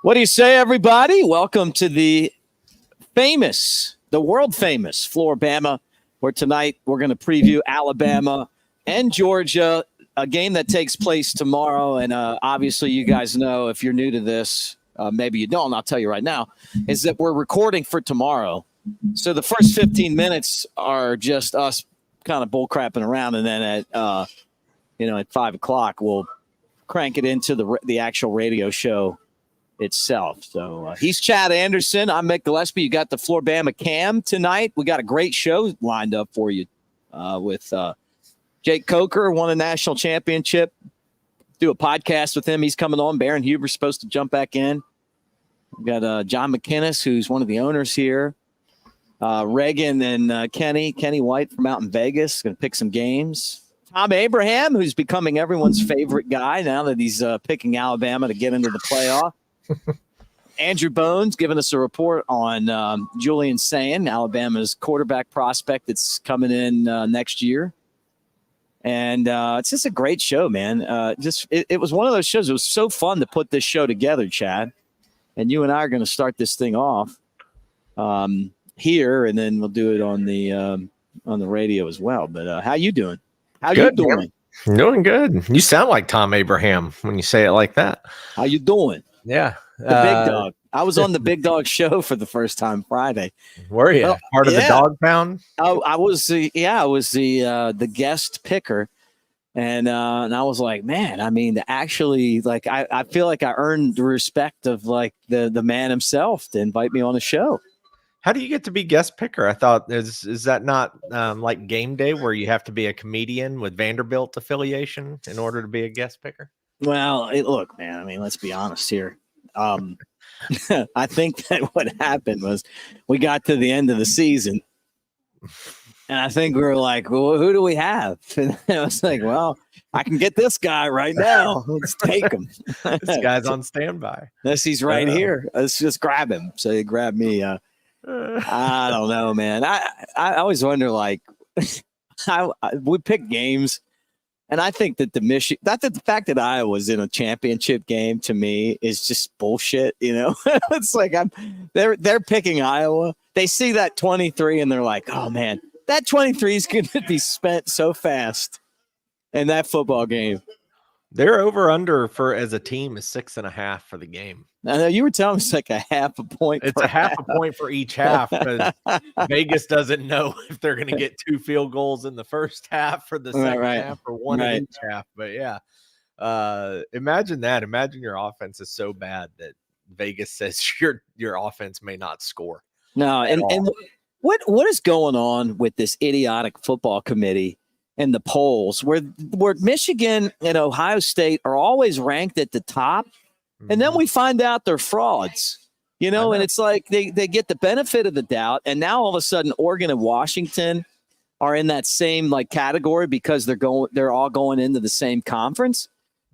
What do you say, everybody? Welcome to the world famous Flora-Bama, where tonight we're going to preview Alabama and Georgia, a game that takes place tomorrow. And obviously, you guys know, if you're new to this, maybe you don't, I'll tell you right now, is that we're recording for tomorrow. So the first 15 minutes are just us kind of bullcrapping around. And then at 5 o'clock, we'll crank it into the actual radio show itself. So he's Chad Anderson. I'm Mick Gillispie. You got the Flora-Bama Cam tonight. We got a great show lined up for you with Jake Coker, won a national championship. Do a podcast with him. He's coming on. Baron Huber's supposed to jump back in. We got John McInnes, who's one of the owners here. Reagan and Kenny White from out in Vegas, going to pick some games. Thom Abraham, who's becoming everyone's favorite guy now that he's picking Alabama to get into the playoff. Andrew Bones giving us a report on Julian Sayin, Alabama's quarterback prospect that's coming in next year. And it's just a great show, man. It was one of those shows. It was so fun to put this show together, Chad. And you and I are going to start this thing off here, and then we'll do it on the radio as well. But how you doing? How you doing? Man. Doing good. You sound like Thom Abraham when you say it like that. How you doing? Yeah. The Big Dog. I was on the Big Dog show for the first time Friday. Were you part of the Dog Pound? Oh, I was the guest picker. And I was like, man, I mean, actually, like, I feel like I earned the respect of like the man himself to invite me on the show. How do you get to be guest picker? I thought, is that not like game day where you have to be a comedian with Vanderbilt affiliation in order to be a guest picker? Well, look, man, I mean, let's be honest here. I think that what happened was we got to the end of the season, and I think we were like, well, who do we have? And I was like, well, I can get this guy right now. Let's take him. This guy's on standby. This he's right here. Let's just grab him. So he grabbed me. I don't know, man. I always wonder, like, we pick games. And I think that the fact that Iowa's in a championship game to me is just bullshit. You know, it's like they're picking Iowa. They see that 23 and they're like, oh man, that 23 is going to be spent so fast in that football game. Their over under for as a team is 6.5 for the game. I know you were telling me it's like a half a point. It's a half a point for each half because Vegas doesn't know if they're going to get 2 field goals in the first half or the second half or one in each half. But yeah, imagine that. Imagine your offense is so bad that Vegas says your offense may not score. No, and what is going on with this idiotic football committee and the polls where Michigan and Ohio State are always ranked at the top? And then we find out they're frauds, and it's like they get the benefit of the doubt. And now all of a sudden, Oregon and Washington are in that same like category because they're all going into the same conference.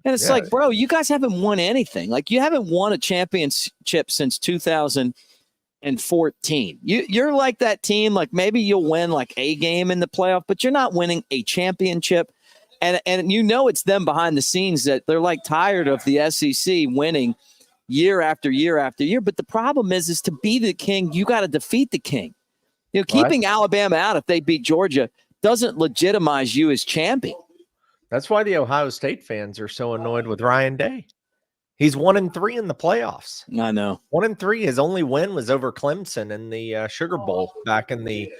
And it's like, bro, you guys haven't won anything. Like you haven't won a championship since 2014. You're like that team. Like maybe you'll win like a game in the playoff, but you're not winning a championship. And it's them behind the scenes that they're like tired of the SEC winning year after year after year. But the problem is to be the king, you got to defeat the king. Keeping Alabama out if they beat Georgia doesn't legitimize you as champion. That's why the Ohio State fans are so annoyed with Ryan Day. He's 1-3 in the playoffs. I know. 1-3. His only win was over Clemson in the Sugar Bowl back in the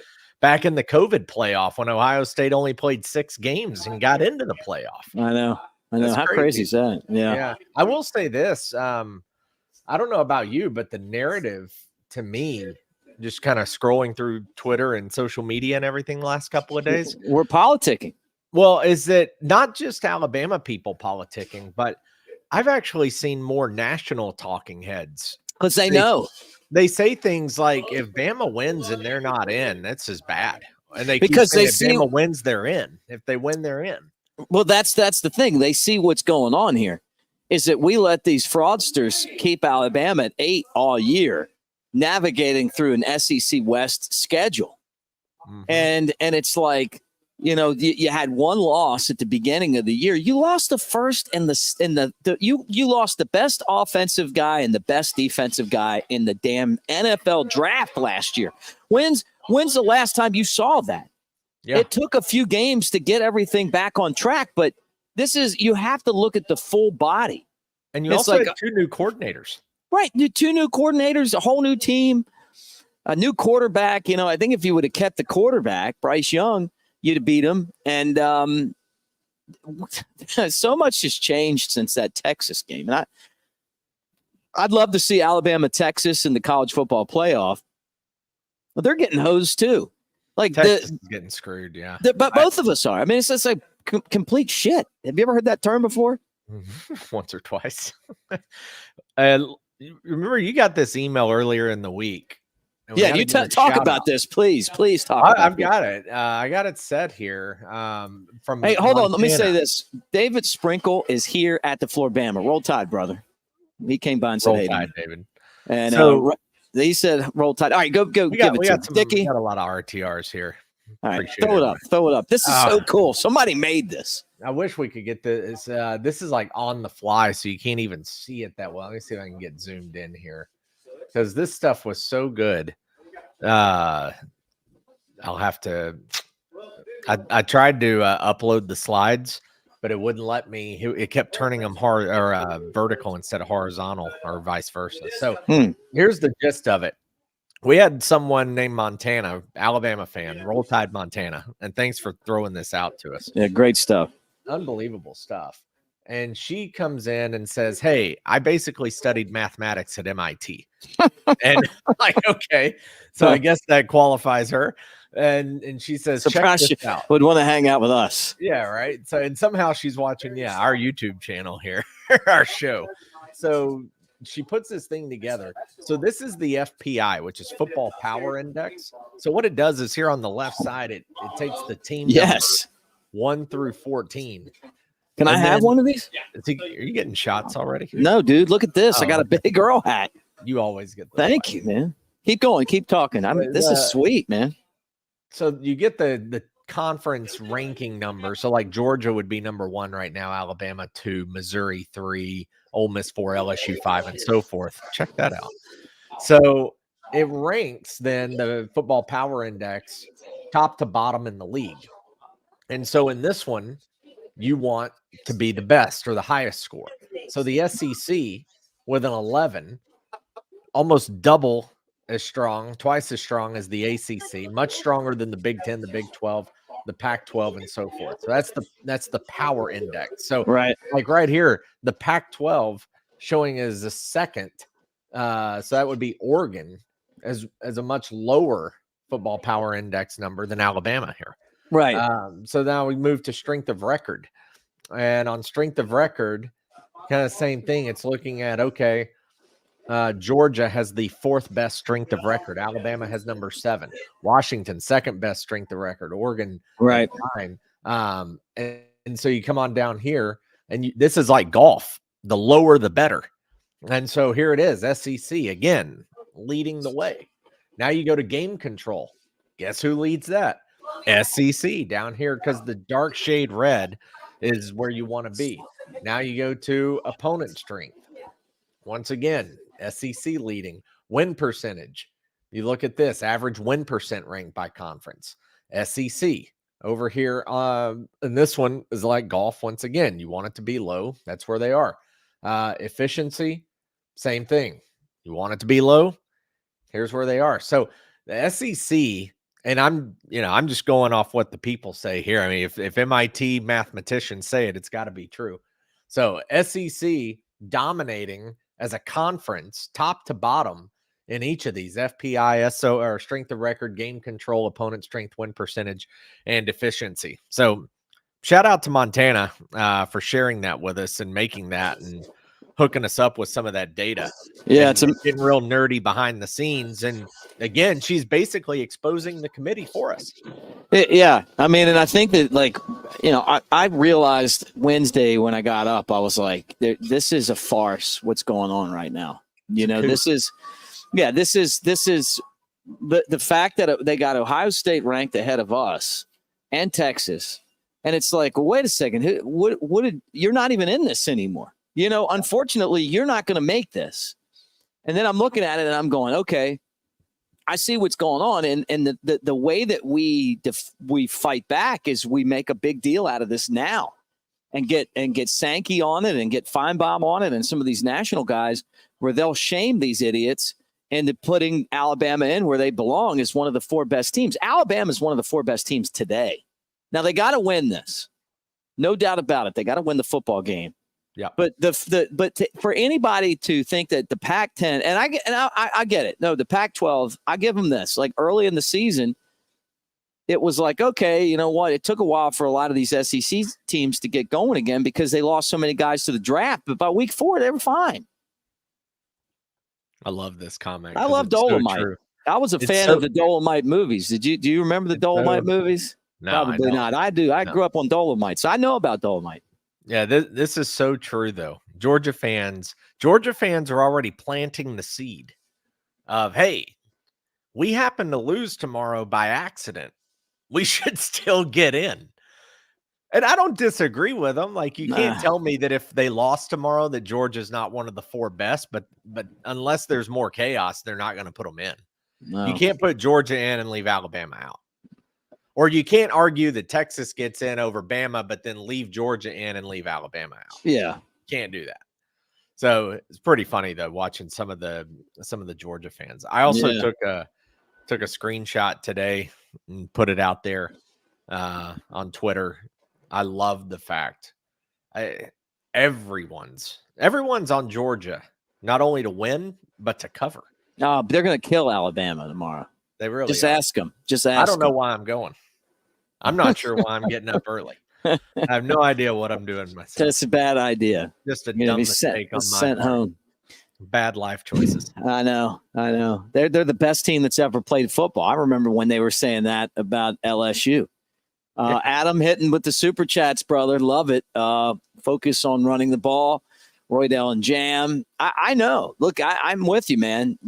COVID playoff when Ohio State only played 6 games and got into the playoff. I know. How crazy is that? Yeah. I will say this. I don't know about you, but the narrative to me, just kind of scrolling through Twitter and social media and everything the last couple of days. We're politicking. Well, is that not just Alabama people politicking, but I've actually seen more national talking heads. Because they know. They say things like, if Bama wins and they're not in, that's as bad. And if Bama wins, they're in. If they win, they're in. Well, that's the thing. They see what's going on here is that we let these fraudsters keep Alabama at 8 all year, navigating through an SEC West schedule. Mm-hmm. And it's like, you had one loss at the beginning of the year. You lost the first and you lost the best offensive guy and the best defensive guy in the damn NFL draft last year. When's the last time you saw that? Yeah. It took a few games to get everything back on track, but you have to look at the full body. And you also had 2 new coordinators. Right. 2 new coordinators, a whole new team, a new quarterback. I think if you would have kept the quarterback, Bryce Young, you'd have beat him. And so much has changed since that Texas game. And I'd love to see Alabama, Texas in the college football playoff. But they're getting hosed too. Like Texas is getting screwed, yeah. But both of us are. I mean, it's just like complete shit. Have you ever heard that term before? Once or twice. And remember, you got this email earlier in the week. Yeah, you talk about this, please. Please talk. I've got it. I got it set here. From hey, hold on. Let me say this. David Sprinkle is here at the Flora-Bama. Roll Tide, brother. He came by and said, "Roll Tide, David." And he said, "Roll Tide." All right, go. We got a lot of RTRs here. All right, throw it up. This is so cool. Somebody made this. I wish we could get this. This is like on the fly, so you can't even see it that well. Let me see if I can get zoomed in here, because this stuff was so good. I'll have to. I tried to upload the slides, but it wouldn't let me. It kept turning them vertical instead of horizontal, or vice versa. So here's the gist of it. We had someone named Montana, Alabama fan, Roll Tide Montana, and thanks for throwing this out to us. Yeah, great stuff. Unbelievable stuff. And she comes in and says, "Hey, I basically studied mathematics at MIT." And I'm like, okay, so I guess that qualifies her. And she says, "Check this out." Would want to hang out with us. Yeah, right. So, and somehow she's watching, our YouTube channel here, our show. So she puts this thing together. So this is the FPI, which is Football Power Index. So what it does is here on the left side, it takes the team 1 through 14. Can I have one of these? Are you getting shots already? No, dude. Look at this. I got a big girl hat. You always get. Thank you, man. Keep going. Keep talking. This is sweet, man. So you get the conference ranking number. So like Georgia would be number 1 right now, Alabama 2, Missouri 3, Ole Miss 4, LSU 5, and so forth. Check that out. So it ranks then the Football Power Index top to bottom in the league. And so in this one, you want to be the best or the highest score. So the SEC with an 11, almost double as strong, twice as strong as the ACC, much stronger than the Big 10, the Big 12, the Pac-12, and so forth. So that's the power index. So like right here, the Pac-12 showing as the second. So that would be Oregon as a much lower football power index number than Alabama here. Right. So now we move to strength of record. And on strength of record, kind of same thing. It's looking at, okay, Georgia has the 4th best strength of record. Alabama has number 7. Washington, 2nd best strength of record. Oregon, 9. And so you come on down here, and this is like golf. The lower, the better. And so here it is, SEC, again, leading the way. Now you go to game control. Guess who leads that? SEC down here, because the dark shade red is where you want to be. Now you go to opponent strength. Once again, SEC leading. Win percentage. You look at this, average win percent ranked by conference. SEC over here. And this one is like golf. Once again, you want it to be low. That's where they are. Efficiency, same thing. You want it to be low. Here's where they are. So the SEC, and I'm just going off what the people say here. I mean, if MIT mathematicians say it, it's got to be true. So SEC dominating as a conference, top to bottom in each of these: FPI, SO, or strength of record, game control, opponent strength, win percentage, and efficiency. So shout out to Montana for sharing that with us and making that and hooking us up with some of that data. Yeah, it's getting real nerdy behind the scenes. And again, she's basically exposing the committee for us. Yeah. I mean, and I think that, like, I realized Wednesday when I got up, I was like, this is a farce. What's going on right now? This is the fact that they got Ohio State ranked ahead of us. and Texas. And it's like, well, wait a second. You're not even in this anymore. Unfortunately, you're not going to make this. And then I'm looking at it and I'm going, okay, I see what's going on. And the way that we fight back is we make a big deal out of this now and get Sankey on it and get Feinbaum on it and some of these national guys where they'll shame these idiots into putting Alabama in where they belong as one of the 4 best teams. Alabama is one of the 4 best teams today. Now, they got to win this. No doubt about it. They got to win the football game. Yeah. But for anybody to think that the Pac-10, and I get it. No, the Pac-12, I give them this. Like early in the season, it was like, okay, you know what? It took a while for a lot of these SEC teams to get going again because they lost so many guys to the draft. But by week 4, they were fine. I love this comment. I love Dolomite. So I was a fan of the Dolomite movies. Do you remember the Dolomite movies? No, probably not. I do. I grew up on Dolomite, so I know about Dolomite. Yeah, this is so true, though. Georgia fans are already planting the seed of, hey, we happen to lose tomorrow by accident. We should still get in. And I don't disagree with them. Like, you can't tell me that if they lost tomorrow that Georgia's not one of the 4 best, but unless there's more chaos, they're not going to put them in. No. You can't put Georgia in and leave Alabama out. Or you can't argue that Texas gets in over Bama, but then leave Georgia in and leave Alabama out. Yeah. Can't do that. So it's pretty funny though, watching some of the Georgia fans. I also took a screenshot today and put it out there on Twitter. I love the fact everyone's on Georgia, not only to win, but to cover. No, they're going to kill Alabama tomorrow. They really just ask them. Just ask. I don't know why I'm going. I'm not sure why I'm getting up early. I have no idea what I'm doing myself. That's a bad idea. Just a dumb mistake on my sent part. Home. Bad life choices. I know. They're the best team that's ever played football. I remember when they were saying that about LSU. Adam hitting with the super chats, brother. Love it. Focus on running the ball. Roydell and Jam. I know. Look, I'm with you, man.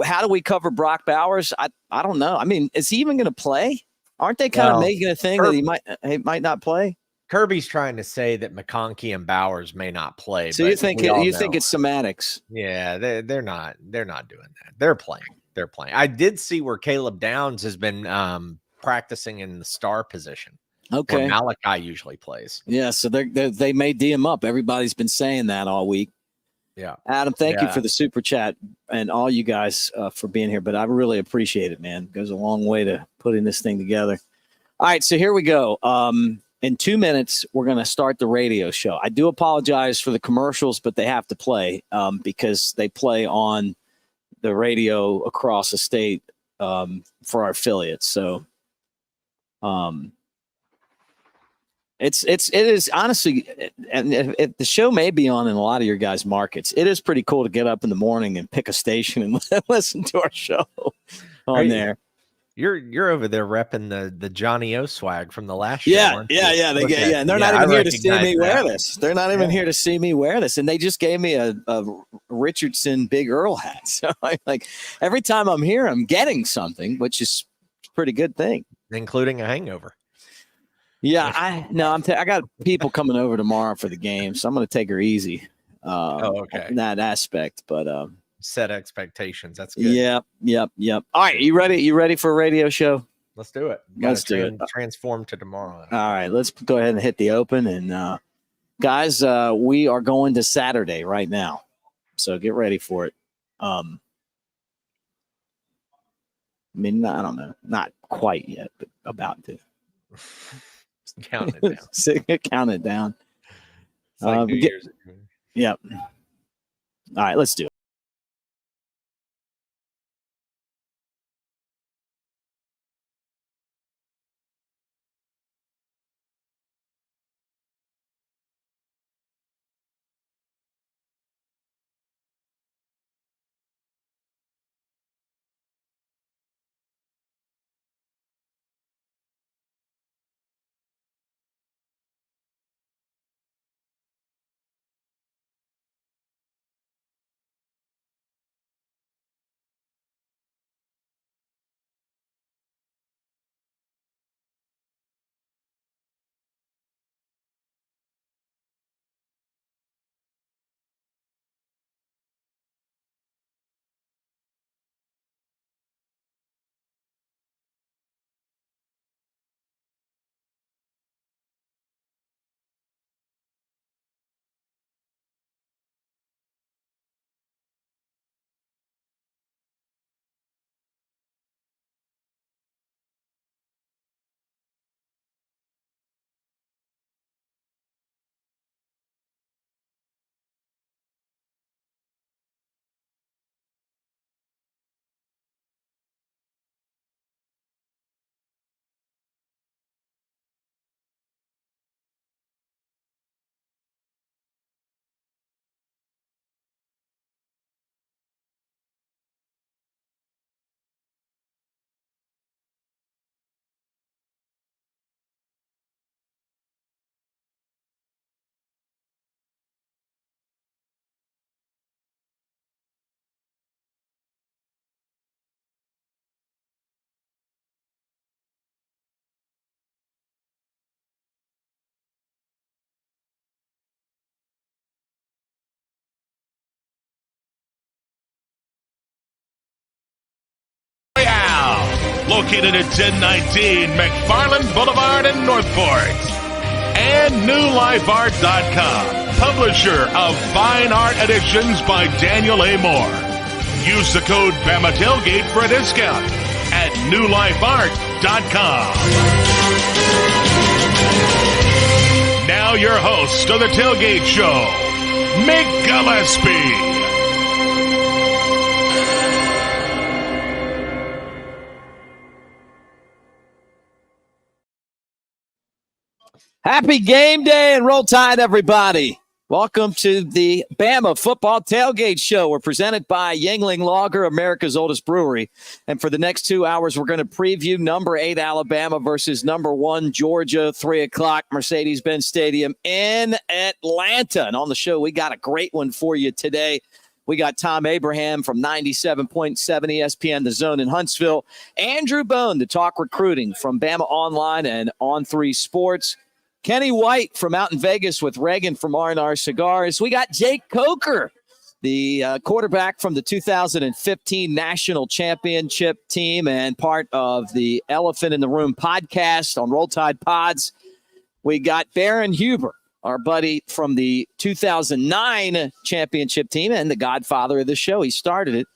How do we cover Brock Bowers? I don't know. I mean, is he even going to play? Aren't they kind of making a thing that he might not play? Kirby's trying to say that McConkey and Bowers may not play. So you think it's semantics? Yeah, they're not doing that. They're playing. I did see where Caleb Downs has been practicing in the star position. Okay, where Malachi usually plays. Yeah, so they may D him up. Everybody's been saying that all week. Yeah, Adam, thank you for the super chat and all you guys for being here. But I really appreciate it, man. It goes a long way to putting this thing together. All right, so here we go. In 2 minutes, we're going to start the radio show. I do apologize for the commercials, but they have to play because they play on the radio across the state for our affiliates. So, it is honestly, and if the show may be on in a lot of your guys' markets, it is pretty cool to get up in the morning and pick a station and listen to our show on there. You're over there repping the Johnny O swag from the last show. Yeah. And they're not even here to see me wear this. They're not even here to see me wear this. And they just gave me a Richardson Big Earl hat. So every time I'm here, I'm getting something, which is a pretty good thing, including a hangover. Yeah, I got people coming over tomorrow for the game, so I'm going to take her easy. In that aspect, but set expectations. That's good. Yep. All right, you ready? You ready for a radio show? Let's do it. Let's do it. Transform to tomorrow. All right, let's go ahead and hit the open. And guys, we are going to Saturday right now, so get ready for it. I mean, I don't know, not quite yet, but about to. Count it down. Count it down. It's like 2 years. Yep. All right, let's do it. located at 1019 McFarland Boulevard in Northport. And NewLifeArt.com, publisher of Fine Art Editions by Daniel A. Moore. Use the code Bama Tailgate for a discount at NewLifeArt.com. Now your host of the Tailgate Show, Mick Gillispie. Happy game day and roll tide, everybody. Welcome to the Bama Football Tailgate Show. We're presented by Yuengling Larger, America's oldest brewery. And for the next 2 hours, we're going to preview number 8 Alabama versus number 1 Georgia, 3 o'clock, Mercedes-Benz Stadium in Atlanta. And on the show, we got a great one for you today. We got Thom Abraham from 97.7 ESPN The Zone in Huntsville. Andrew Bone to talk recruiting from BamaOnline and On3 Sports. Kenny White from out in Vegas with Reagan from R&R Cigars. We got Jake Coker, the quarterback from the 2015 National Championship team and part of the Elephant in the Room podcast on Roll Tide Pods. We got Baron Huber, our buddy from the 2009 championship team and the godfather of the show. He started it.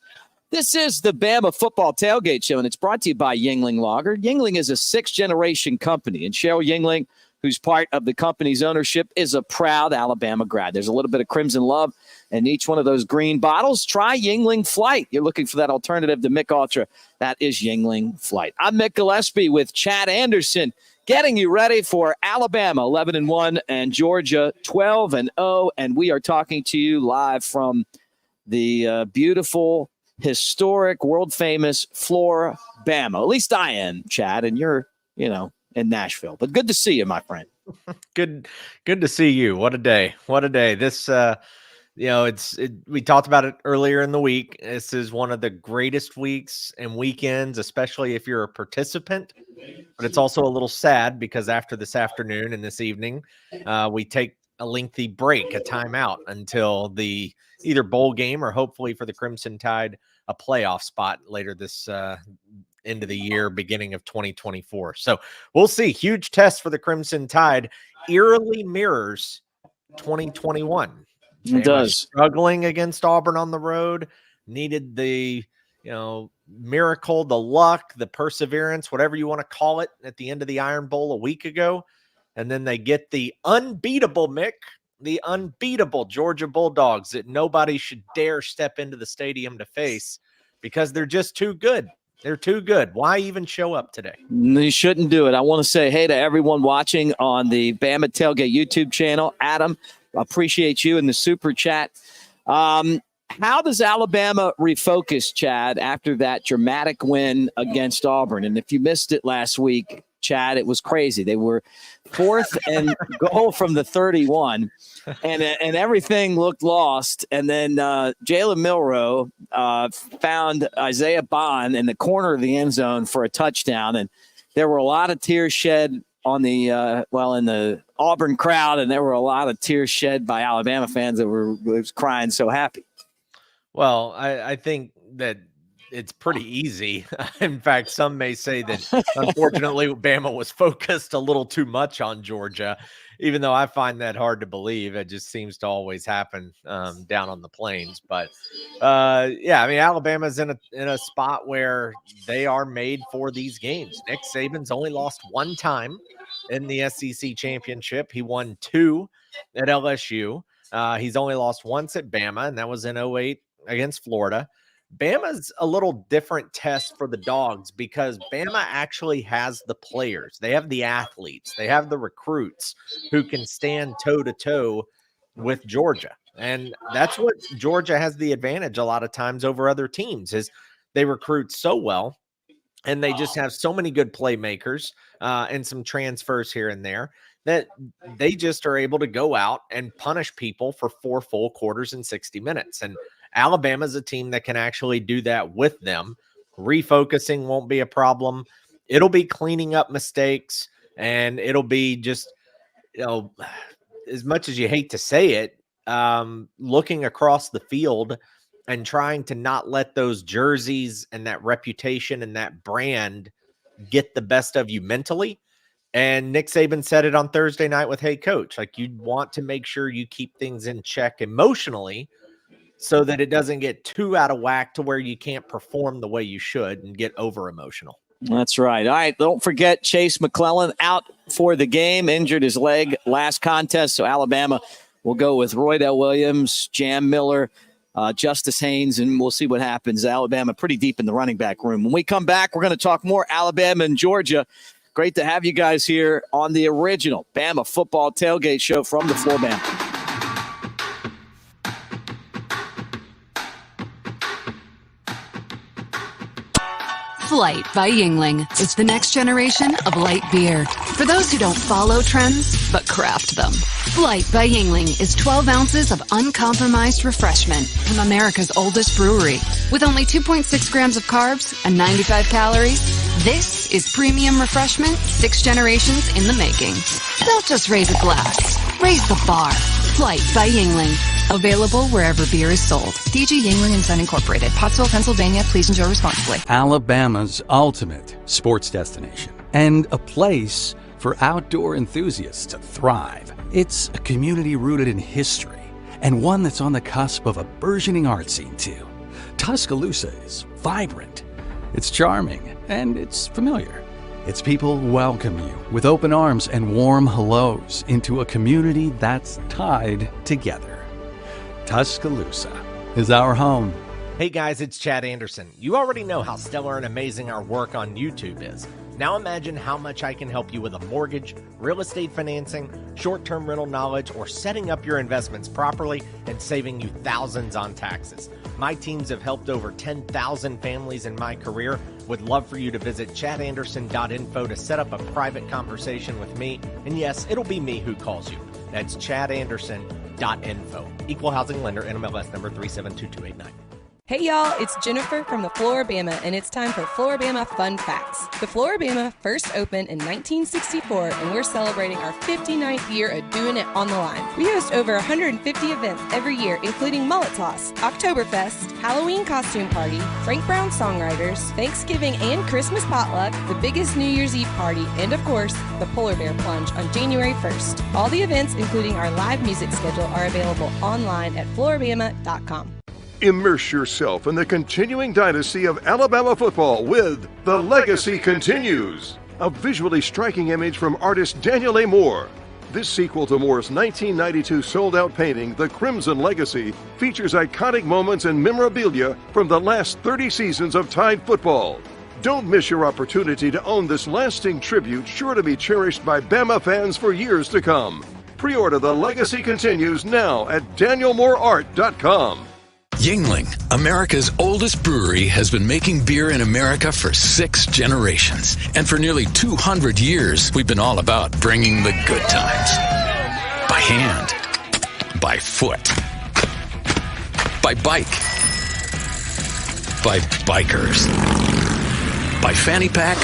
This is the Bama Football Tailgate Show, and it's brought to you by Yuengling Larger. Yuengling is a 6th-generation company, and Cheryl Yuengling, who's part of the company's ownership, is a proud Alabama grad. There's a little bit of crimson love in each one of those green bottles. Try Yuengling Flight. You're looking for that alternative to Mick Ultra. That is Yuengling Flight. I'm Mick Gillispie with Chad Anderson, getting you ready for Alabama 11-1 and Georgia 12-0. And we are talking to you live from the beautiful, historic, world famous Flora-Bama. At least I am, Chad, and you're, in Nashville. But good to see you, my friend. Good to see you. What a day. What a day. This, we talked about it earlier in the week. This is one of the greatest weeks and weekends, especially if you're a participant. But it's also a little sad because after this afternoon and this evening, we take a lengthy break, a timeout until the either bowl game or hopefully for the Crimson Tide, a playoff spot later this end of the year, beginning of 2024. So we'll see. Huge test for the Crimson Tide. Eerily mirrors 2021. It does. Struggling against Auburn on the road, needed the miracle, the luck, the perseverance, whatever you want to call it, at the end of the Iron Bowl a week ago. And then they get the unbeatable the unbeatable Georgia Bulldogs that nobody should dare step into the stadium to face because they're just too good. They're too good. Why even show up today? You shouldn't do it. I want to say hey to everyone watching on the Bama Tailgate YouTube channel. Adam, appreciate you in the super chat. How does Alabama refocus, Chad, after that dramatic win against Auburn? And if you missed it last week, Chad, it was crazy. They were 4th and goal from the 31, and everything looked lost. And then Jalen Milroe found Isaiah Bond in the corner of the end zone for a touchdown, and there were a lot of tears shed on the in the Auburn crowd, and there were a lot of tears shed by Alabama fans that were crying so happy. Well, I think that it's pretty easy. In fact, some may say that unfortunately Bama was focused a little too much on Georgia, even though I find that hard to believe. It just seems to always happen down on the plains. But Alabama's in a spot where they are made for these games. Nick Saban's only lost one time in the SEC championship. He won 2 at LSU. He's only lost once at Bama, and that was in 2008 against Florida. Bama's a little different test for the Dogs because Bama actually has the players. They have the athletes. They have the recruits who can stand toe-to-toe with Georgia. And that's what Georgia has the advantage a lot of times over other teams is they recruit so well, and they just have so many good playmakers and some transfers here and there that they just are able to go out and punish people for 4 full quarters in 60 minutes. And Alabama's a team that can actually do that with them. Refocusing won't be a problem. It'll be cleaning up mistakes, and it'll be just, as much as you hate to say it, looking across the field and trying to not let those jerseys and that reputation and that brand get the best of you mentally. And Nick Saban said it on Thursday night with Hey Coach, like you want to make sure you keep things in check emotionally so that it doesn't get too out of whack to where you can't perform the way you should and get over emotional. That's right. All right. Don't forget Chase McClellan out for the game, injured his leg last contest. So Alabama will go with Roydell Williams, Jam Miller, Justice Haynes, and we'll see what happens. Alabama pretty deep in the running back room. When we come back, we're going to talk more Alabama and Georgia. Great to have you guys here on the original Bama Football Tailgate Show from the Flora-Bama. Flight by Yuengling is the next generation of light beer. For those who don't follow trends, but craft them. Flight by Yuengling is 12 ounces of uncompromised refreshment from America's oldest brewery. With only 2.6 grams of carbs and 95 calories, this is premium refreshment 6 generations in the making. Don't just raise a glass, raise the bar. Flight by Yuengling. Available wherever beer is sold. DG Yuengling & Son Incorporated, Pottsville, Pennsylvania. Please enjoy responsibly. Alabama's ultimate sports destination and a place for outdoor enthusiasts to thrive. It's a community rooted in history and one that's on the cusp of a burgeoning art scene too. Tuscaloosa is vibrant, it's charming, and it's familiar. Its people welcome you with open arms and warm hellos into a community that's tied together. Tuscaloosa is our home. Hey guys, it's Chad Anderson. You already know how stellar and amazing our work on YouTube is. Now imagine how much I can help you with a mortgage, real estate financing, short-term rental knowledge, or setting up your investments properly and saving you thousands on taxes. My teams have helped over 10,000 families in my career. Would love for you to visit chadanderson.info to set up a private conversation with me. And yes, it'll be me who calls you. That's chadanderson.info. Equal housing lender, NMLS number 372289. Hey y'all, it's Jennifer from the Flora-Bama, and it's time for Flora-Bama Fun Facts. The Flora-Bama first opened in 1964, and we're celebrating our 59th year of doing it on the line. We host over 150 events every year, including Mullet Toss, Oktoberfest, Halloween Costume Party, Frank Brown Songwriters, Thanksgiving and Christmas Potluck, the biggest New Year's Eve party, and of course, the Polar Bear Plunge on January 1st. All the events, including our live music schedule, are available online at florabama.com. Immerse yourself in the continuing dynasty of Alabama football with The Legacy Continues, a visually striking image from artist Daniel A. Moore. This sequel to Moore's 1992 sold-out painting, The Crimson Legacy, features iconic moments and memorabilia from the last 30 seasons of Tide football. Don't miss your opportunity to own this lasting tribute sure to be cherished by Bama fans for years to come. Pre-order The Legacy Continues now at danielmooreart.com. Yuengling, America's oldest brewery, has been making beer in America for 6 generations. And for nearly 200 years, we've been all about bringing the good times. By hand, by foot, by bike, by bikers, by fanny pack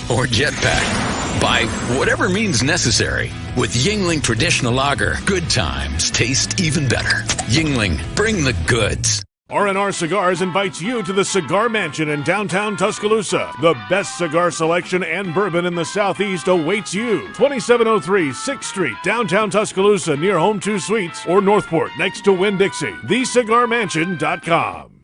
or jetpack, by whatever means necessary. With Yuengling Traditional Lager, good times taste even better. Yuengling, bring the goods. R&R Cigars invites you to the Cigar Mansion in downtown Tuscaloosa. The best cigar selection and bourbon in the Southeast awaits you. 2703 6th Street, downtown Tuscaloosa, near Home 2 Suites, or Northport, next to Winn-Dixie. TheCigarMansion.com.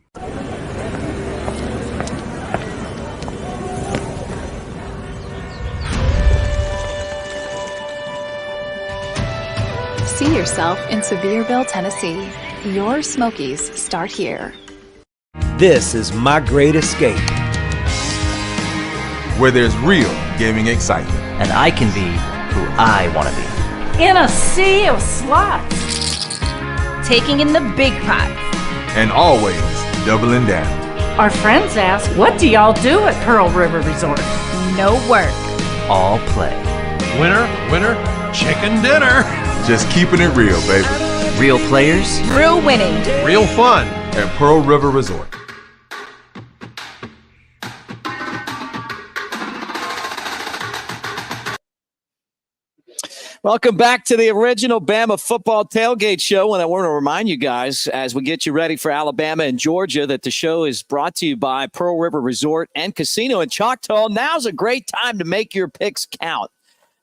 See yourself in Sevierville, Tennessee. Your Smokies start here. This is My Great Escape, where there's real gaming excitement. And I can be who I want to be. In a sea of slots. Taking in the big pots. And always doubling down. Our friends ask, what do y'all do at Pearl River Resort? No work. All play. Winner, winner, chicken dinner. Just keeping it real, baby. Real players. Real winning. Real fun. At Pearl River Resort. Welcome back to the original Bama Football Tailgate Show. And I want to remind you guys, as we get you ready for Alabama and Georgia, that the show is brought to you by Pearl River Resort and Casino in Choctaw. Now's a great time to make your picks count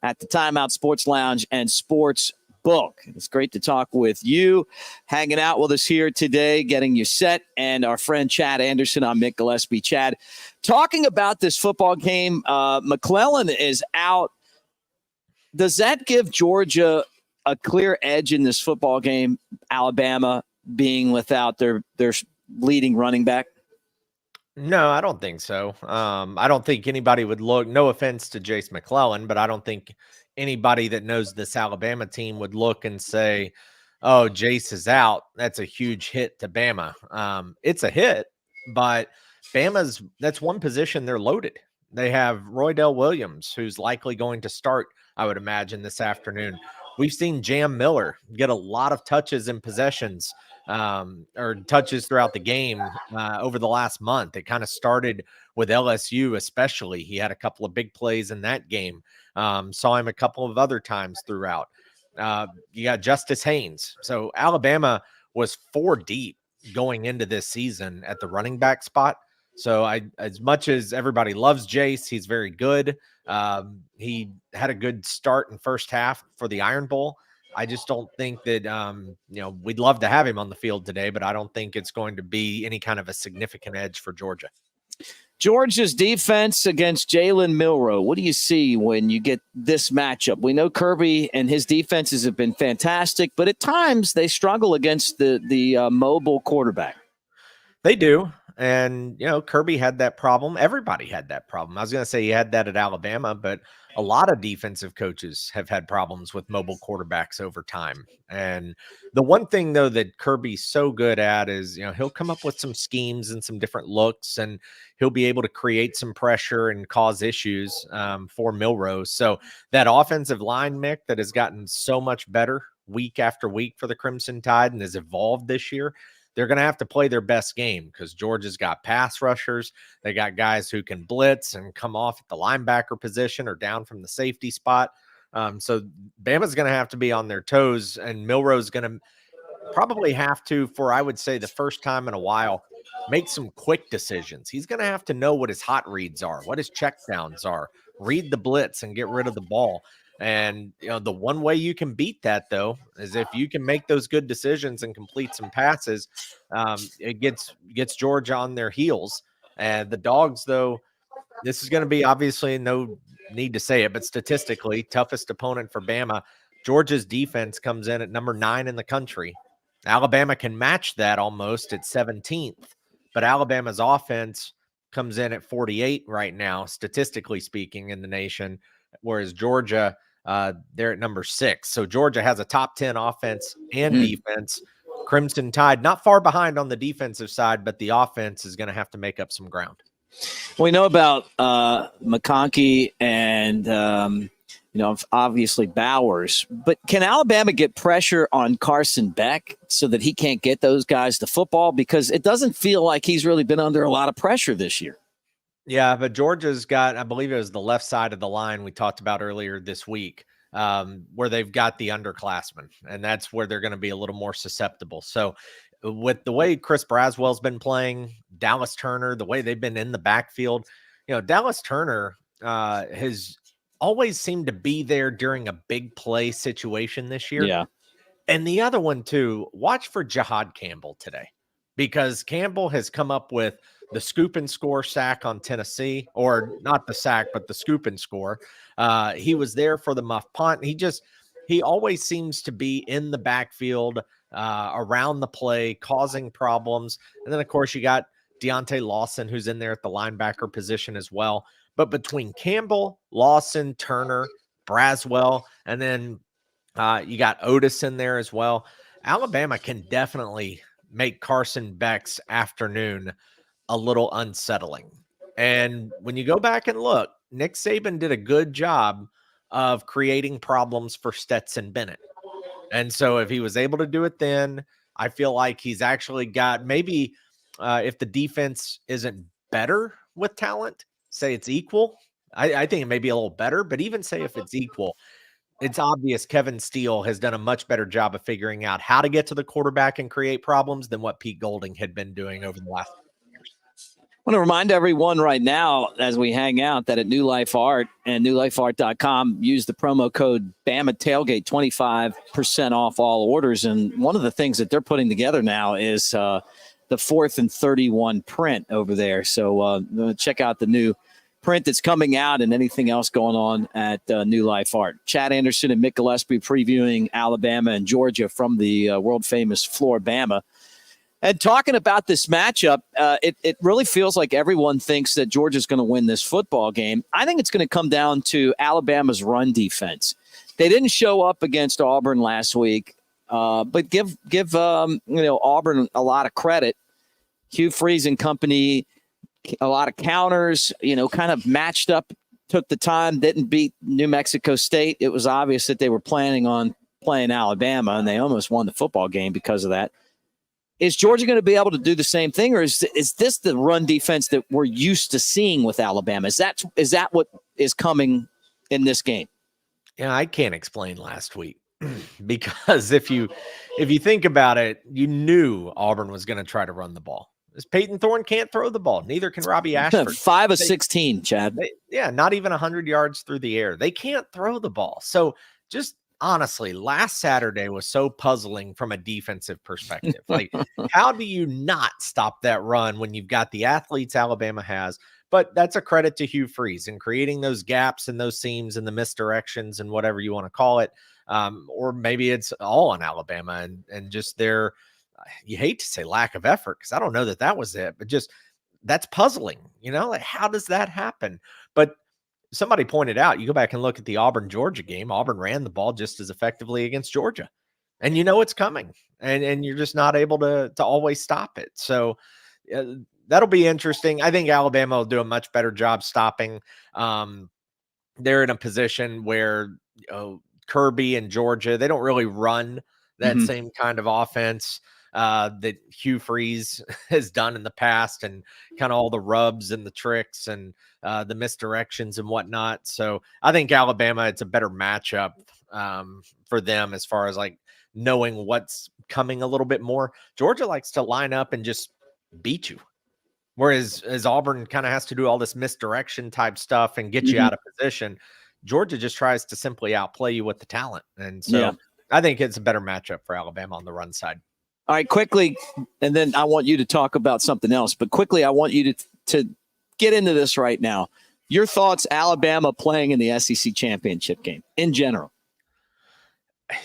at the Timeout Sports Lounge and Sports Book. It's great to talk with you, hanging out with us here today, getting you set, and our friend Chad Anderson. I'm Mick Gillispie. Chad, talking about this football game, McClellan is out. Does that give Georgia a clear edge in this football game, Alabama being without their leading running back? No, I don't think so. I don't think anybody would look, no offense to Jace McClellan, but I don't think anybody that knows this Alabama team would look and say, oh, Jace is out. That's a huge hit to Bama. It's a hit, but that's one position they're loaded. They have Roydell Williams, who's likely going to start, I would imagine, this afternoon. We've seen Jam Miller get a lot of touches and possessions or touches throughout the game over the last month. It kind of started with LSU, especially. He had a couple of big plays in that game. Saw him a couple of other times throughout. You got Justice Haynes. So Alabama was 4 deep going into this season at the running back spot. So as much as everybody loves Jace, he's very good. He had a good start in first half for the Iron Bowl. I just don't think that, we'd love to have him on the field today, but I don't think it's going to be any kind of a significant edge for Georgia. Georgia's defense against Jalen Milroe. What do you see when you get this matchup? We know Kirby and his defenses have been fantastic, but at times they struggle against the mobile quarterback. They do. And, Kirby had that problem. Everybody had that problem. I was going to say he had that at Alabama, but a lot of defensive coaches have had problems with mobile quarterbacks over time. And the one thing, though, that Kirby's so good at is, he'll come up with some schemes and some different looks, and he'll be able to create some pressure and cause issues for Milroe. So that offensive line, Mick, that has gotten so much better week after week for the Crimson Tide and has evolved this year, they're going to have to play their best game because Georgia's got pass rushers. They got guys who can blitz and come off at the linebacker position or down from the safety spot. So Bama's going to have to be on their toes, and Milroe's going to probably have to, for I would say the first time in a while, make some quick decisions. He's going to have to know what his hot reads are, what his checkdowns are, read the blitz and get rid of the ball. And, the one way you can beat that, though, is if you can make those good decisions and complete some passes, it gets Georgia on their heels. And the Dogs, though, this is going to be obviously no need to say it, but statistically toughest opponent for Bama. Georgia's defense comes in at number 9 in the country. Alabama can match that almost at 17th, but Alabama's offense comes in at 48 right now, statistically speaking, in the nation, whereas Georgia, they're at number 6. So Georgia has a top 10 offense and defense. Crimson Tide not far behind on the defensive side, but the offense is going to have to make up some ground. We know about McConkey and obviously Bowers, but can Alabama get pressure on Carson Beck so that he can't get those guys to football? Because it doesn't feel like he's really been under a lot of pressure this year. Yeah, but Georgia's got, I believe it was the left side of the line we talked about earlier this week, where they've got the underclassmen, and that's where they're going to be a little more susceptible. So with the way Chris Braswell's been playing, Dallas Turner, the way they've been in the backfield, Dallas Turner has always seemed to be there during a big play situation this year. Yeah. And the other one too, watch for Jihad Campbell today, because Campbell has come up with the scoop and score sack on Tennessee, or not the sack, but the scoop and score. He was there for the muff punt. He always seems to be in the backfield around the play, causing problems. And then, of course, you got Deontay Lawson, who's in there at the linebacker position as well. But between Campbell, Lawson, Turner, Braswell, and then you got Otis in there as well, Alabama can definitely make Carson Beck's afternoon a little unsettling. And when you go back and look, Nick Saban did a good job of creating problems for Stetson Bennett. And so if he was able to do it then, I feel like he's actually got maybe if the defense isn't better with talent, say it's equal. I think it may be a little better, but even say if it's equal, it's obvious Kevin Steele has done a much better job of figuring out how to get to the quarterback and create problems than what Pete Golding had been doing over the last years. I want to remind everyone right now as we hang out that at New Life Art and newlifeart.com, use the promo code Bama Tailgate, 25% off all orders. And one of the things that they're putting together now is the 4th and 31 print over there. So check out the new print that's coming out and anything else going on at New Life Art. Chad Anderson and Mick Gillispie previewing Alabama and Georgia from the world famous Flora-Bama. And talking about this matchup, it really feels like everyone thinks that Georgia's going to win this football game. I think it's going to come down to Alabama's run defense. They didn't show up against Auburn last week, but give Auburn a lot of credit. Hugh Freeze and company, a lot of counters, kind of matched up, took the time, didn't beat New Mexico State. It was obvious that they were planning on playing Alabama, and they almost won the football game because of that. Is Georgia going to be able to do the same thing, or is this the run defense that we're used to seeing with Alabama? Is that what is coming in this game? Yeah, I can't explain last week because if you think about it, you knew Auburn was going to try to run the ball. This Peyton Thorne can't throw the ball. Neither can Robbie Ashford. 5 of 16, Chad. Not even 100 yards through the air. They can't throw the ball. So just honestly, last Saturday was so puzzling from a defensive perspective. Like, how do you not stop that run when you've got the athletes Alabama has? But that's a credit to Hugh Freeze in creating those gaps and those seams and the misdirections and whatever you want to call it. Or maybe it's all on Alabama and just their, you hate to say lack of effort, because I don't know that was it, but just that's puzzling, like how does that happen? But somebody pointed out, you go back and look at the Auburn-Georgia game, Auburn ran the ball just as effectively against Georgia. And it's coming. And you're just not able to always stop it. So that'll be interesting. I think Alabama will do a much better job stopping. They're in a position where Kirby and Georgia, they don't really run that same kind of offense that Hugh Freeze has done in the past, and kind of all the rubs and the tricks and the misdirections and whatnot. So I think Alabama, it's a better matchup for them as far as like knowing what's coming a little bit more. Georgia likes to line up and just beat you, whereas Auburn kind of has to do all this misdirection type stuff and get you out of position. Georgia just tries to simply outplay you with the talent. And so I think it's a better matchup for Alabama on the run side. All right, quickly, and then I want you to talk about something else. But quickly, I want you to get into this right now. Your thoughts, Alabama playing in the SEC championship game in general.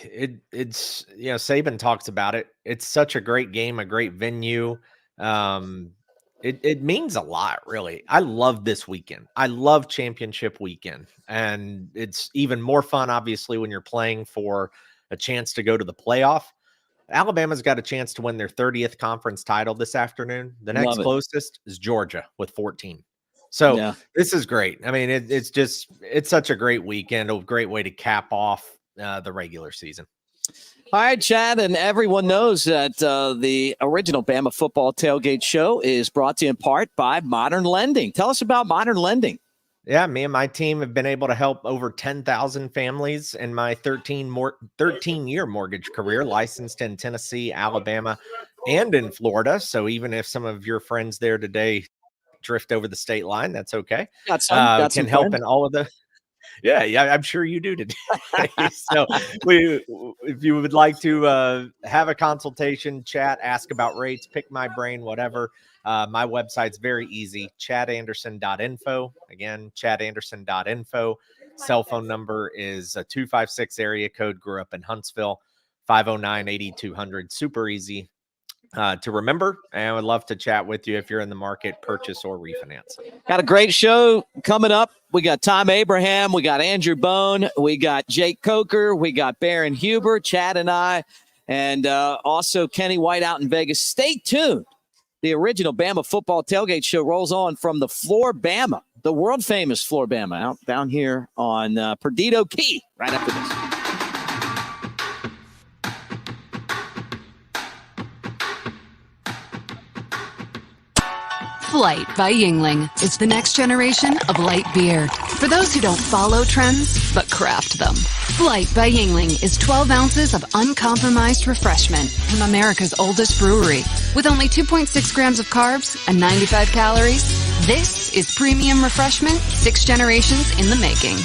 It's Saban talks about it. It's such a great game, a great venue. It means a lot, really. I love this weekend. I love championship weekend. And it's even more fun, obviously, when you're playing for a chance to go to the playoff. Alabama's got a chance to win their 30th conference title this afternoon. The next closest is Georgia with 14. So this is great. I mean, it's such a great weekend, a great way to cap off the regular season. All right, Chad, and everyone knows that the original Bama Football Tailgate Show is brought to you in part by Modern Lending. Tell us about Modern Lending. Yeah, me and my team have been able to help over 10,000 families in my 13-year mortgage career, licensed in Tennessee, Alabama, and in Florida. So even if some of your friends there today drift over the state line, that's okay. Can help in all of the. Yeah, I'm sure you do today. So if you would like to have a consultation, chat, ask about rates, pick my brain, whatever. My website's very easy, chadanderson.info. Again, chadanderson.info. Cell phone number is a 256 area code. Grew up in Huntsville, 509-8200. Super easy to remember. And I would love to chat with you if you're in the market, purchase or refinance. Got a great show coming up. We got Thom Abraham. We got Andrew Bone. We got Jake Coker. We got Baron Huber, Chad and I, and also Kenny White out in Vegas. Stay tuned. The original Bama Football Tailgate Show rolls on from the Flora-Bama, the world famous Flora-Bama, out down here on Perdido Key, right after this. Flight by Yuengling is the next generation of light beer. For those who don't follow trends, but craft them. Flight by Yuengling is 12 ounces of uncompromised refreshment from America's oldest brewery. With only 2.6 grams of carbs and 95 calories, this is premium refreshment 6 generations in the making.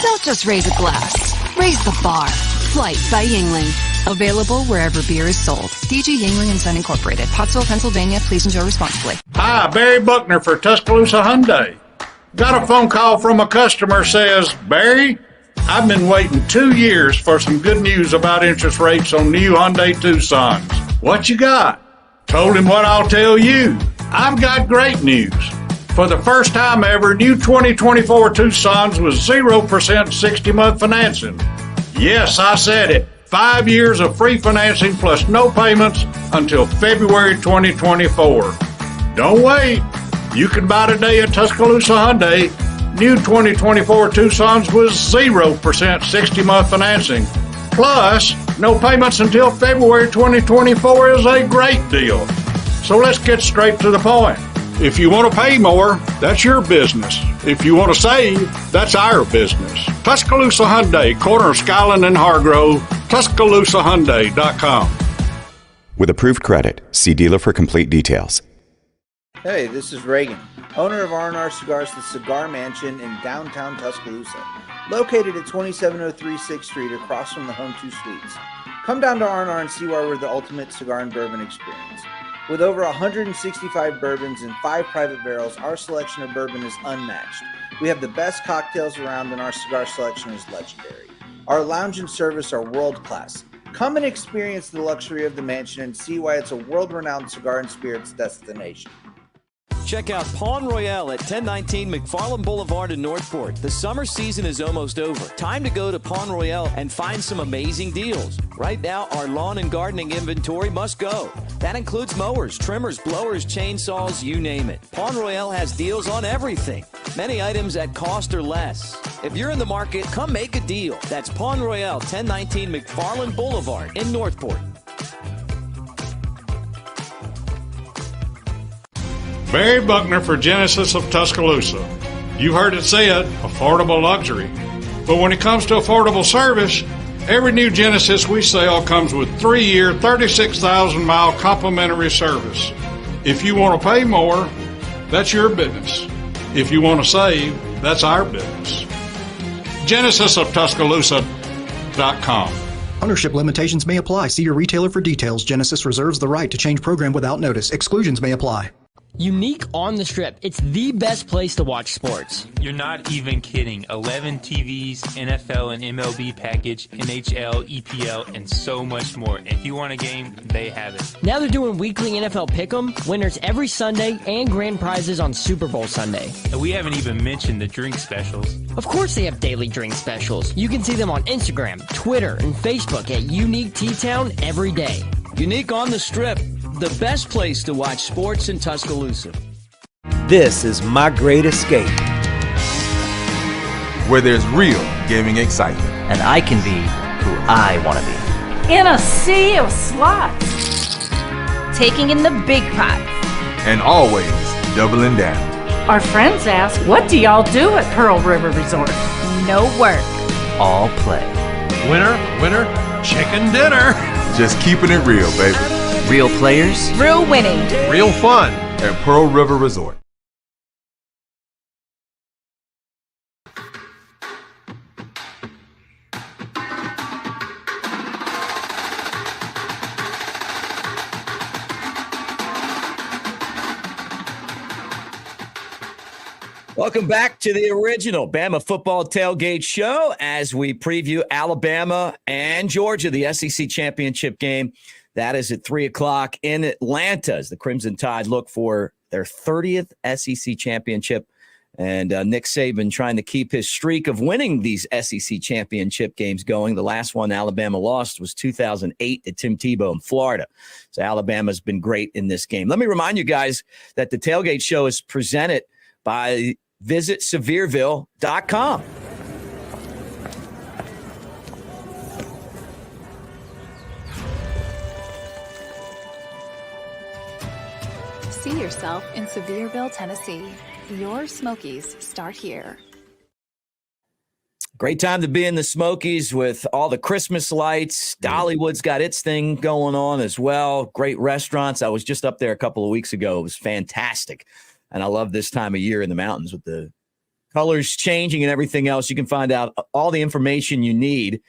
Don't just raise a glass, raise the bar. Flight by Yuengling. Available wherever beer is sold. DG Yuengling & Son Incorporated. Pottsville, Pennsylvania. Please enjoy responsibly. Hi, Barry Buckner for Tuscaloosa Hyundai. Got a phone call from a customer says, Barry, I've been waiting 2 years for some good news about interest rates on new Hyundai Tucsons. What you got? Told him what I'll tell you. I've got great news. For the first time ever, new 2024 Tucsons with 0% 60-month financing. Yes, I said it. 5 years of free financing plus no payments until February 2024. Don't wait. You can buy today at Tuscaloosa Hyundai. New 2024 Tucsons with 0% 60-month financing. Plus, no payments until February 2024 is a great deal. So let's get straight to the point. If you want to pay more, that's your business. If you want to save, that's our business. Tuscaloosa Hyundai, corner of Skyland and Hargrove, TuscaloosaHyundai.com. With approved credit, see dealer for complete details. Hey, this is Reagan, owner of R&R Cigars, the Cigar Mansion in downtown Tuscaloosa, located at 2703 6th Street across from the Home 2 Suites. Come down to R&R and see why we're the ultimate cigar and bourbon experience. With over 165 bourbons and 5 private barrels, our selection of bourbon is unmatched. We have the best cocktails around and our cigar selection is legendary. Our lounge and service are world-class. Come and experience the luxury of the mansion and see why it's a world-renowned cigar and spirits destination. Check out Pawn Royale at 1019 McFarland Boulevard in Northport. The summer season is almost over. Time to go to Pawn Royale and find some amazing deals. Right now, our lawn and gardening inventory must go. That includes mowers, trimmers, blowers, chainsaws, you name it. Pawn Royale has deals on everything. Many items at cost or less. If you're in the market, come make a deal. That's Pawn Royale, 1019 McFarland Boulevard in Northport. Barry Buckner for Genesis of Tuscaloosa. You heard it said, affordable luxury. But when it comes to affordable service, every new Genesis we sell comes with 3-year, 36,000-mile complimentary service. If you want to pay more, that's your business. If you want to save, that's our business. GenesisofTuscaloosa.com. Ownership limitations may apply. See your retailer for details. Genesis reserves the right to change program without notice. Exclusions may apply. Unique on the Strip. It's the best place to watch sports. You're not even kidding. 11 TVs, NFL and MLB package, NHL, EPL, and so much more. If you want a game, they have it. Now they're doing weekly NFL Pick'em, winners every Sunday, and grand prizes on Super Bowl Sunday. And we haven't even mentioned the drink specials. Of course they have daily drink specials. You can see them on Instagram, Twitter, and Facebook at Unique T-Town every day. Unique on the Strip. The best place to watch sports in Tuscaloosa. This is my great escape. Where there's real gaming excitement. And I can be who I want to be. In a sea of slots. Taking in the big pots. And always doubling down. Our friends ask, what do y'all do at Pearl River Resort? No work. All play. Winner, winner, chicken dinner. Just keeping it real, baby. Real players. Real winning. Real fun. At Pearl River Resort. Welcome back to the original Bama Football Tailgate Show as we preview Alabama and Georgia, the SEC championship game. That is at 3 o'clock in Atlanta as the Crimson Tide look for their 30th SEC championship. And Nick Saban trying to keep his streak of winning these SEC championship games going. The last one Alabama lost was 2008 to Tim Tebow in Florida. So Alabama's been great in this game. Let me remind you guys that the Tailgate Show is presented by visitsevierville.com. See yourself in Sevierville, Tennessee. Your Smokies start here. Great time to be in the Smokies with all the Christmas lights. Dollywood's got its thing going on as well. Great restaurants. I was just up there a couple of weeks ago. It was fantastic. And I love this time of year in the mountains with the colors changing and everything else. You can find out all the information you need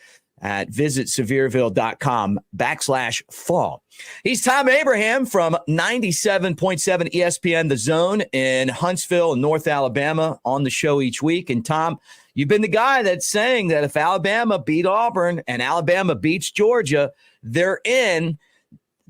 at visitsevierville.com/fall. He's Thom Abraham from 97.7 ESPN The Zone in Huntsville, North Alabama, on the show each week. And Thom, you've been the guy that's saying that if Alabama beat Auburn and Alabama beats Georgia, they're in.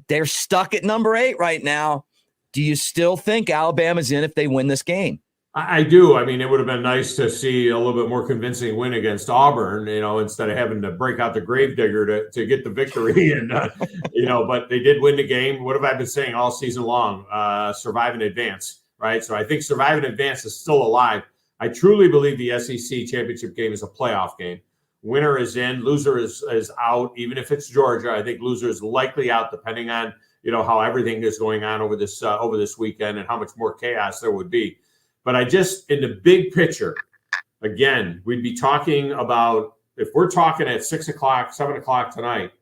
They're stuck at number 8 right now. Do you still think Alabama's in if they win this game? I do. I mean, it would have been nice to see a little bit more convincing win against Auburn, instead of having to break out the gravedigger to get the victory. And, but they did win the game. What have I been saying all season long? Survive and advance, right? So I think survive and advance is still alive. I truly believe the SEC championship game is a playoff game. Winner is in, loser is out. Even if it's Georgia, I think loser is likely out, depending on, how everything is going on over this weekend and how much more chaos there would be. But in the big picture, again, we'd be talking about, if we're talking at 6 o'clock, 7 o'clock tonight,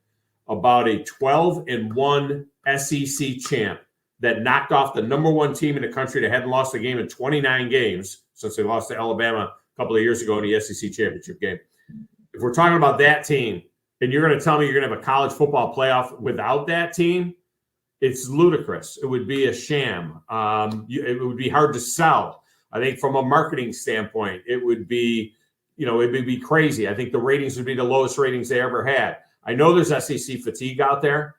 about a 12-1 SEC champ that knocked off the number 1 team in the country that hadn't lost a game in 29 games since they lost to Alabama a couple of years ago in the SEC championship game. If we're talking about that team, and you're going to tell me you're going to have a college football playoff without that team, it's ludicrous. It would be a sham. It would be hard to sell. I think from a marketing standpoint, it would be, it would be crazy. I think the ratings would be the lowest ratings they ever had. I know there's SEC fatigue out there,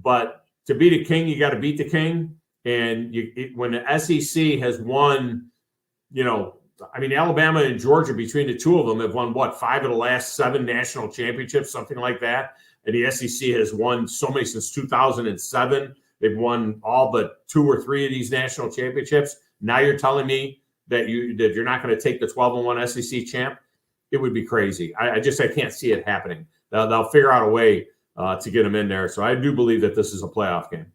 but to beat a king, you got to beat the king. And when the SEC has won, Alabama and Georgia, between the two of them, have won, 5 of the last 7 national championships, something like that. And the SEC has won so many since 2007. They've won all but 2 or 3 of these national championships. Now you're telling me that you're not going to take the 12-1 SEC champ? It would be crazy. I can't see it happening. They'll figure out a way to get them in there. So I do believe that this is a playoff game.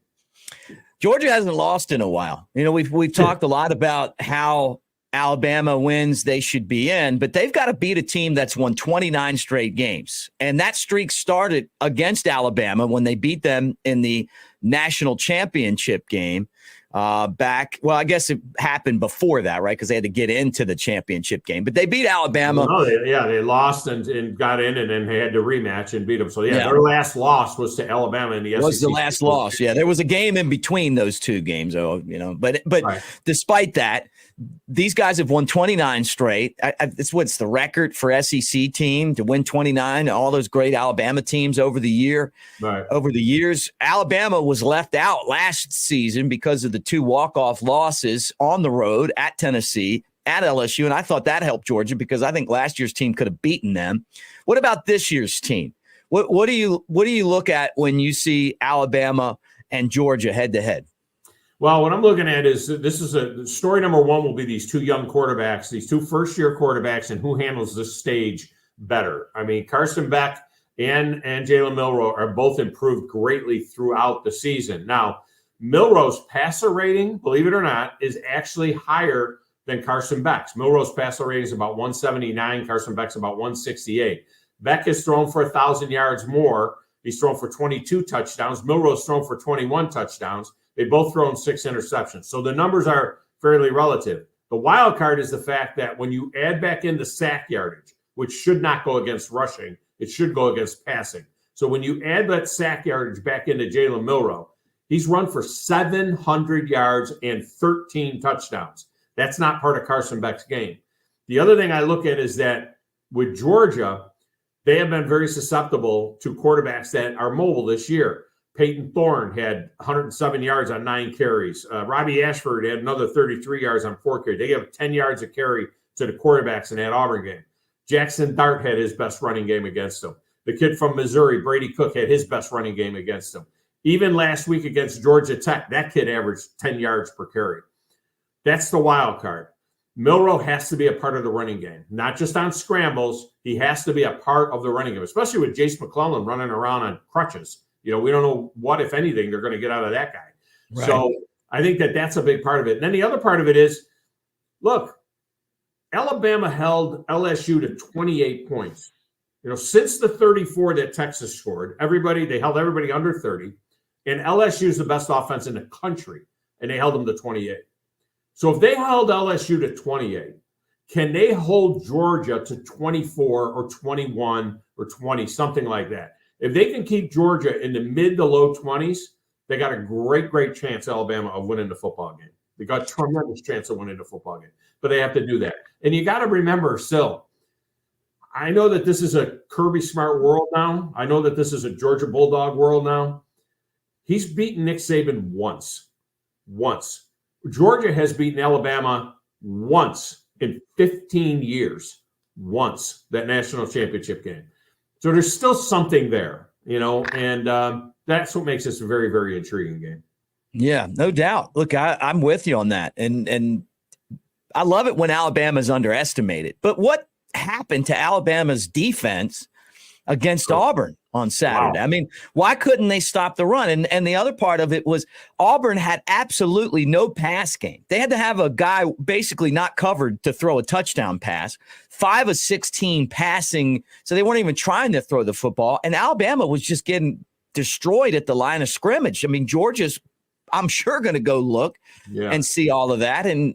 Georgia hasn't lost in a while. We've talked a lot about how Alabama wins they should be in, but they've got to beat a team that's won 29 straight games. And that streak started against Alabama when they beat them in the national championship game. I guess it happened before that, right? Because they had to get into the championship game. But they beat Alabama. They lost and got in, and then they had to rematch and beat them. So, their last loss was to Alabama in the SEC. Was the last loss. Yeah, there was a game in between those two games, But right. Despite that, these guys have won 29 straight. It's what's the record for SEC team to win 29. All those great Alabama teams over the years. Alabama was left out last season because of the 2 walk-off losses on the road at Tennessee, at LSU, and I thought that helped Georgia because I think last year's team could have beaten them. What about this year's team? What do you look at when you see Alabama and Georgia head to head? Well, what I'm looking at is story number 1 will be these 2 young quarterbacks, these 2 first-year quarterbacks, and who handles this stage better. I mean, Carson Beck and Jalen Milroe are both improved greatly throughout the season. Now, Milroe's passer rating, believe it or not, is actually higher than Carson Beck's. Milroe's passer rating is about 179. Carson Beck's about 168. Beck has thrown for 1,000 yards more. He's thrown for 22 touchdowns. Milroe's thrown for 21 touchdowns. They both thrown 6 interceptions. So the numbers are fairly relative. The wild card is the fact that when you add back in the sack yardage, which should not go against rushing, it should go against passing. So when you add that sack yardage back into Jalen Milroe, he's run for 700 yards and 13 touchdowns. That's not part of Carson Beck's game. The other thing I look at is that with Georgia, they have been very susceptible to quarterbacks that are mobile this year. Peyton Thorne had 107 yards on 9 carries. Robbie Ashford had another 33 yards on 4 carries. They gave 10 yards a carry to the quarterbacks in that Auburn game. Jackson Dart had his best running game against them. The kid from Missouri, Brady Cook, had his best running game against them. Even last week against Georgia Tech, that kid averaged 10 yards per carry. That's the wild card. Milroe has to be a part of the running game, not just on scrambles. He has to be a part of the running game, especially with Jace McClellan running around on crutches. We don't know what, if anything, they're going to get out of that guy. Right. So I think that's a big part of it. And then the other part of it is, look, Alabama held LSU to 28 points. Since the 34 that Texas scored, they held everybody under 30. And LSU is the best offense in the country, and they held them to 28. So if they held LSU to 28, can they hold Georgia to 24 or 21 or 20, something like that? If they can keep Georgia in the mid to low 20s, they got a great chance, Alabama, of winning the football game. They got a tremendous chance of winning the football game. But they have to do that. And you got to remember, still, I know that this is a Kirby Smart world now. I know that this is a Georgia Bulldog world now. He's beaten Nick Saban once. Georgia has beaten Alabama once in 15 years. Once, that national championship game. So there's still something there, and that's what makes this a very, very intriguing game. Yeah, no doubt. Look, I'm with you on that. And I love it when Alabama's underestimated. But what happened to Alabama's defense against Auburn on Saturday? Wow. I mean, why couldn't they stop the run? And the other part of it was Auburn had absolutely no pass game. They had to have a guy basically not covered to throw a touchdown pass, 5 of 16 passing. So they weren't even trying to throw the football. And Alabama was just getting destroyed at the line of scrimmage. I mean, Georgia's, I'm sure, going to go look and see all of that. And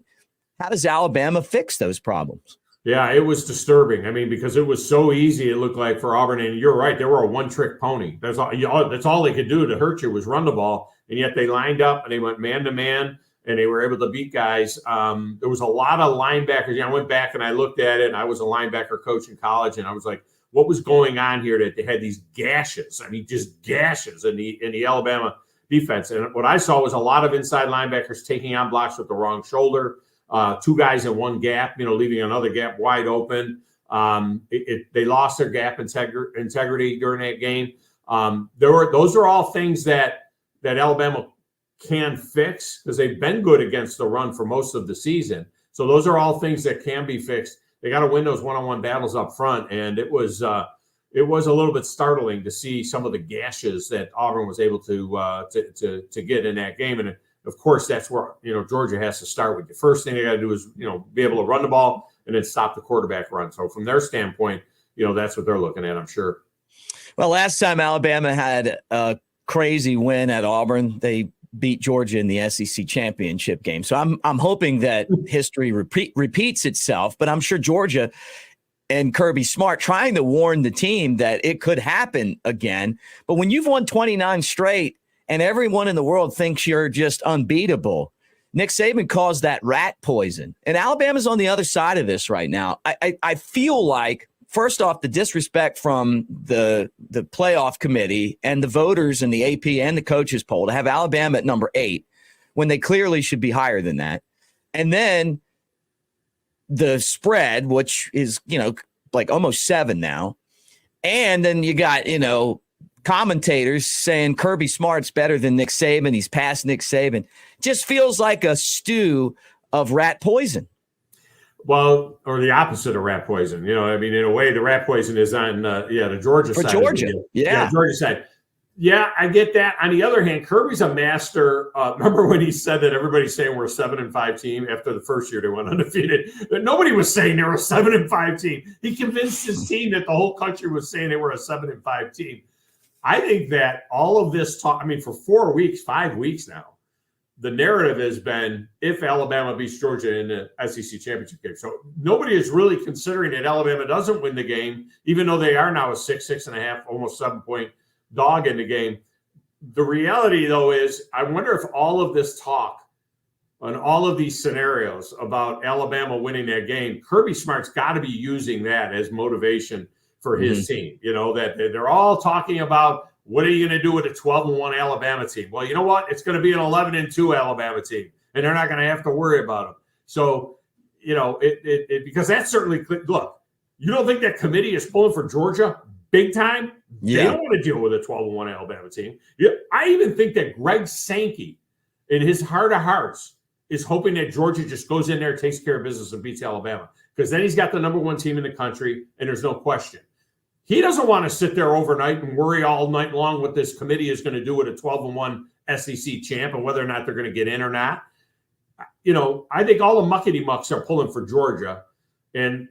how does Alabama fix those problems? Yeah, it was disturbing. I mean, because it was so easy, it looked like, for Auburn. And you're right, they were a one-trick pony. That's all they could do to hurt you was run the ball. And yet they lined up and they went man-to-man, and they were able to beat guys. There was a lot of linebackers. I went back and I looked at it, and I was a linebacker coach in college, and I was like, what was going on here that they had these gashes? I mean, just gashes in the Alabama defense. And what I saw was a lot of inside linebackers taking on blocks with the wrong shoulder. 2 guys in one gap, leaving another gap wide open. They lost their gap integrity during that game. Those are all things that Alabama can fix, because they've been good against the run for most of the season. So those are all things that can be fixed. They got to win those one-on-one battles up front, and it was a little bit startling to see some of the gashes that Auburn was able to get in that game. And of course, that's where Georgia has to start with. The first thing they got to do is be able to run the ball and then stop the quarterback run. So from their standpoint, that's what they're looking at, I'm sure. Well, last time Alabama had a crazy win at Auburn, they beat Georgia in the SEC championship game. So I'm hoping that history repeats itself. But I'm sure Georgia and Kirby Smart trying to warn the team that it could happen again. But when you've won 29 straight, and everyone in the world thinks you're just unbeatable, Nick Saban calls that rat poison. And Alabama's on the other side of this right now. I feel like, first off, the disrespect from the playoff committee and the voters and the AP and the coaches poll to have Alabama at number 8 when they clearly should be higher than that. And then the spread, which is, like almost 7 now. And then you got, commentators saying Kirby Smart's better than Nick Saban. He's past Nick Saban. Just feels like a stew of rat poison. Well, or the opposite of rat poison. In a way, the rat poison is on the Georgia side. For Georgia, Georgia side. Yeah, I get that. On the other hand, Kirby's a master. Remember when he said that everybody's saying we're a 7-5 team after the first year they went undefeated? But nobody was saying they were a 7-5 team. He convinced his team that the whole country was saying they were a 7-5 team. I think that all of this talk, for 4 weeks, 5 weeks now, the narrative has been if Alabama beats Georgia in the SEC championship game. So nobody is really considering that Alabama doesn't win the game, even though they are now a 6.5, almost 7-point dog in the game. The reality, though, is I wonder if all of this talk on all of these scenarios about Alabama winning that game, Kirby Smart's got to be using that as motivation for his team. That they're all talking about, what are you going to do with a 12-1 Alabama team? Well, you know what? It's going to be an 11-2 Alabama team, and they're not going to have to worry about them. So, because that's certainly, look, you don't think that committee is pulling for Georgia big time? Yeah. They don't want to deal with a 12-1 Alabama team. I even think that Greg Sankey, in his heart of hearts, is hoping that Georgia just goes in there, takes care of business, and beats Alabama. Because then he's got the number 1 team in the country, and there's no question. He doesn't want to sit there overnight and worry all night long what this committee is going to do with a 12-1 SEC champ and whether or not they're going to get in or not. I think all the muckety mucks are pulling for Georgia, and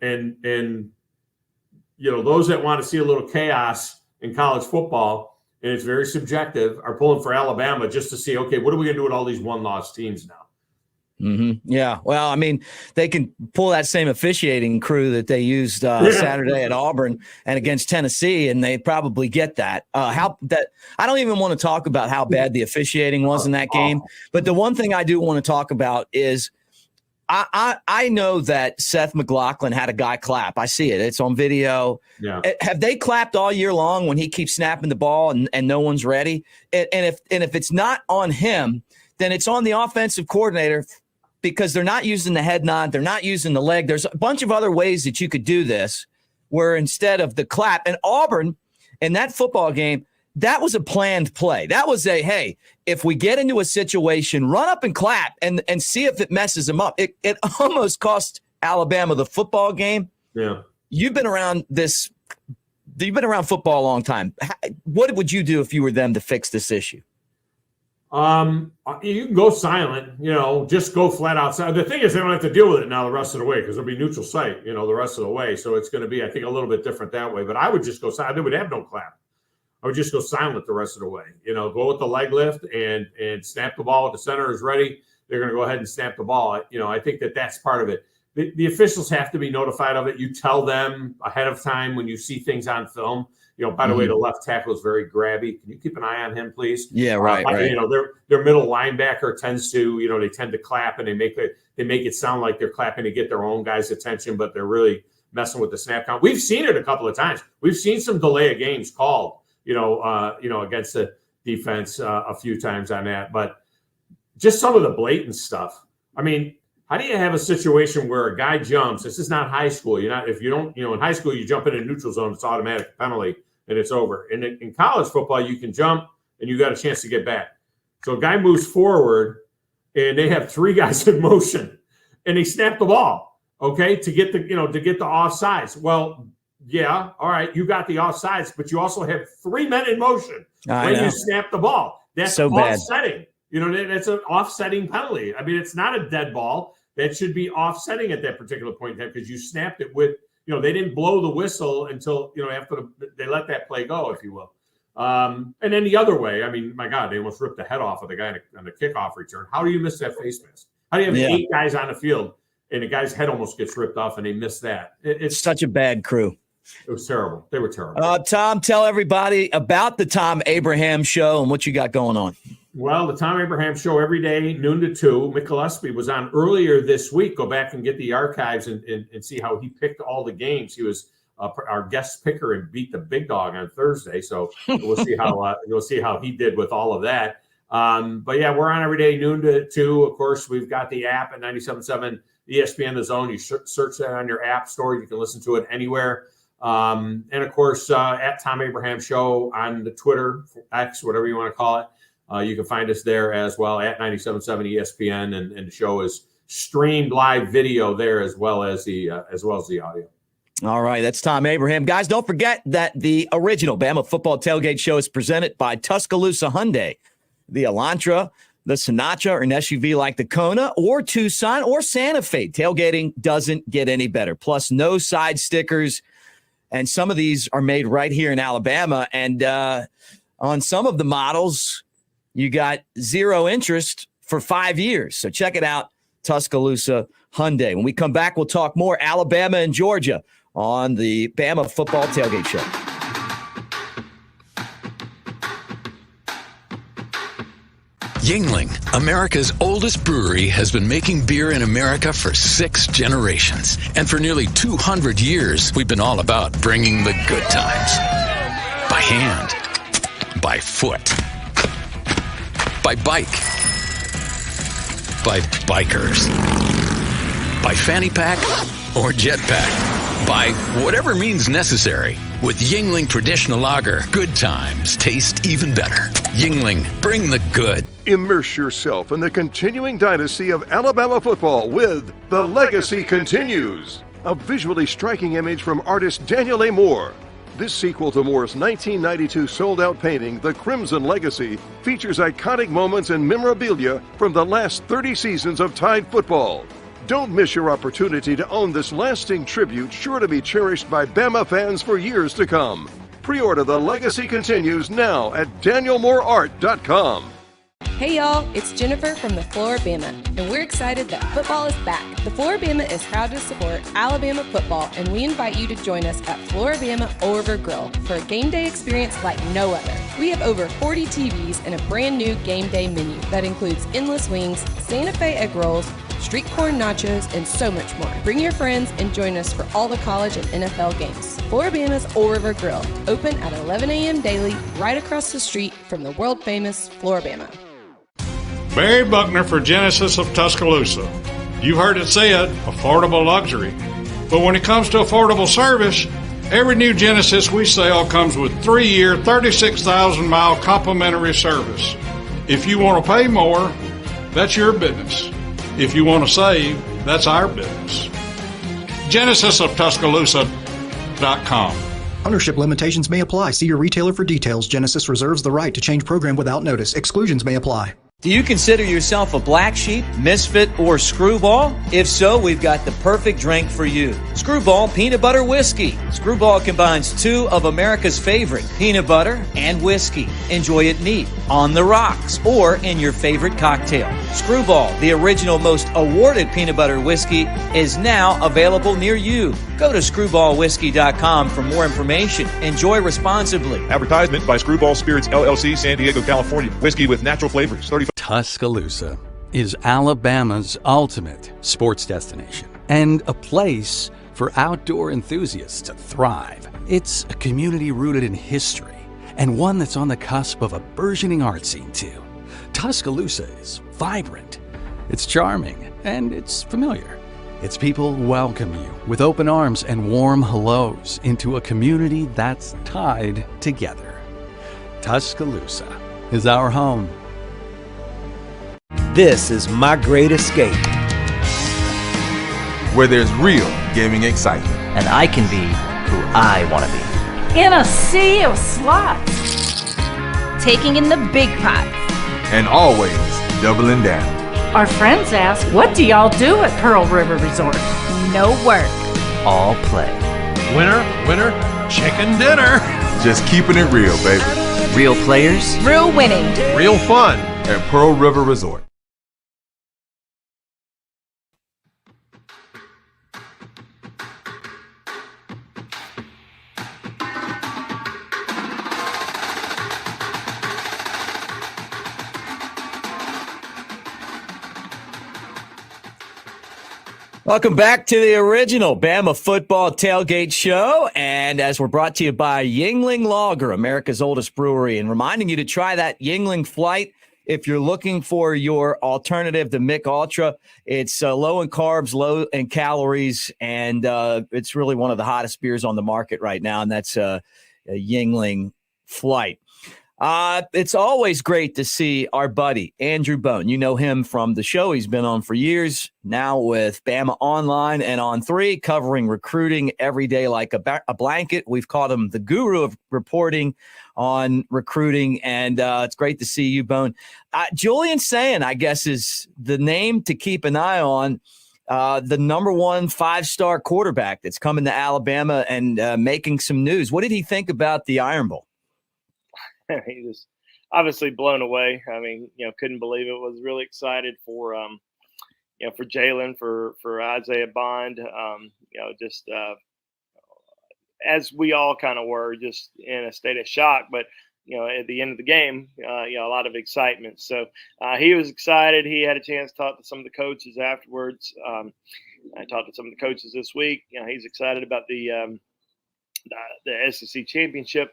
those that want to see a little chaos in college football, and it's very subjective, are pulling for Alabama just to see, okay, what are we going to do with all these one-loss teams now? Mm-hmm. Yeah. Well, I mean, they can pull that same officiating crew that they used Saturday at Auburn and against Tennessee, and they probably get that. I don't even want to talk about how bad the officiating was in that game. But the one thing I do want to talk about is I know that Seth McLaughlin had a guy clap. I see it. It's on video. Yeah. Have they clapped all year long when he keeps snapping the ball and no one's ready? And if it's not on him, then it's on the offensive coordinator, because they're not using the head nod. They're not using the leg. There's a bunch of other ways that you could do this where instead of the clap. And Auburn, in that football game, that was a planned play. That was hey, if we get into a situation, run up and clap and see if it messes them up. It almost cost Alabama the football game. Yeah. You've been around football a long time. What would you do if you were them to fix this issue? You can go silent, just go flat outside. The thing is, they don't have to deal with it now the rest of the way because it'll be neutral site, the rest of the way. So it's going to be, I think, a little bit different that way. But I would just go silent. They would have no clap. I would just go silent the rest of the way. Go with the leg lift and snap the ball. If the center is ready, they're going to go ahead and snap the ball. I think that's part of it. The officials have to be notified of it. You tell them ahead of time when you see things on film. By the way, the left tackle is very grabby. Can you keep an eye on him, please? Yeah, right. Their middle linebacker tends to, they tend to clap and they make it sound like they're clapping to get their own guys' attention, but they're really messing with the snap count. We've seen it a couple of times. We've seen some delay of games called, against the defense a few times on that. But just some of the blatant stuff. I mean, how do you have a situation where a guy jumps? This is not high school. In high school, you jump in a neutral zone, it's automatic penalty and it's over. And in college football, you can jump and you got a chance to get back. So a guy moves forward and they have three guys in motion and they snap the ball, okay, to get the offsides. Well, yeah, all right, you got the offsides, but you also have three men in motion when you snap the ball. That's so offsetting. That's an offsetting penalty. I mean, it's not a dead ball. That should be offsetting at that particular point in time because you snapped it with, they didn't blow the whistle until, after they let that play go, if you will. And then the other way, I mean, my God, they almost ripped the head off of the guy on the kickoff return. How do you miss that face mask? How do you have 8 guys on the field and the guy's head almost gets ripped off and they miss that? It's such a bad crew. It was terrible. They were terrible. Tom, tell everybody about the Thom Abraham Show and what you got going on. Well, the Thom Abraham Show every day, noon to 2. Mick Gillispie was on earlier this week. Go back and get the archives and see how he picked all the games. He was our guest picker and beat the big dog on Thursday. So we'll see how he did with all of that. But yeah, we're on every day, noon to 2. Of course, we've got the app at 97.7 ESPN The Zone. You search that on your app store. You can listen to it anywhere. And of course, at Thom Abraham Show on the Twitter, X, whatever you want to call it. You can find us there as well at 97.7 ESPN, and the show is streamed live video there as well as the audio. All right, that's Thom Abraham. Guys, don't forget that the original Bama Football Tailgate Show is presented by Tuscaloosa Hyundai. The Elantra, the Sinatra, or an SUV like the Kona, or Tucson, or Santa Fe. Tailgating doesn't get any better. Plus, no side stickers, and some of these are made right here in Alabama. And on some of the models, you got 0 interest for 5 years. So check it out, Tuscaloosa Hyundai. When we come back, we'll talk more Alabama and Georgia on the Bama Football Tailgate Show. Yuengling, America's oldest brewery, has been making beer in America for 6 generations. And for nearly 200 years, we've been all about bringing the good times. By hand, by foot, by bike, by bikers, by fanny pack or jetpack, by whatever means necessary. With Yuengling Traditional Lager, good times taste even better. Yuengling, bring the good. Immerse yourself in the continuing dynasty of Alabama football with The Legacy Continues, a visually striking image from artist Daniel A. Moore. This sequel to Moore's 1992 sold-out painting, The Crimson Legacy, features iconic moments and memorabilia from the last 30 seasons of Tide football. Don't miss your opportunity to own this lasting tribute sure to be cherished by Bama fans for years to come. Pre-order The Legacy Continues now at DanielMooreArt.com. Hey y'all, it's Jennifer from the Flora-Bama, and we're excited that football is back. The Flora-Bama is proud to support Alabama football, and we invite you to join us at Flora-Bama Old River Grill for a game day experience like no other. We have over 40 TVs and a brand new game day menu that includes endless wings, Santa Fe egg rolls, street corn nachos, and so much more. Bring your friends and join us for all the college and NFL games. Flora-Bama's Old River Grill, open at 11 a.m. daily, right across the street from the world famous Flora-Bama. Barry Buckner for Genesis of Tuscaloosa. You've heard it said, affordable luxury. But when it comes to affordable service, every new Genesis we sell comes with 3-year, 36,000-mile complimentary service. If you want to pay more, that's your business. If you want to save, that's our business. GenesisofTuscaloosa.com. Ownership limitations may apply. See your retailer for details. Genesis reserves the right to change program without notice. Exclusions may apply. Do you consider yourself a black sheep, misfit, or screwball? If so, we've got the perfect drink for you. Skrewball Peanut Butter Whiskey. Skrewball combines two of America's favorite, peanut butter and whiskey. Enjoy it neat, on the rocks, or in your favorite cocktail. Skrewball, the original most awarded peanut butter whiskey, is now available near you. Go to SkrewballWhiskey.com for more information. Enjoy responsibly. Advertisement by Skrewball Spirits, LLC, San Diego, California. Whiskey with natural flavors. Tuscaloosa is Alabama's ultimate sports destination and a place for outdoor enthusiasts to thrive. It's a community rooted in history and one that's on the cusp of a burgeoning art scene too. Tuscaloosa is vibrant, it's charming, and it's familiar. Its people welcome you with open arms and warm hellos into a community that's tied together. Tuscaloosa is our home. This is my great escape, where there's real gaming excitement. And I can be who I want to be. In a sea of slots. Taking in the big pots. And always doubling down. Our friends ask, what do y'all do at Pearl River Resort? No work. All play. Winner, winner, chicken dinner. Just keeping it real, baby. Real players. Real winning. Real fun. At Pearl River Resort. Welcome back to the original Bama Football Tailgate Show. And as we're brought to you by Yuengling Larger, America's oldest brewery, and reminding you to try that Yuengling Flight if you're looking for your alternative to Mick Ultra. It's low in carbs, low in calories, and it's really one of the hottest beers on the market right now, and that's a Yuengling Flight. It's always great to see our buddy, Andrew Bone. You know him from the show he's been on for years, now with BamaOnline and On3, covering recruiting every day like a blanket. We've called him the guru of reporting on recruiting, and it's great to see you, Bone. Julian Sayin, I guess, is the name to keep an eye on. The number one 5-star quarterback that's coming to Alabama and making some news. What did he think about the Iron Bowl? He was obviously blown away. I mean, couldn't believe it. Was really excited for, for Jalen, for Isaiah Bond. As we all kind of were, just in a state of shock. But at the end of the game, a lot of excitement. So he was excited. He had a chance to talk to some of the coaches afterwards. I talked to some of the coaches this week. He's excited about the SEC championship.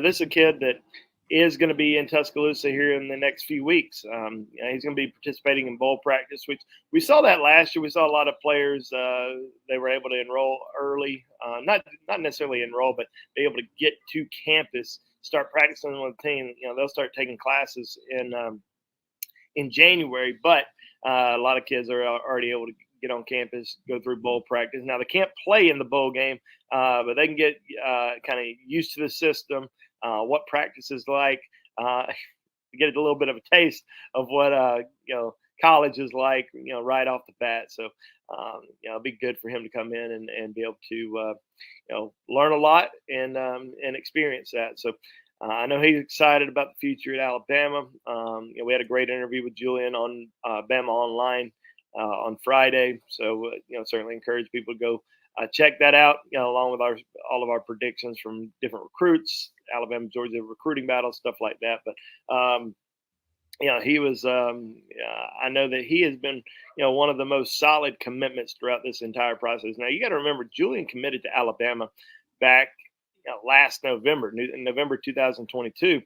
This is a kid that is going to be in Tuscaloosa here in the next few weeks. He's going to be participating in bowl practice, which we saw that last year. We saw a lot of players, they were able to enroll early, not necessarily enroll, but be able to get to campus, start practicing with the team. They'll start taking classes in January, but a lot of kids are already able to get on campus, go through bowl practice. Now they can't play in the bowl game, but they can get kind of used to the system, what practice is like, get a little bit of a taste of what college is like, right off the bat. So it'll be good for him to come in and be able to learn a lot and experience that. So I know he's excited about the future at Alabama. We had a great interview with Julian on BamaOnline on Friday. So certainly encourage people to go check that out. Along with all of our predictions from different recruits, Alabama, Georgia recruiting battles, stuff like that. But he was. I know that he has been, one of the most solid commitments throughout this entire process. Now you got to remember, Julian committed to Alabama back last November, November 2022,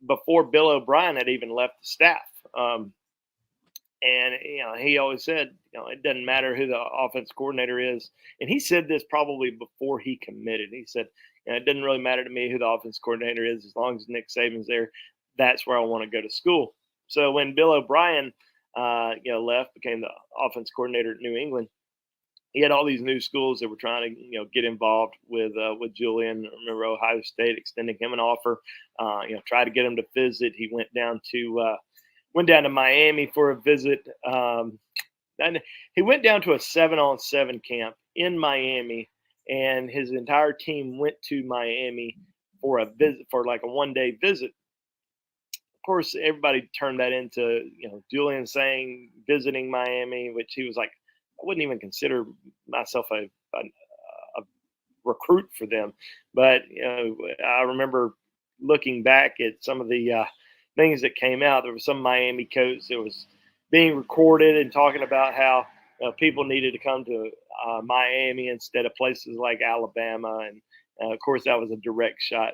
before Bill O'Brien had even left the staff. And he always said, it doesn't matter who the offense coordinator is. And he said this probably before he committed. He said, it doesn't really matter to me who the offense coordinator is, as long as Nick Saban's there. That's where I want to go to school. So when Bill O'Brien, left, became the offense coordinator at New England, he had all these new schools that were trying to, get involved with Julian. I remember Ohio State extending him an offer, tried to get him to visit. He went down to Miami for a visit. And he went down to a 7-on-7 camp in Miami, and his entire team went to Miami for a visit, for like a one-day visit. Of course, everybody turned that into, Julian saying visiting Miami, which he was like, I wouldn't even consider myself a recruit for them. But, I remember looking back at some of the things that came out. There was some Miami coach that was being recorded and talking about how people needed to come to Miami instead of places like Alabama. And, of course, that was a direct shot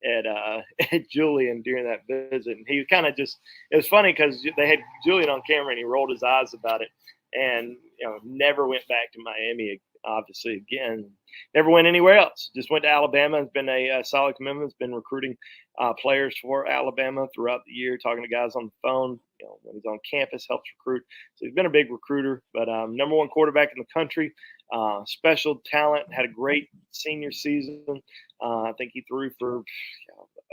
at Julian during that visit. And he kind of it was funny because they had Julian on camera and he rolled his eyes about it. And never went back to Miami, obviously, again. Never went anywhere else. Just went to Alabama. It's been a solid commitment. It's been recruiting players for Alabama throughout the year, talking to guys on the phone. When he's on campus, helps recruit. So he's been a big recruiter. But number one quarterback in the country, special talent, had a great senior season. I think he threw for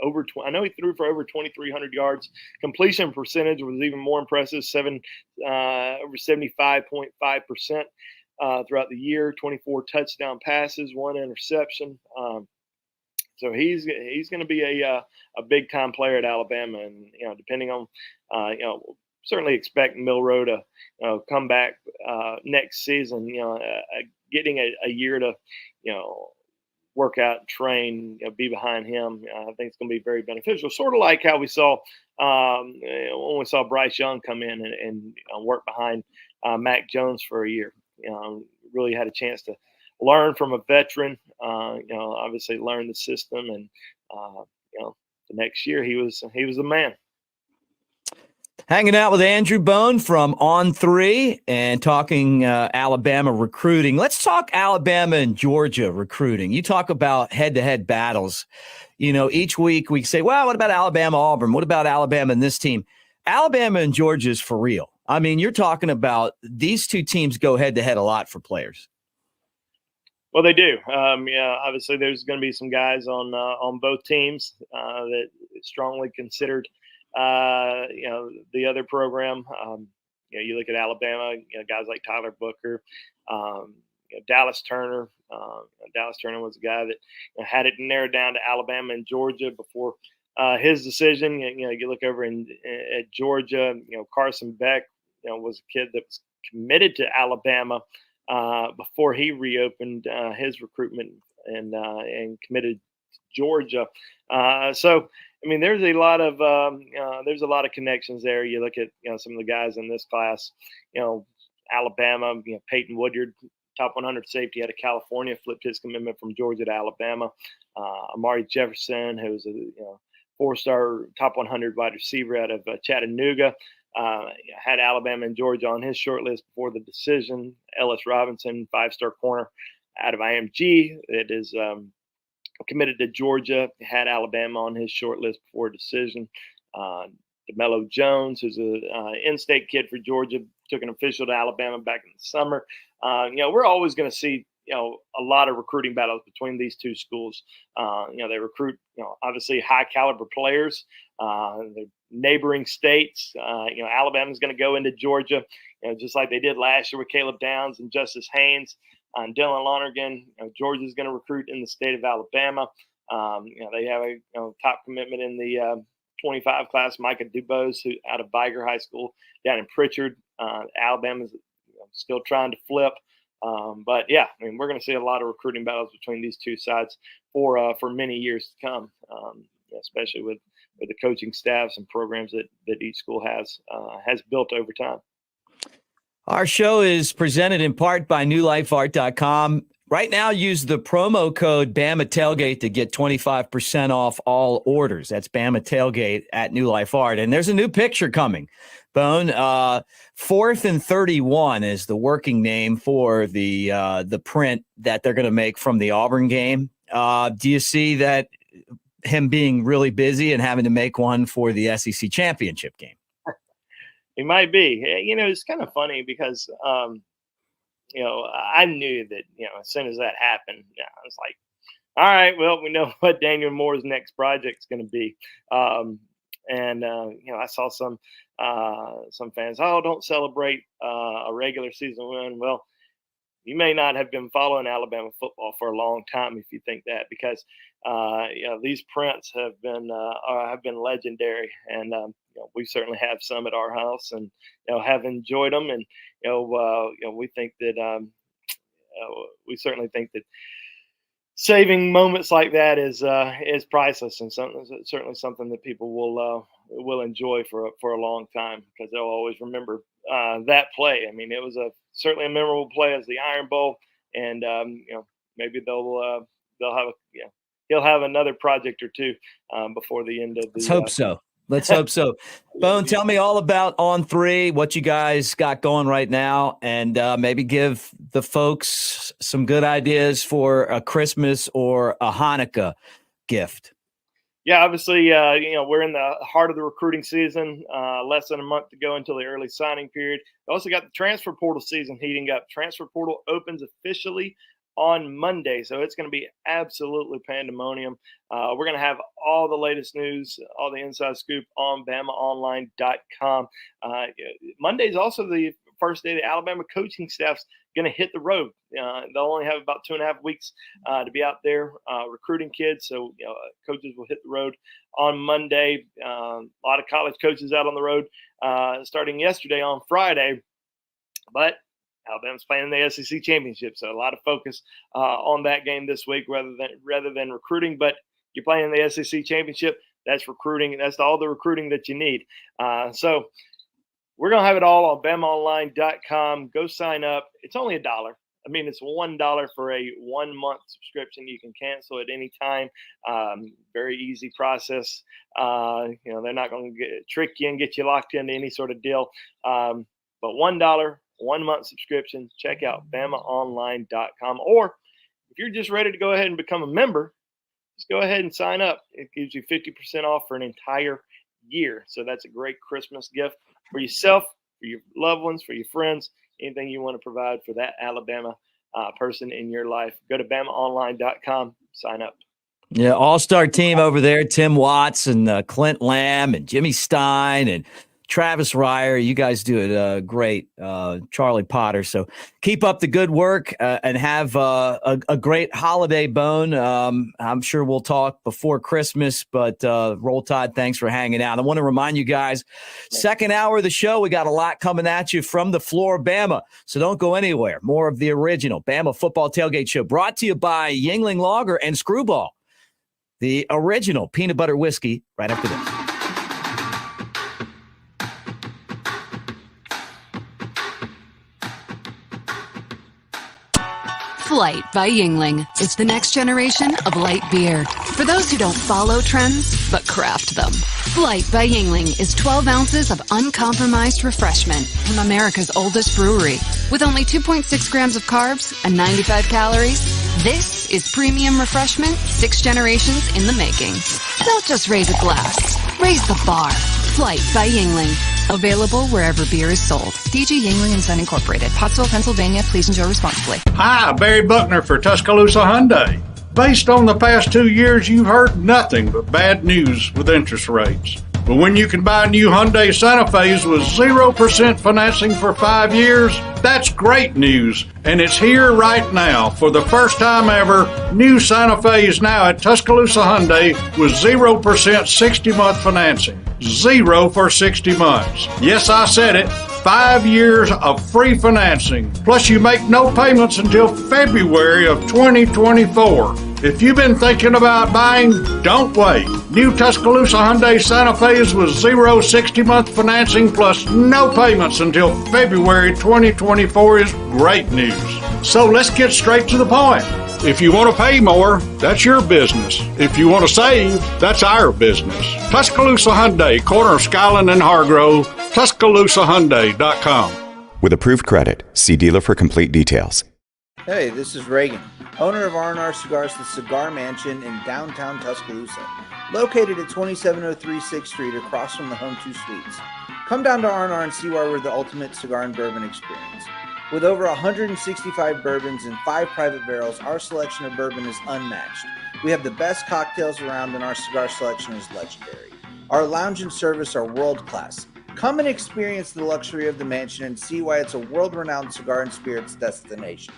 over 2,300 yards. Completion percentage was even more impressive, over 75.5% throughout the year. 24 touchdown passes, 1 interception. So he's going to be a big time player at Alabama, and depending on certainly expect Milroe to come back next season. Getting a year to work out, train, be behind him. I think it's going to be very beneficial. Sort of like how we saw when we saw Bryce Young come in and work behind Mac Jones for a year. Really had a chance to learn from a veteran. Obviously learn the system, and the next year he was the man. Hanging out with Andrew Bone from On3 and talking Alabama recruiting. Let's talk Alabama and Georgia recruiting. You talk about head-to-head battles. Each week we say, well, what about Alabama, Auburn? What about Alabama and this team? Alabama and Georgia is for real. I mean, you're talking about these two teams go head-to-head a lot for players. Well, they do. Obviously there's going to be some guys on both teams that strongly considered the other program. You look at Alabama, guys like Tyler Booker, Dallas Turner. Dallas Turner was a guy that had it narrowed down to Alabama and Georgia before his decision. You look over at Georgia, Carson Beck, was a kid that was committed to Alabama before he reopened his recruitment and committed to Georgia. So, I mean, there's a lot of connections there. You look at some of the guys in this class. Alabama. Peyton Woodyard, top 100 safety out of California, flipped his commitment from Georgia to Alabama. Amari Jefferson, who's a 4-star top 100 wide receiver out of Chattanooga, had Alabama and Georgia on his short list before the decision. Ellis Robinson, 5-star corner out of IMG, that is committed to Georgia, had Alabama on his short list before decision. DeMello Jones, who's a in-state kid for Georgia, took an official to Alabama back in the summer. We're always going to see, a lot of recruiting battles between these two schools. They recruit, obviously high caliber players. The neighboring states, Alabama's going to go into Georgia, just like they did last year with Caleb Downs and Justice Haynes and Dylan Lonergan. Georgia's going to recruit in the state of Alabama. They have a top commitment in the 25 class, Micah Dubose, who out of Viger High School down in Pritchard. Alabama's still trying to flip. But yeah, we're going to see a lot of recruiting battles between these two sides for many years to come, especially with the coaching staffs and programs that each school has built over time. Our show is presented in part by newlifeart.com. Right now, use the promo code Bama Tailgate to get 25% off all orders. That's Bama Tailgate at New Life Art. And there's a new picture coming. Bone, 4th and 31 is the working name for the print that they're going to make from the Auburn game. Do you see that him being really busy and having to make one for the SEC championship game? It might be. It's kind of funny because I knew that, as soon as that happened, I was like, all right, well, we know what Daniel Moore's next project's going to be. I saw some fans, don't celebrate a regular season win. Well, you may not have been following Alabama football for a long time if you think that, because these prints have been legendary, and we certainly have some at our house, and have enjoyed them, and we think that we certainly think that saving moments like that is priceless, and certainly something that people will enjoy for a long time, because they'll always remember that play. It was certainly a memorable play as the Iron Bowl, and maybe he'll have another project or two before the end of the. Let's hope so. Let's hope so. Bone, tell me all about On3, what you guys got going right now, and maybe give the folks some good ideas for a Christmas or a Hanukkah gift. Yeah, obviously, we're in the heart of the recruiting season, less than a month to go until the early signing period. We also got the transfer portal season heating up. Transfer portal opens officially on Monday, so it's going to be absolutely pandemonium. We're going to have all the latest news, all the inside scoop on BamaOnline.com. Monday is also the first day the Alabama coaching staff's going to hit the road. They'll only have about 2.5 weeks to be out there recruiting kids, so coaches will hit the road on Monday. A lot of college coaches out on the road starting yesterday on Friday, but Alabama's playing the SEC championship, so a lot of focus on that game this week rather than recruiting. But you're playing the SEC championship, that's recruiting. That's all the recruiting that you need. So we're going to have it all on BamaOnline.com. Go sign up. It's only $1. It's $1 for a 1-month subscription. You can cancel at any time. Very easy process. They're not going to trick you and get you locked into any sort of deal. But $1. 1-month subscription. Check out BamaOnline.com. Or if you're just ready to go ahead and become a member, just go ahead and sign up. It gives you 50% off for an entire year. So that's a great Christmas gift for yourself, for your loved ones, for your friends, anything you want to provide for that Alabama person in your life. Go to BamaOnline.com, sign up. Yeah, all-star team over there, Tim Watts and Clint Lamb and Jimmy Stein and Travis Ryer. You guys do it great, Charlie Potter. So keep up the good work and have a great holiday, Bone. I'm sure we'll talk before Christmas, but Roll Tide, thanks for hanging out. I want to remind you guys, second hour of the show, we got a lot coming at you from the Flora-Bama, so don't go anywhere. More of the original Bama Football Tailgate Show, brought to you by Yuengling Larger and Skrewball, the original peanut butter whiskey, right after this. Flight by Yuengling is the next generation of light beer. For those who don't follow trends, but craft them. Flight by Yuengling is 12 ounces of uncompromised refreshment from America's oldest brewery. With only 2.6 grams of carbs and 95 calories, this is premium refreshment 6 generations in the making. Don't just raise a glass, raise the bar. Flight by Yuengling. Available wherever beer is sold. DG Yuengling and Son Incorporated. Pottsville, Pennsylvania. Please enjoy responsibly. Hi, Barry Buckner for Tuscaloosa Hyundai. Based on the past 2 years, you've heard nothing but bad news with interest rates. But when you can buy a new Hyundai Santa Fe's with 0% financing for 5 years, that's great news. And it's here right now. For the first time ever, new Santa Fe is now at Tuscaloosa Hyundai with 0% 60-month financing. 0 for 60 months. Yes, I said it. 5 years of free financing. Plus, you make no payments until February of 2024. If you've been thinking about buying, don't wait. New Tuscaloosa Hyundai Santa Fe's with 0 60-month financing plus no payments until February 2024 is great news. So let's get straight to the point. If you want to pay more, that's your business. If you want to save, that's our business. Tuscaloosa Hyundai, corner of Skyland and Hargrove, TuscaloosaHyundai.com. With approved credit, see dealer for complete details. Hey, this is Reagan, owner of R&R Cigars, the Cigar Mansion in downtown Tuscaloosa, located at 2703 6th Street across from the Home 2 Suites. Come down to R&R and see why we're the ultimate cigar and bourbon experience. With over 165 bourbons and 5 private barrels, our selection of bourbon is unmatched. We have the best cocktails around and our cigar selection is legendary. Our lounge and service are world class. Come and experience the luxury of the mansion and see why it's a world-renowned cigar and spirits destination.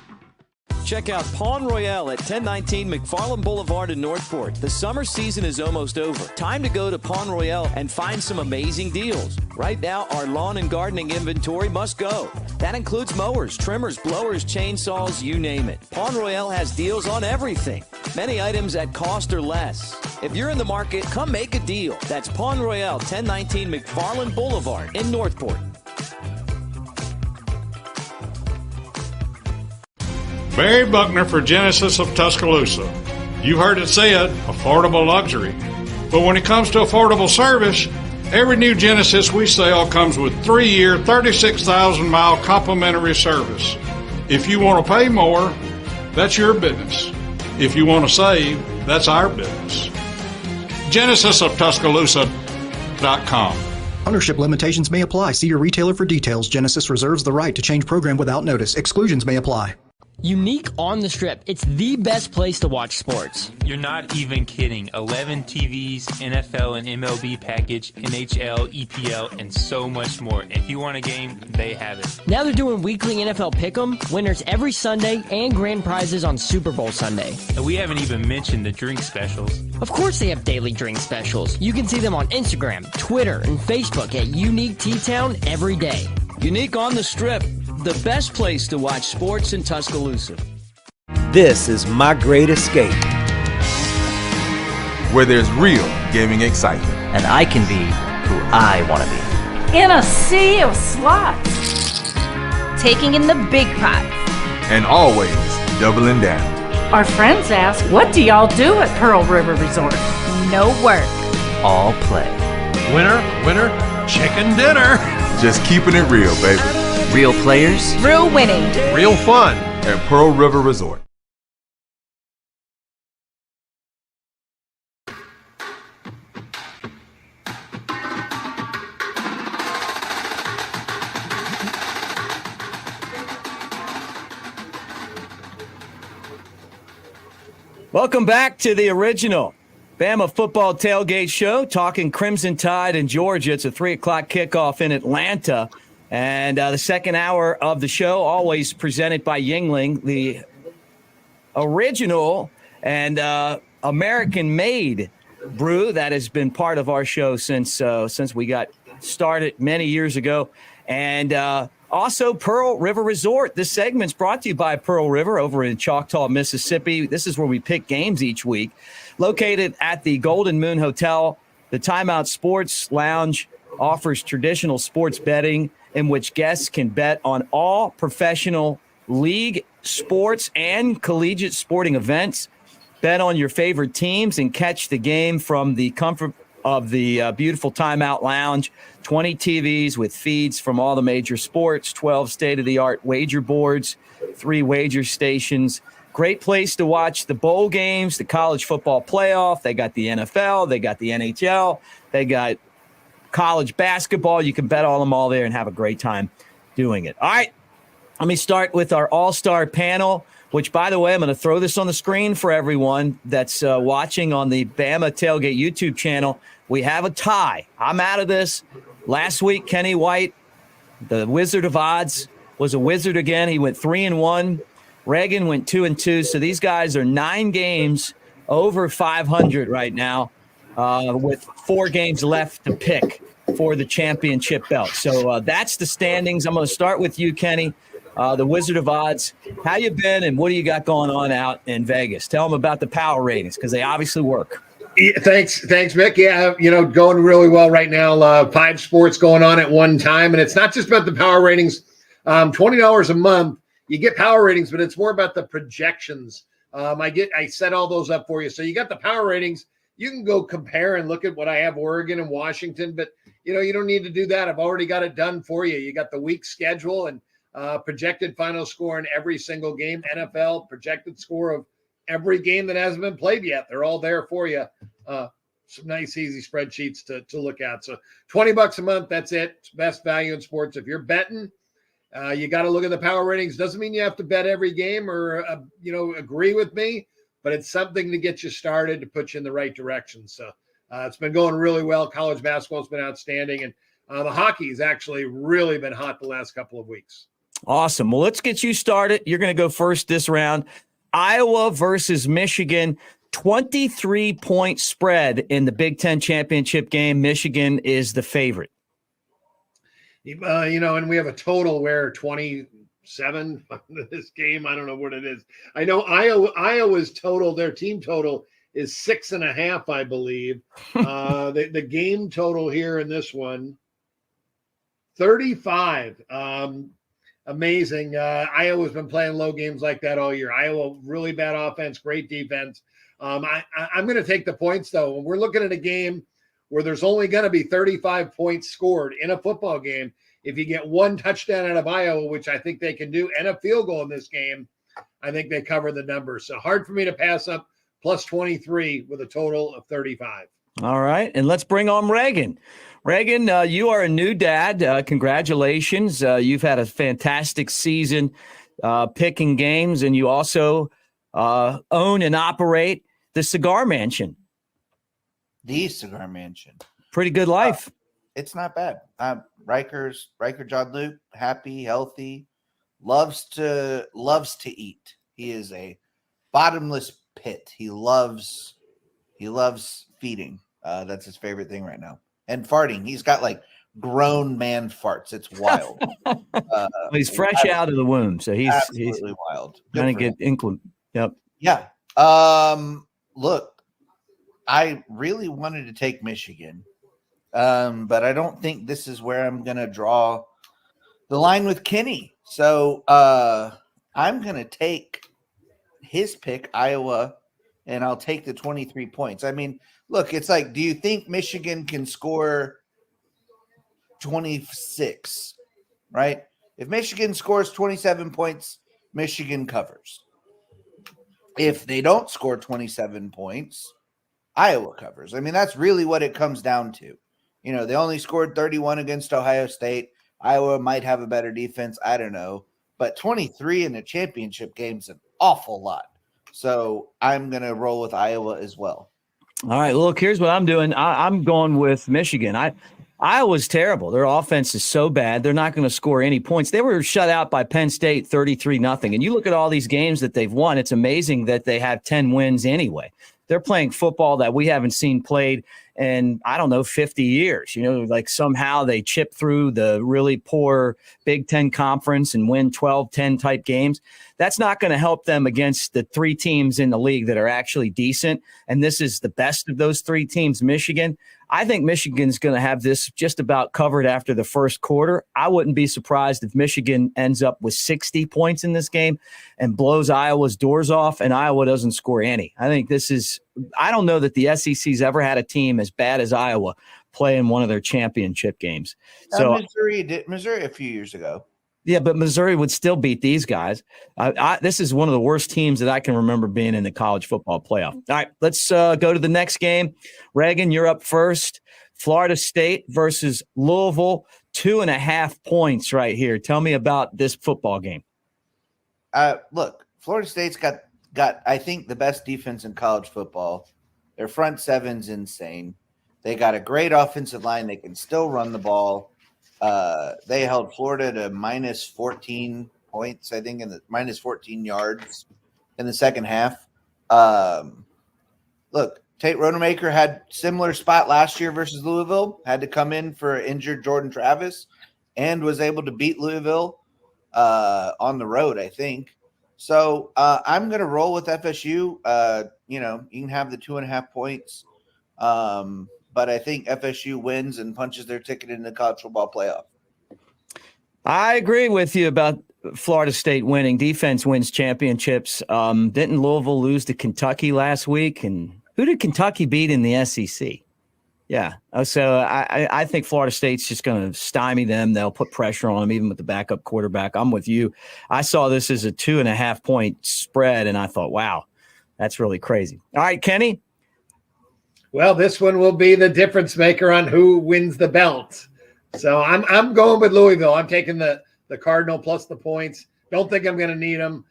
Check out Pawn Royale at 1019 McFarland Boulevard in Northport. The summer season is almost over. Time to go to Pawn Royale and find some amazing deals. Right now, our lawn and gardening inventory must go. That includes mowers, trimmers, blowers, chainsaws, you name it. Pawn Royale has deals on everything. Many items at cost or less. If you're in the market, come make a deal. That's Pawn Royale, 1019 McFarland Boulevard in Northport. Barry Buckner for Genesis of Tuscaloosa. You heard it said, affordable luxury. But when it comes to affordable service, every new Genesis we sell comes with 3-year, 36,000-mile complimentary service. If you want to pay more, that's your business. If you want to save, that's our business. GenesisofTuscaloosa.com. Ownership limitations may apply. See your retailer for details. Genesis reserves the right to change program without notice. Exclusions may apply. Unique on the Strip. It's the best place to watch sports. You're not even kidding. 11 TVs, NFL and MLB package, NHL, EPL, and so much more. If you want a game, they have it. Now they're doing weekly NFL Pick'em, winners every Sunday, and grand prizes on Super Bowl Sunday. And we haven't even mentioned the drink specials. Of course they have daily drink specials. You can see them on Instagram, Twitter, and Facebook at Unique T-Town every day. Unique on the Strip. The best place to watch sports in Tuscaloosa. This is my great escape. Where there's real gaming excitement. And I can be who I want to be. In a sea of slots. Taking in the big pots. And always doubling down. Our friends ask, what do y'all do at Pearl River Resort? No work. All play. Winner, winner, chicken dinner. Just keeping it real, baby. Real players. Real winning. Real fun. At Pearl River Resort. Welcome back to the original Bama Football Tailgate Show, talking Crimson Tide in Georgia. It's a 3 o'clock kickoff in Atlanta. And the second hour of the show, always presented by Yuengling, the original and American-made brew that has been part of our show since we got started many years ago. And also Pearl River Resort. This segment's brought to you by Pearl River over in Choctaw, Mississippi. This is where we pick games each week. Located at the Golden Moon Hotel, the Timeout Sports Lounge offers traditional sports betting in which guests can bet on all professional league sports and collegiate sporting events. Bet on your favorite teams and catch the game from the comfort of the beautiful Timeout Lounge. 20 TVs with feeds from all the major sports, 12 state-of-the-art wager boards, 3 wager stations. Great place to watch the bowl games, the college football playoff. They got the NFL. They got the NHL. They got college basketball. You can bet on them all there and have a great time doing it. All right, let me start with our all-star panel, which, by the way, I'm going to throw this on the screen for everyone that's watching on the Bama Tailgate YouTube channel. We have a tie. I'm out of this. Last week, Kenny White, the Wizard of Odds, was a wizard again. He went 3-1. Reagan went 2-2. So these guys are 9 games over 500 right now, with 4 games left to pick for the championship belt. So that's the standings. I'm going to start with you, Kenny, the Wizard of Odds. How you been, and what do you got going on out in Vegas? Tell them about the power ratings, because they obviously work. Yeah, thanks, Mick. Yeah, going really well right now. 5 sports going on at one time, and it's not just about the power ratings. $20 a month, you get power ratings, but it's more about the projections. I set all those up for you. So you got the power ratings. You can go compare and look at what I have Oregon and Washington, but you don't need to do that. I've already got it done for you. You got the week schedule and projected final score in every single game, NFL projected score of every game that hasn't been played yet. They're all there for you. Some nice, easy spreadsheets to look at. So $20 a month, that's it. It's best value in sports. If you're betting, you got to look at the power ratings. Doesn't mean you have to bet every game or, agree with me, but it's something to get you started, to put you in the right direction. So it's been going really well. College basketball's been outstanding. And the hockey's actually really been hot the last couple of weeks. Awesome. Well, let's get you started. You're going to go first this round. Iowa versus Michigan, 23-point spread in the Big Ten championship game. Michigan is the favorite. And we have a total where 27 this game. I don't know what it is. I know Iowa's total, their team total is 6.5, I believe. The game total here in this one, 35. Amazing. Iowa's been playing low games like that all year. Iowa, really bad offense, great defense. I'm going to take the points, though. When we're looking at a game where there's only going to be 35 points scored in a football game, if you get 1 touchdown out of Iowa, which I think they can do, and a field goal in this game, I think they cover the numbers. So hard for me to pass up plus 23 with a total of 35. All right, and let's bring on Reagan. Reagan, you are a new dad. Congratulations. You've had a fantastic season picking games, and you also own and operate the Cigar Mansion. The Cigar Mansion. Pretty good life. It's not bad. Riker John Luke, happy, healthy, loves to eat. He is a bottomless pit. He loves feeding. That's his favorite thing right now. And farting. He's got like grown man farts. It's wild. He's fresh out of the womb, so he's wild. Trying to get inclement. Yep. Yeah. Look, I really wanted to take Michigan, but I don't think this is where I'm going to draw the line with Kenny. So I'm going to take his pick, Iowa, and I'll take the 23 points. I mean, look, it's like, do you think Michigan can score 26, right? If Michigan scores 27 points, Michigan covers. If they don't score 27 points, Iowa covers. I mean, that's really what it comes down to. They only scored 31 against Ohio State. Iowa might have a better defense. I don't know. But 23 in a championship game is an awful lot. So I'm going to roll with Iowa as well. All right, look, here's what I'm doing. I'm going with Michigan. Iowa's terrible. Their offense is so bad. They're not going to score any points. They were shut out by Penn State 33-0. And you look at all these games that they've won, it's amazing that they have 10 wins anyway. They're playing football that we haven't seen played in, 50 years. Like somehow they chip through the really poor Big Ten conference and win 12-10 type games. That's not going to help them against the 3 teams in the league that are actually decent. And this is the best of those 3 teams, Michigan. I think Michigan's going to have this just about covered after the first quarter. I wouldn't be surprised if Michigan ends up with 60 points in this game and blows Iowa's doors off, and Iowa doesn't score any. I think I don't know that the SEC's ever had a team as bad as Iowa play in one of their championship games. So Missouri a few years ago. Yeah, but Missouri would still beat these guys. This is one of the worst teams that I can remember being in the college football playoff. All right, let's go to the next game. Reagan, you're up first. Florida State versus Louisville, 2.5 points right here. Tell me about this football game. Look, Florida State's got I think the best defense in college football. Their front seven's insane. They got a great offensive line. They can still run the ball. They held Florida to minus 14 points, I think, in the minus 14 yards in the second half. Look, Tate Rodemaker had similar spot last year versus Louisville, had to come in for injured Jordan Travis, and was able to beat Louisville on the road, I think. So I'm going to roll with FSU. You can have the 2.5 points, but I think FSU wins and punches their ticket in the college football playoff. I agree with you about Florida State winning. Defense wins championships. Didn't Louisville lose to Kentucky last week? And who did Kentucky beat in the SEC? Yeah. So I think Florida State's just going to stymie them. They'll put pressure on them, even with the backup quarterback. I'm with you. I saw this as a 2.5 point spread, and I thought, wow, that's really crazy. All right, Kenny. Well, this one will be the difference maker on who wins the belt. So I'm going with Louisville. I'm taking the Cardinal plus the points. Don't think I'm going to need them.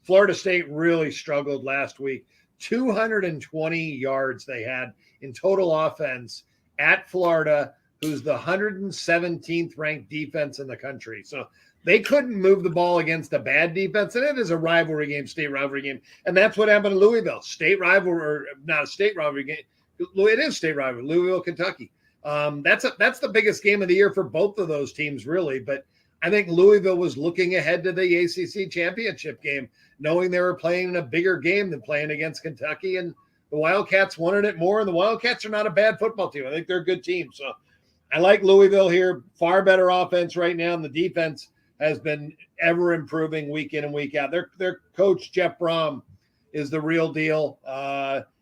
Florida State really struggled last week. 220 yards they had in total offense at Florida, who's the 117th ranked defense in the country. So they couldn't move the ball against a bad defense, and it is a rivalry game, state rivalry game. And that's what happened to Louisville. State rivalry, or not a state rivalry game. It is state rivalry, Louisville, Kentucky. That's the biggest game of the year for both of those teams, really. But I think Louisville was looking ahead to the ACC championship game, knowing they were playing in a bigger game than playing against Kentucky. And the Wildcats wanted it more. And the Wildcats are not a bad football team. I think they're a good team. So I like Louisville here. Far better offense right now. And the defense has been ever improving week in and week out. Their coach, Jeff Brom, is the real deal.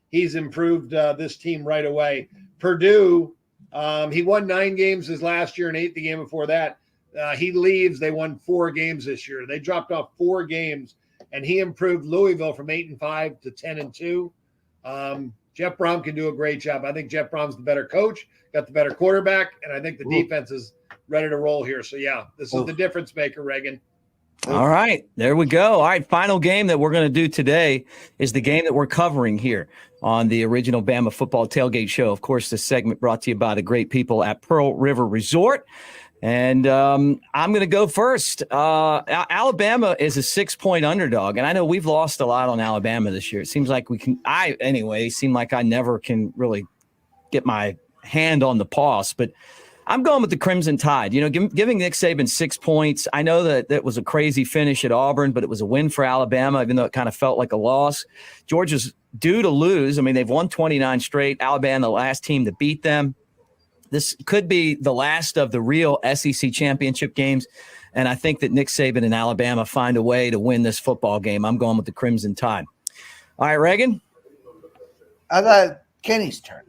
He's improved this team right away. Purdue, he won 9 games his last year and 8 the game before that. He leaves. They won 4 games this year. They dropped off 4 games, and he improved Louisville from 8-5 to 10-2. Jeff Brom can do a great job. I think Jeff Brom's the better coach, got the better quarterback, and I think the defense is ready to roll here. So, yeah, this is the difference maker, Reagan. All right, there we go. All right, final game that we're going to do today is the game that we're covering here on the original Bama Football Tailgate Show. Of course, this segment brought to you by the great people at Pearl River Resort. And I'm going to go first. Alabama is a 6-point underdog, and I know we've lost a lot on Alabama this year. It seems like seem like I never can really get my hand on the pulse, but I'm going with the Crimson Tide. Giving Nick Saban 6 points. I know that was a crazy finish at Auburn, but it was a win for Alabama, even though it kind of felt like a loss. Georgia's due to lose. I mean, they've won 29 straight. Alabama, the last team to beat them. This could be the last of the real SEC championship games, and I think that Nick Saban and Alabama find a way to win this football game. I'm going with the Crimson Tide. All right, Reagan? I got Kenny's turn.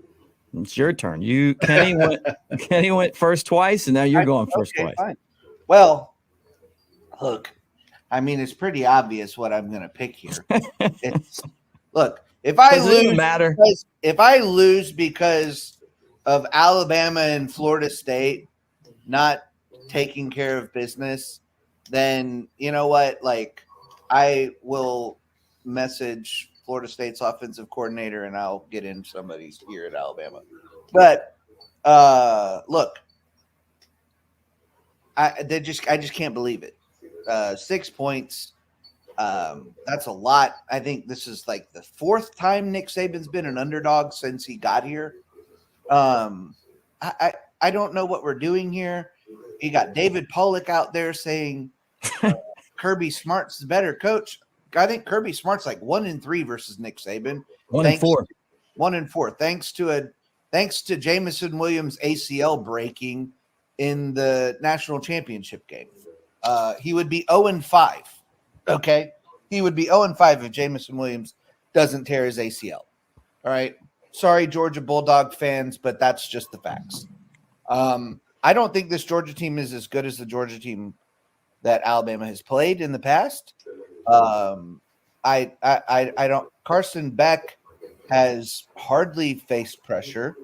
It's your turn. Kenny went first twice, and now you're going first twice. Fine. Well, look, I mean, it's pretty obvious what I'm going to pick here. If I lose because of Alabama and Florida State not taking care of business, then you know what? Like, I will message Florida State's offensive coordinator and I'll get in somebody's ear at Alabama. But look, I just can't believe it. 6 points. That's a lot. I think this is like the 4th time Nick Saban's been an underdog since he got here. I don't know what we're doing here. You got David Pollock out there saying Kirby Smart's the better coach. I think Kirby Smart's like 1-3 versus Nick Saban. 1-4. 1-4. Thanks to Jamison Williams' ACL breaking in the national championship game. He would be 0-5. Okay, he would be 0-5 if Jamison Williams doesn't tear his ACL. All right. Sorry, Georgia Bulldog fans, but that's just the facts. I don't think this Georgia team is as good as the Georgia team that Alabama has played in the past. I don't. Carson Beck has hardly faced pressure.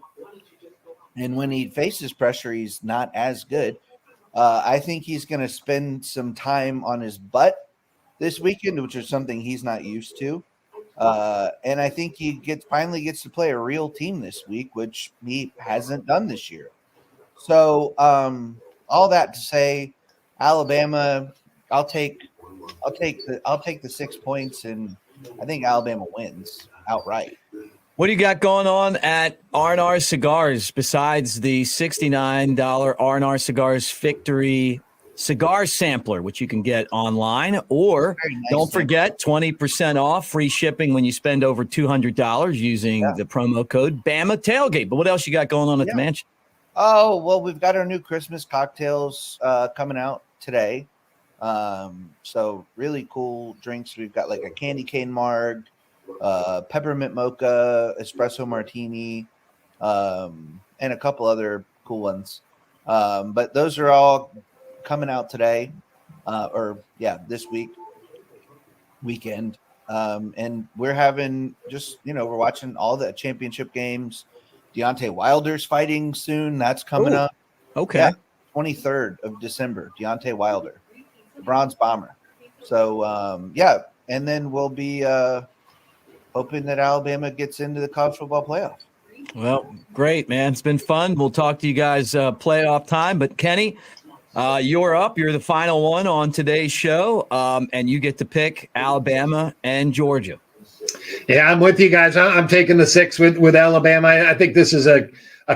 And when he faces pressure, he's not as good. I think he's going to spend some time on his butt this weekend, which is something he's not used to. And I think he finally gets to play a real team this week, which he hasn't done this year. So all that to say, Alabama, I'll take the 6 points, and I think Alabama wins outright. What do you got going on at R&R Cigars besides the $69 R&R Cigars Victory Cigar Sampler, which you can get online, or don't forget 20% off free shipping when you spend over $200 using the promo code Bama Tailgate. But what else you got going on at the mansion? Oh, well, we've got our new Christmas cocktails coming out today. So really cool drinks. We've got like a candy cane marg, peppermint mocha, espresso martini, and a couple other cool ones. But those are all coming out today, this weekend. And we're having we're watching all the championship games. Deontay Wilder's fighting soon. That's coming up. Okay. Yeah, 23rd of December, Deontay Wilder, the Bronze Bomber. So, and then we'll be hoping that Alabama gets into the college football playoff. Well, great, man. It's been fun. We'll talk to you guys playoff time. But, Kenny, you're up. You're the final one on today's show, and you get to pick Alabama and Georgia. Yeah, I'm with you guys. I'm taking the 6 with Alabama. I think this is a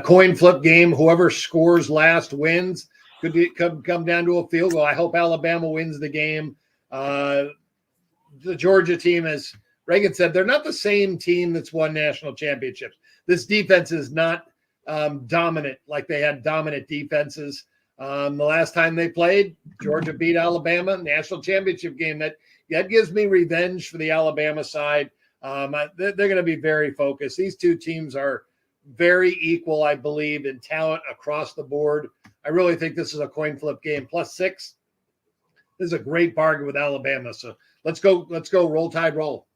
coin flip game. Whoever scores last wins. Could come down to a field goal. I hope Alabama wins the game. The Georgia team, as Reagan said, they're not the same team that's won national championships. This defense is not dominant like they had dominant defenses. The last time they played, Georgia beat Alabama, national championship game. That gives me revenge for the Alabama side. They're going to be very focused. These two teams are very equal, I believe, in talent across the board. I really think this is a coin flip game. +6. This is a great bargain with Alabama. So let's go. Roll Tide, roll.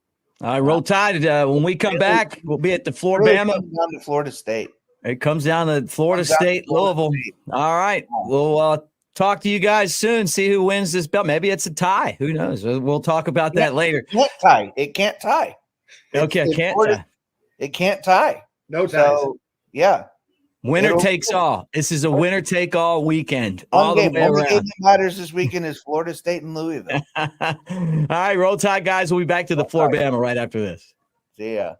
All right, Roll Tide. When we come back, we'll be at the Flora-Bama. Really down to Florida State. It comes down to Florida State, Louisville. All right. We'll talk to you guys soon, see who wins this belt. Maybe it's a tie. Who knows? We'll talk about that later. It can't tie. Okay, it can't tie. No ties. So, yeah. Winner takes all. This is a winner-take-all weekend. Only game that matters this weekend is Florida State and Louisville. All right, Roll Tide, guys. We'll be back to the Flora-Bama right after this. See ya.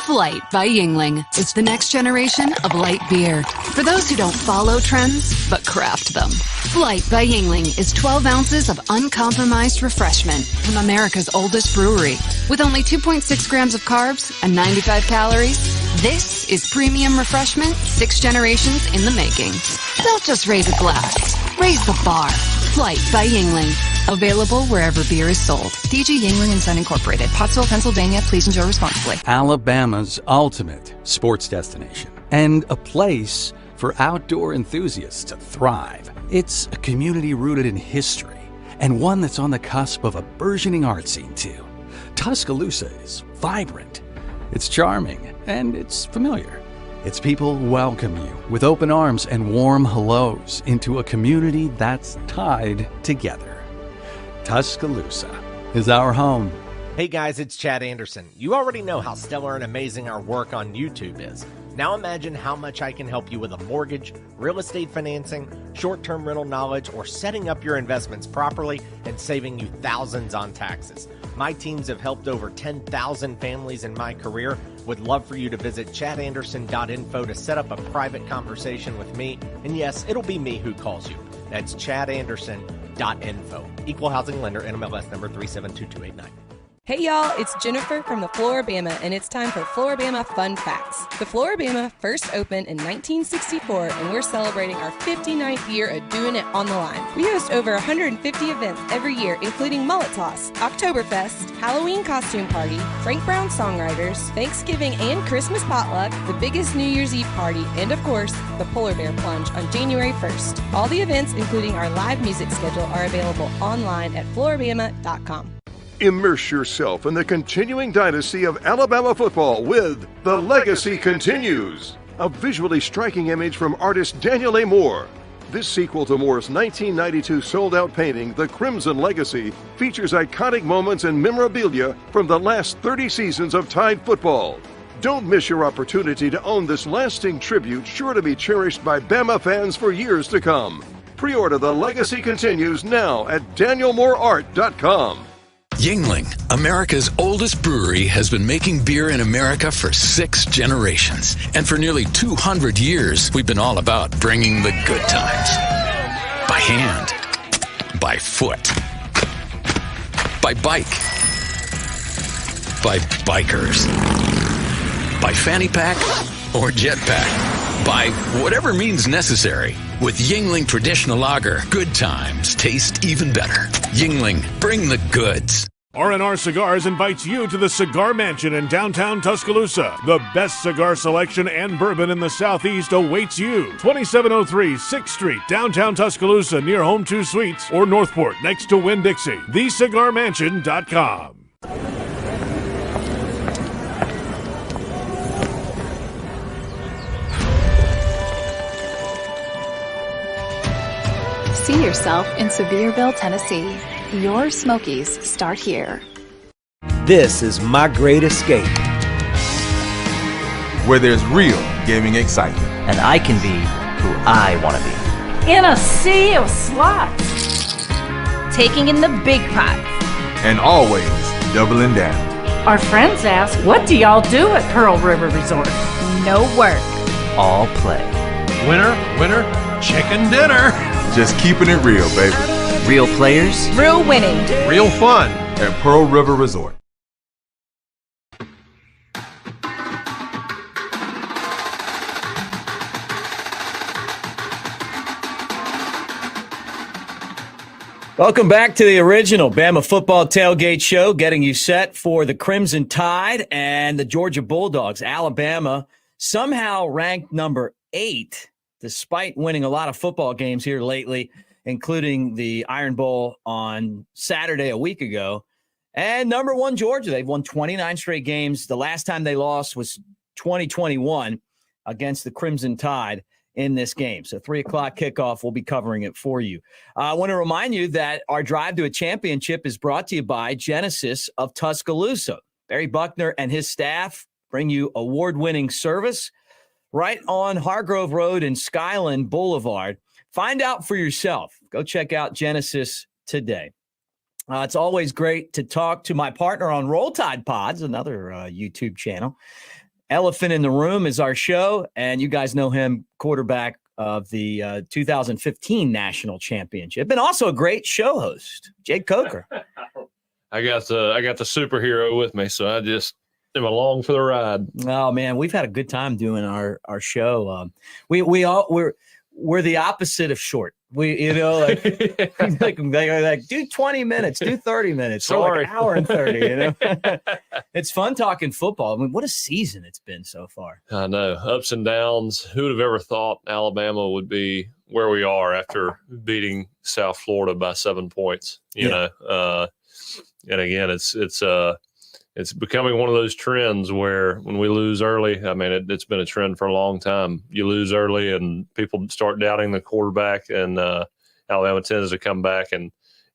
Flight by Yuengling is the next generation of light beer. For those who don't follow trends, but craft them. Flight by Yuengling is 12 ounces of uncompromised refreshment from America's oldest brewery. With only 2.6 grams of carbs and 95 calories, this is premium refreshment 6 generations in the making. Don't just raise a glass, raise the bar. Flight by Yuengling. Available wherever beer is sold. DG Yuengling & Son Incorporated, Pottsville, Pennsylvania. Please enjoy responsibly. Alabama's ultimate sports destination and a place for outdoor enthusiasts to thrive. It's a community rooted in history and one that's on the cusp of a burgeoning art scene too. Tuscaloosa is vibrant, it's charming, and it's familiar. Its people welcome you with open arms and warm hellos into a community that's tied together. Tuscaloosa is our home. Hey guys, it's Chad Anderson. You already know how stellar and amazing our work on YouTube is. Now imagine how much I can help you with a mortgage, real estate financing, short-term rental knowledge, or setting up your investments properly and saving you thousands on taxes. My teams have helped over 10,000 families in my career. Would love for you to visit chadanderson.info to set up a private conversation with me. And yes, it'll be me who calls you. That's chadanderson.info. Equal housing lender, NMLS number 372289. Hey y'all, it's Jennifer from the Flora-Bama, and it's time for Flora-Bama Fun Facts. The Flora-Bama first opened in 1964, and we're celebrating our 59th year of doing it on the line. We host over 150 events every year, including Mullet Toss, Oktoberfest, Halloween Costume Party, Frank Brown Songwriters, Thanksgiving and Christmas Potluck, the biggest New Year's Eve party, and of course, the Polar Bear Plunge on January 1st. All the events, including our live music schedule, are available online at florabama.com. Immerse yourself in the continuing dynasty of Alabama football with The Legacy Continues, a visually striking image from artist Daniel A. Moore. This sequel to Moore's 1992 sold-out painting, The Crimson Legacy, features iconic moments and memorabilia from the last 30 seasons of Tide football. Don't miss your opportunity to own this lasting tribute sure to be cherished by Bama fans for years to come. Pre-order The Legacy Continues now at danielmooreart.com. Yuengling, America's oldest brewery, has been making beer in America for 6 generations. And for nearly 200 years, we've been all about bringing the good times. By hand, by foot, by bike, by bikers, by fanny pack or jetpack, by whatever means necessary. With Yuengling Traditional Lager, good times taste even better. Yuengling, bring the goods. R&R Cigars invites you to the Cigar Mansion in downtown Tuscaloosa. The best cigar selection and bourbon in the Southeast awaits you. 2703 6th Street, downtown Tuscaloosa, near Home 2 Suites, or Northport, next to Winn-Dixie. TheCigarMansion.com. See yourself in Sevierville, Tennessee. Your Smokies start here. This is My Great Escape, where there's real gaming excitement. And I can be who I want to be. In a sea of slots. Taking in the big pots. And always doubling down. Our friends ask, what do y'all do at Pearl River Resort? No work. All play. Winner, winner, chicken dinner. Just keeping it real, baby. Real players. Real winning. Real fun. At Pearl River Resort. Welcome back to the original Bama Football Tailgate Show, getting you set for the Crimson Tide and the Georgia Bulldogs. Alabama somehow ranked number 8, despite winning a lot of football games here lately, including the Iron Bowl on Saturday a week ago. And number 1, Georgia. They've won 29 straight games. The last time they lost was 2021 against the Crimson Tide in this game. So 3 o'clock kickoff, we'll be covering it for you. I want to remind you that our drive to a championship is brought to you by Genesis of Tuscaloosa. Barry Buckner and his staff bring you award-winning service right on Hargrove Road and Skyland Boulevard. Find out for yourself. Go check out Genesis today. It's always great to talk to my partner on Roll Tide Pods, another YouTube channel. Elephant in the Room is our show, and you guys know him, quarterback of the 2015 National Championship, and also a great show host, Jake Coker. I got the superhero with me, so I just am along for the ride. Oh man, we've had a good time doing our show. We're the opposite of short. We, like do 20 minutes, do 30 minutes, so like an hour and 30, It's fun talking football. I mean, what a season it's been so far. I know, ups and downs. Who would have ever thought Alabama would be where we are after beating South Florida by 7 points, you know? And again, it's becoming one of those trends where when we lose early, I mean, it's been a trend for a long time. You lose early and people start doubting the quarterback, and Alabama tends to come back and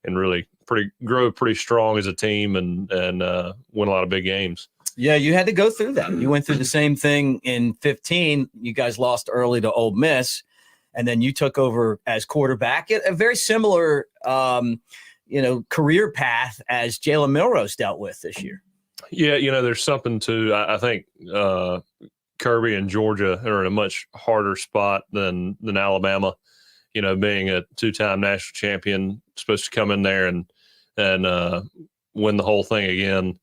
really grow pretty strong as a team and win a lot of big games. Yeah, you had to go through that. You went through the same thing in 15. You guys lost early to Ole Miss, and then you took over as quarterback. A very similar, career path as Jalen Milrose dealt with this year. Yeah, there's something to, I think Kirby and Georgia are in a much harder spot than Alabama, being a 2-time national champion, supposed to come in there and win the whole thing again.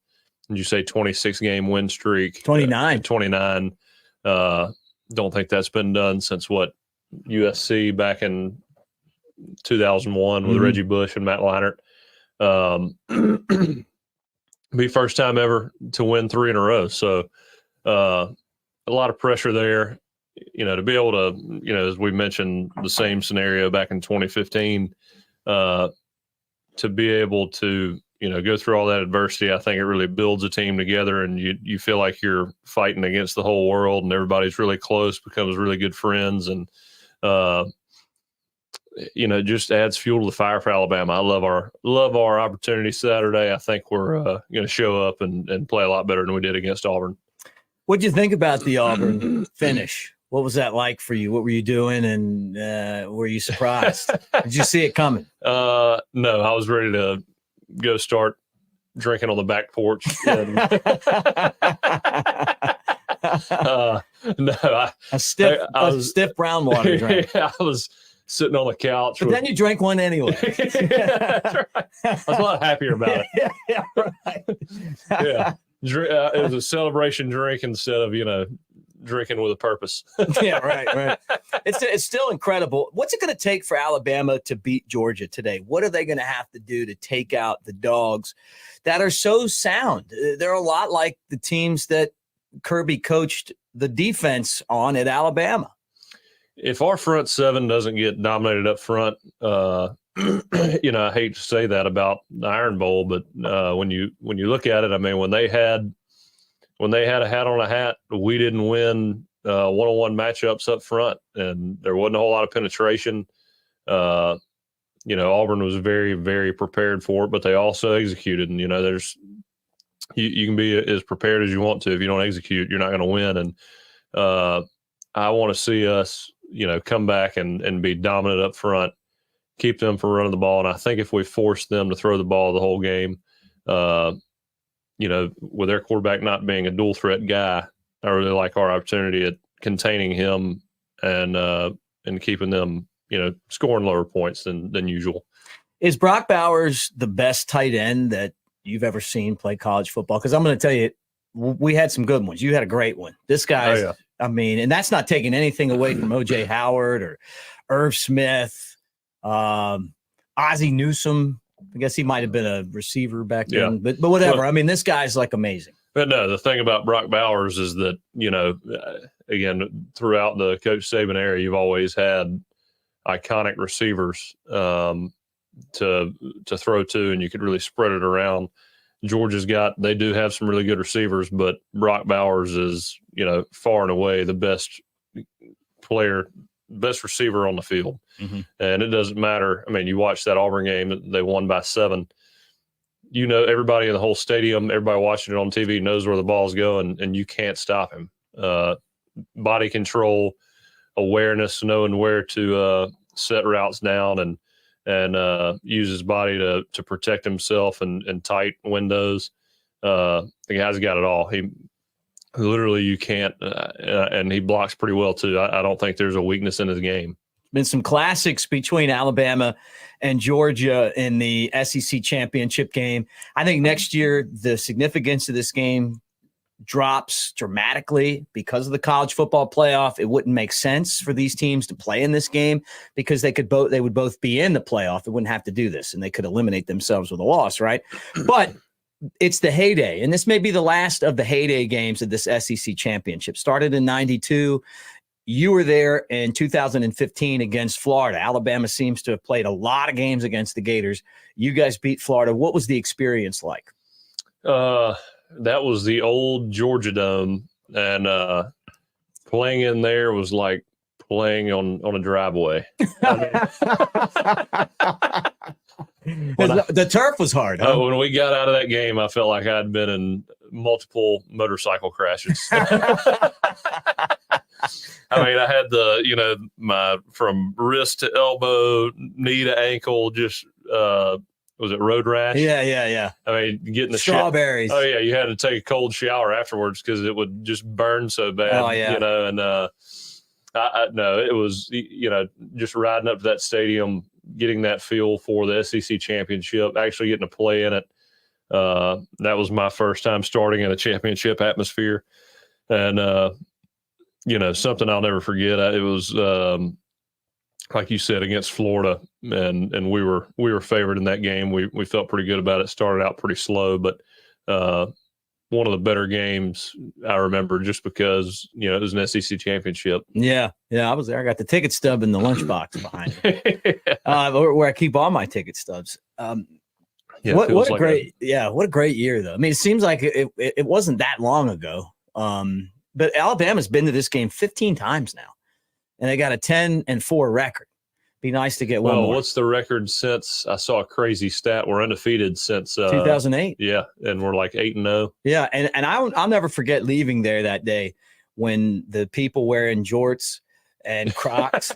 did you say 26-game win streak? 29. 29. Don't think that's been done since USC back in 2001 with Reggie Bush and Matt Leinart. Be first time ever to win 3 in a row. So a lot of pressure there, to be able to, as we mentioned, the same scenario back in 2015, to be able to, go through all that adversity. I think it really builds a team together, and you feel like you're fighting against the whole world, and everybody's really close, becomes really good friends. And, it just adds fuel to the fire for Alabama. I love our opportunity Saturday. I think we're going to show up and play a lot better than we did against Auburn. What'd you think about the Auburn finish? What was that like for you? What were you doing, and were you surprised? Did you see it coming? No, I was ready to go start drinking on the back porch. A stiff brown water drink. Yeah, I was sitting on the couch. But then you drank one anyway. That's right. I was a lot happier about it. Yeah, right. Yeah. It was a celebration drink instead of, drinking with a purpose. Yeah, right. It's still incredible. What's it going to take for Alabama to beat Georgia today? What are they going to have to do to take out the Dogs that are so sound? They're a lot like the teams that Kirby coached the defense on at Alabama. If our front seven doesn't get dominated up front, I hate to say that about the Iron Bowl, but when you look at it, I mean, when they had a hat on a hat, we didn't win one-on-one matchups up front, and there wasn't a whole lot of penetration. Auburn was very, very prepared for it, but they also executed. And there's you can be as prepared as you want to. If you don't execute, you're not going to win. And I want to see us, come back and be dominant up front, keep them from running the ball. And I think if we force them to throw the ball the whole game, with their quarterback not being a dual threat guy, I really like our opportunity at containing him and keeping them, scoring lower points than usual. Is Brock Bowers the best tight end that you've ever seen play college football? Because I'm going to tell you, we had some good ones. You had a great one. This guy's, I mean, and that's not taking anything away from O.J. Howard or Irv Smith, Ozzie Newsome. I guess he might have been a receiver back then, but whatever. I mean, this guy's like amazing. But no, the thing about Brock Bowers is that, again, throughout the Coach Saban era, you've always had iconic receivers to throw to, and you could really spread it around. Georgia's they do have some really good receivers, but Brock Bowers is, far and away the best receiver on the field. Mm-hmm. And it doesn't matter. I mean, you watch that Auburn game, they won by 7. Everybody in the whole stadium, everybody watching it on TV knows where the ball's going, and you can't stop him. Body control, awareness, knowing where to set routes down and use his body to protect himself in tight windows. The guy's got it all. He literally, you can't, and he blocks pretty well too. I don't think there's a weakness in his game. Been some classics between Alabama and Georgia in the SEC championship game. I think next year the significance of this game drops dramatically because of the college football playoff. It wouldn't make sense for these teams to play in this game because they would both be in the playoff. They wouldn't have to do this, and they could eliminate themselves with a loss, right? But it's the heyday, and this may be the last of the heyday games of this SEC championship. Started in 92. You were there in 2015 against Florida. Alabama seems to have played a lot of games against the Gators. You guys beat Florida. What was the experience like? That was the old Georgia Dome, and playing in there was like playing on a driveway. The turf was hard. Huh? When we got out of that game, I felt like I'd been in multiple motorcycle crashes. I mean, I had my from wrist to elbow, knee to ankle, just was it road rash? Yeah. I mean, getting the strawberries. Oh yeah, you had to take a cold shower afterwards because it would just burn so bad. Oh yeah. And no, it was just riding up to that stadium, getting that feel for the SEC championship, actually getting to play in it. That was my first time starting in a championship atmosphere. And, something I'll never forget. It was, like you said, against Florida, and we were favored in that game. We felt pretty good about it. Started out pretty slow, but one of the better games I remember, just because it was an SEC championship. Yeah, I was there. I got the ticket stub in the lunchbox behind me, where I keep all my ticket stubs. What a great year, though. I mean, it seems like it wasn't that long ago. But Alabama's been to this game 15 times now, and they got a 10-4 record. Be nice to get one more. What's the record since? I saw a crazy stat. We're undefeated since 2008. Yeah, and we're like 8-0. Yeah, and I'll never forget leaving there that day when the people wearing jorts and Crocs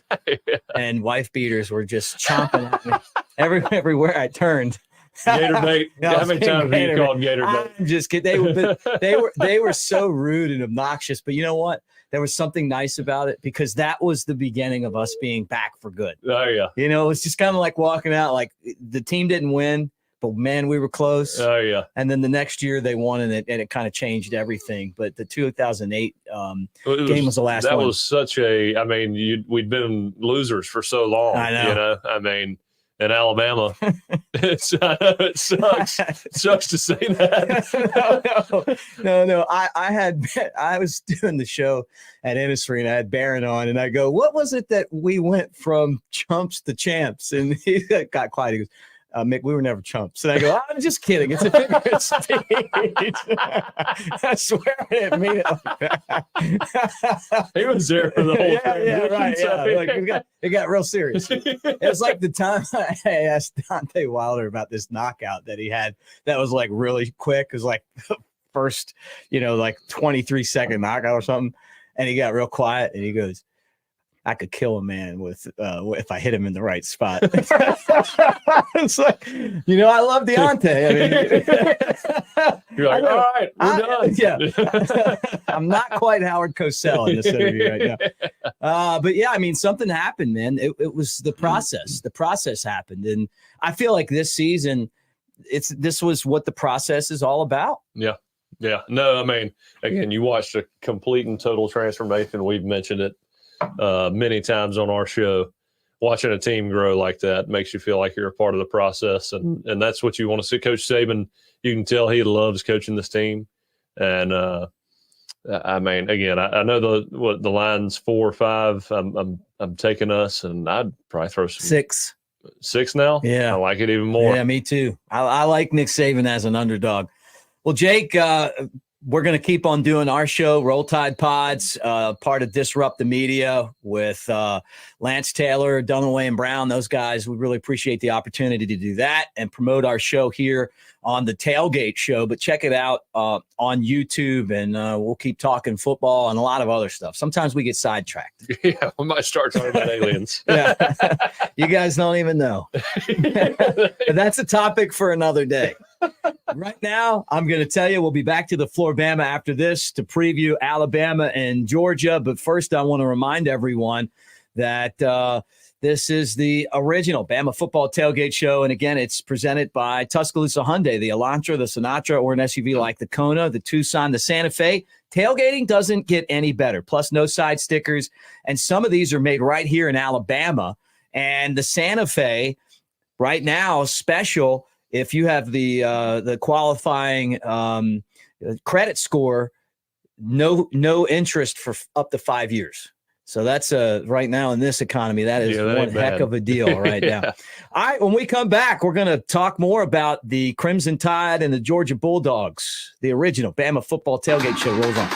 and wife beaters were just chomping at me everywhere I turned. Gator bait. How many times have you called gator bait? I'm just kidding. They were so rude and obnoxious, but you know what? There was something nice about it, because that was the beginning of us being back for good. Oh, yeah. It's just kind of like walking out, like the team didn't win, but man, we were close. Oh, yeah. And then the next year they won, and it kind of changed everything. But the 2008 game was the last one. That was such we'd been losers for so long. I know. In Alabama, it sucks. It sucks to say that. No. I was doing the show at Innisfree, and I had Barron on, and I go, "What was it that we went from chumps to champs?" And he got quiet. He goes, Mick, we were never chumps. And I go, I'm just kidding. It's a figure of speech. I swear I didn't mean it like that. He was there for the whole thing. Yeah, right. Yeah. Like, it got real serious. It was like the time I asked Dante Wilder about this knockout that he had that was like really quick. It was like the first, like 23-second knockout or something. And he got real quiet, and he goes, I could kill a man with if I hit him in the right spot. It's like, I love Deontay. You're like, all right, we're done. Yeah. I'm not quite Howard Cosell in this interview right now. But yeah, something happened, man. It was the process. The process happened. And I feel like this season, this was what the process is all about. Yeah. Yeah. No, again, you watched a complete and total transformation. We've mentioned it many times on our show. Watching a team grow like that makes you feel like you're a part of the process, and that's what you want to see. Coach Saban, you can tell he loves coaching this team, and again, I know the line's 4 or 5. I'm taking us, and I'd probably throw some 6 now. Yeah, I like it even more. Yeah, me too. I like Nick Saban as an underdog. Well, Jake, we're going to keep on doing our show, Roll Tide Pods, part of Disrupt the Media with Lance Taylor, Dunaway, and Brown. Those guys, we really appreciate the opportunity to do that and promote our show here on the Tailgate Show. But check it out on YouTube, and we'll keep talking football and a lot of other stuff. Sometimes we get sidetracked. Yeah, we might start talking about aliens. Yeah, you guys don't even know. But that's a topic for another day. Right now, I'm going to tell you we'll be back to the Flora-Bama after this to preview Alabama and Georgia. But first, I want to remind everyone that this is the original Bama Football Tailgate Show. And again, it's presented by Tuscaloosa Hyundai, the Elantra, the Sinatra, or an SUV like the Kona, the Tucson, the Santa Fe. Tailgating doesn't get any better. Plus, no side stickers. And some of these are made right here in Alabama. And the Santa Fe, right now, special. If you have the qualifying credit score, no interest for up to 5 years. So that's right now in this economy, that is one heck of a deal right now. All right, when we come back, we're going to talk more about the Crimson Tide and the Georgia Bulldogs. The original Bama Football Tailgate Show rolls on.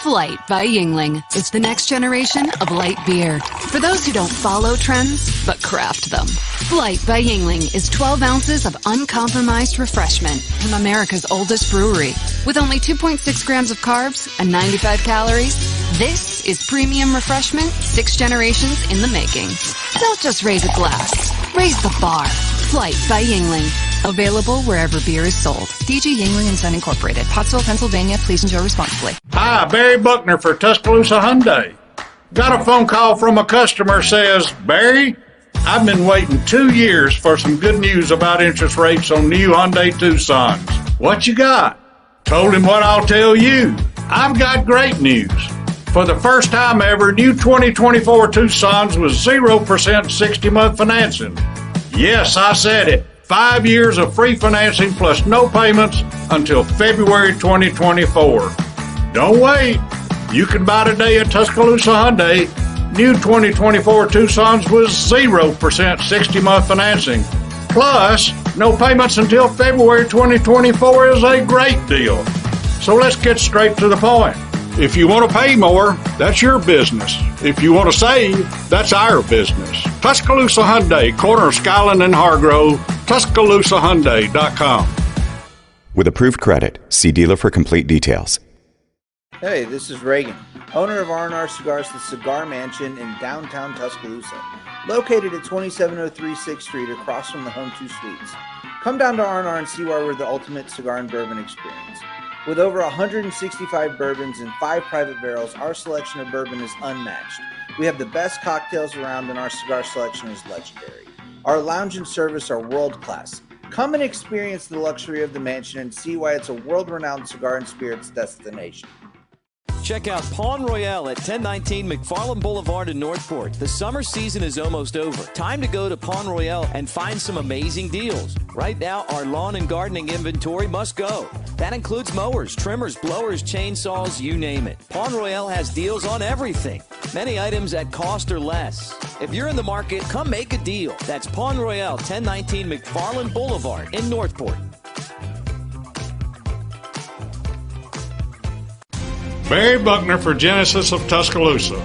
Flight by Yuengling is the next generation of light beer. For those who don't follow trends, but craft them. Flight by Yuengling is 12 ounces of uncompromised refreshment from America's oldest brewery. With only 2.6 grams of carbs and 95 calories, this is premium refreshment 6 generations in the making. Don't just raise a glass, raise the bar. Flight by Yuengling. Available wherever beer is sold. DG Yuengling & Son Incorporated. Pottsville, Pennsylvania. Please enjoy responsibly. Hi, Barry Buckner for Tuscaloosa Hyundai. Got a phone call from a customer says, Barry, I've been waiting 2 years for some good news about interest rates on new Hyundai Tucsons. What you got? Told him what I'll tell you. I've got great news. For the first time ever, new 2024 Tucsons with 0% 60-month financing. Yes, I said it. 5 years of free financing plus no payments until February 2024. Don't wait. You can buy today at Tuscaloosa Hyundai. New 2024 Tucsons with 0% 60-month financing. Plus, no payments until February 2024 is a great deal. So let's get straight to the point. If you want to pay more, that's your business. If you want to save, that's our business. Tuscaloosa Hyundai, corner of Skyland and Hargrove, TuscaloosaHyundai.com. With approved credit, see dealer for complete details. Hey, this is Reagan, owner of R&R Cigars, the Cigar Mansion in downtown Tuscaloosa, located at 2703 6th Street across from the Home 2 Suites. Come down to R&R and see why we're the ultimate cigar and bourbon experience. With over 165 bourbons and 5 private barrels, our selection of bourbon is unmatched. We have the best cocktails around and our cigar selection is legendary. Our lounge and service are world class. Come and experience the luxury of the mansion and see why it's a world-renowned cigar and spirits destination. Check out Pawn Royale at 1019 McFarland Boulevard in Northport. The summer season is almost over. Time to go to Pawn Royale and find some amazing deals. Right now, our lawn and gardening inventory must go. That includes mowers, trimmers, blowers, chainsaws, you name it. Pawn Royale has deals on everything. Many items at cost or less. If you're in the market, come make a deal. That's Pawn Royale, 1019 McFarland Boulevard in Northport. Barry Buckner for Genesis of Tuscaloosa.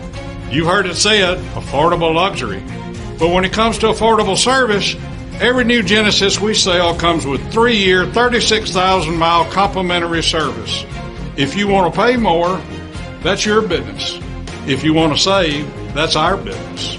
You heard it said, affordable luxury. But when it comes to affordable service, every new Genesis we sell comes with 3-year, 36,000-mile complimentary service. If you want to pay more, that's your business. If you want to save, that's our business.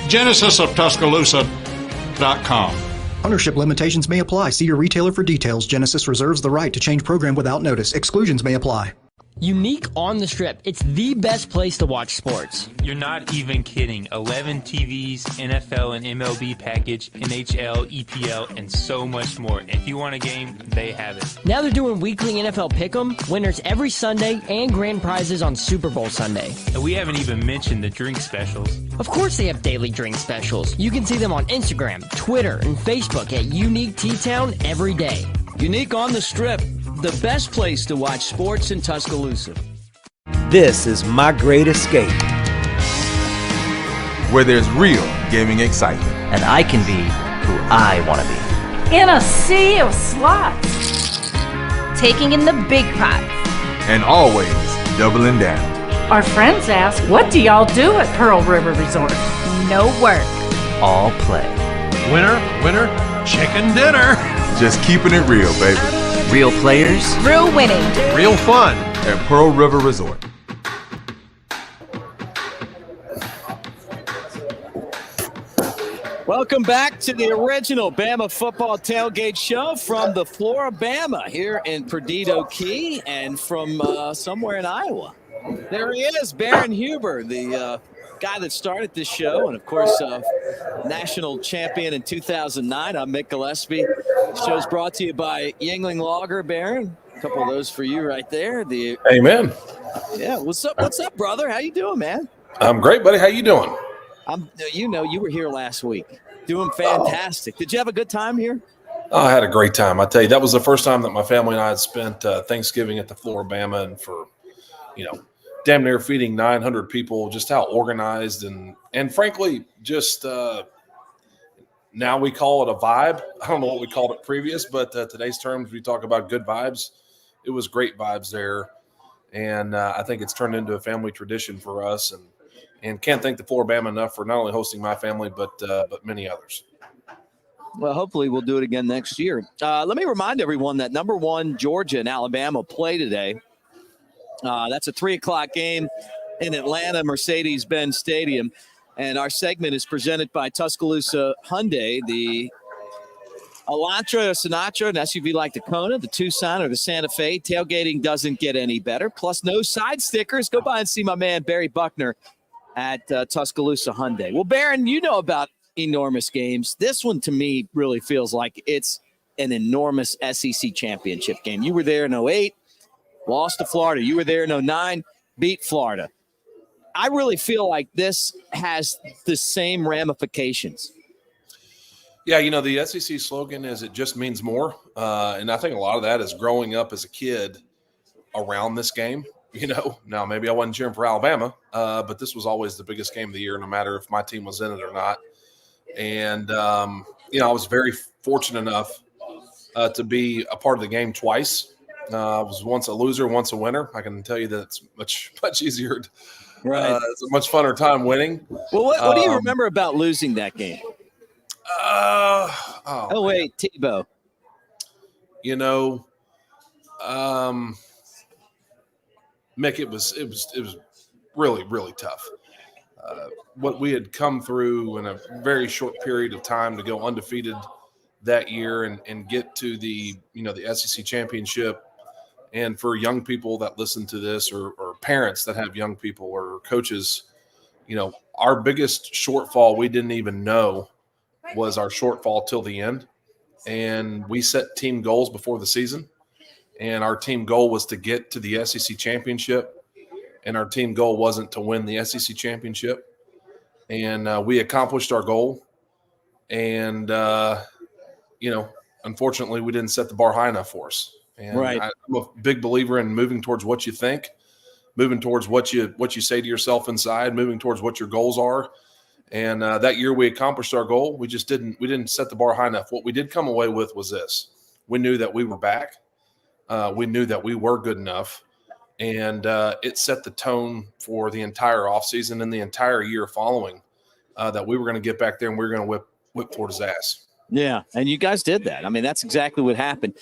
GenesisofTuscaloosa.com. Ownership limitations may apply. See your retailer for details. Genesis reserves the right to change program without notice. Exclusions may apply. Unique on the Strip. It's the best place to watch sports. You're not even kidding. 11 TVs, NFL and MLB package, NHL, EPL, and so much more. If you want a game, they have it. Now they're doing weekly NFL Pick'em, winners every Sunday, and grand prizes on Super Bowl Sunday. And we haven't even mentioned the drink specials. Of course they have daily drink specials. You can see them on Instagram, Twitter, and Facebook at Unique T-Town every day. Unique on the Strip. The best place to watch sports in Tuscaloosa. This is my great escape. Where there's real gaming excitement. And I can be who I want to be. In a sea of slots. Taking in the big pots. And always doubling down. Our friends ask, what do y'all do at Pearl River Resort? No work. All play. Winner, winner, chicken dinner. Just keeping it real, baby. Real players. Real winning. Real fun. At Pearl River Resort. Welcome back to the original Bama Football Tailgate Show from the Flora-Bama here in Perdido Key and from somewhere in Iowa. There he is, Baron Huber, the guy that started this show, and of course, national champion in 2009. I'm Mick Gillispie. The show's brought to you by Yuengling Larger, Baron. A couple of those for you right there. Amen. Yeah, what's up? What's up, brother? How you doing, man? I'm great, buddy. How you doing? You were here last week, doing fantastic. Did you have a good time here? Oh, I had a great time. I tell you, that was the first time that my family and I had spent Thanksgiving at the Flora-Bama, and for, damn near feeding 900 people, just how organized and frankly, just now we call it a vibe. I don't know what we called it previous, but today's terms, we talk about good vibes. It was great vibes there. And I think it's turned into a family tradition for us, and can't thank the Flora-Bama enough for not only hosting my family, but many others. Well, hopefully we'll do it again next year. Let me remind everyone that number 1, Georgia and Alabama play today. That's a 3:00 game in Atlanta, Mercedes-Benz Stadium. And our segment is presented by Tuscaloosa Hyundai, the Elantra or Sinatra, an SUV like the Kona, the Tucson, or the Santa Fe. Tailgating doesn't get any better. Plus no side stickers. Go by and see my man Barry Buckner at Tuscaloosa Hyundai. Well, Baron, you know about enormous games. This one to me really feels like it's an enormous SEC championship game. You were there in 08, lost to Florida. You were there in 09, beat Florida. I really feel like this has the same ramifications. Yeah, the SEC slogan is "It just means more," and I think a lot of that is growing up as a kid around this game. Now maybe I wasn't cheering for Alabama, but this was always the biggest game of the year, no matter if my team was in it or not. And I was very fortunate enough to be a part of the game twice. I was once a loser, once a winner. I can tell you that it's much easier. Right, it's a much funner time winning. Well, what do you remember about losing that game? Wait, Tebow. Mick, it was really, really tough. What we had come through in a very short period of time to go undefeated that year and get to the SEC championship, and for young people that listen to this or parents that have young people or coaches, our biggest shortfall we didn't even know was our shortfall till the end. And we set team goals before the season. And our team goal was to get to the SEC championship, and our team goal wasn't to win the SEC championship. And we accomplished our goal. And, unfortunately, we didn't set the bar high enough for us. And right. I'm a big believer in moving towards what you think, moving towards what you say to yourself inside, moving towards what your goals are. And that year we accomplished our goal. We didn't set the bar high enough. What we did come away with was this: we knew that we were back. We knew that we were good enough, and it set the tone for the entire offseason and the entire year following that we were going to get back there and we were going to whip Florida's ass. Yeah, and you guys did that. I mean, that's exactly what happened.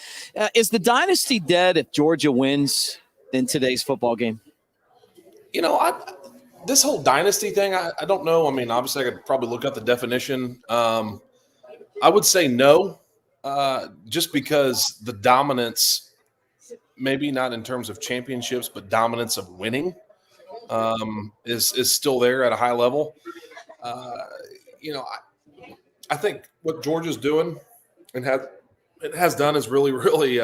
Is the dynasty dead if Georgia wins in today's football game? This whole dynasty thing, I don't know. I mean, obviously I could probably look up the definition. I would say no, just because the dominance – maybe not in terms of championships, but dominance of winning is still there at a high level. I think what Georgia's doing and has done is really, really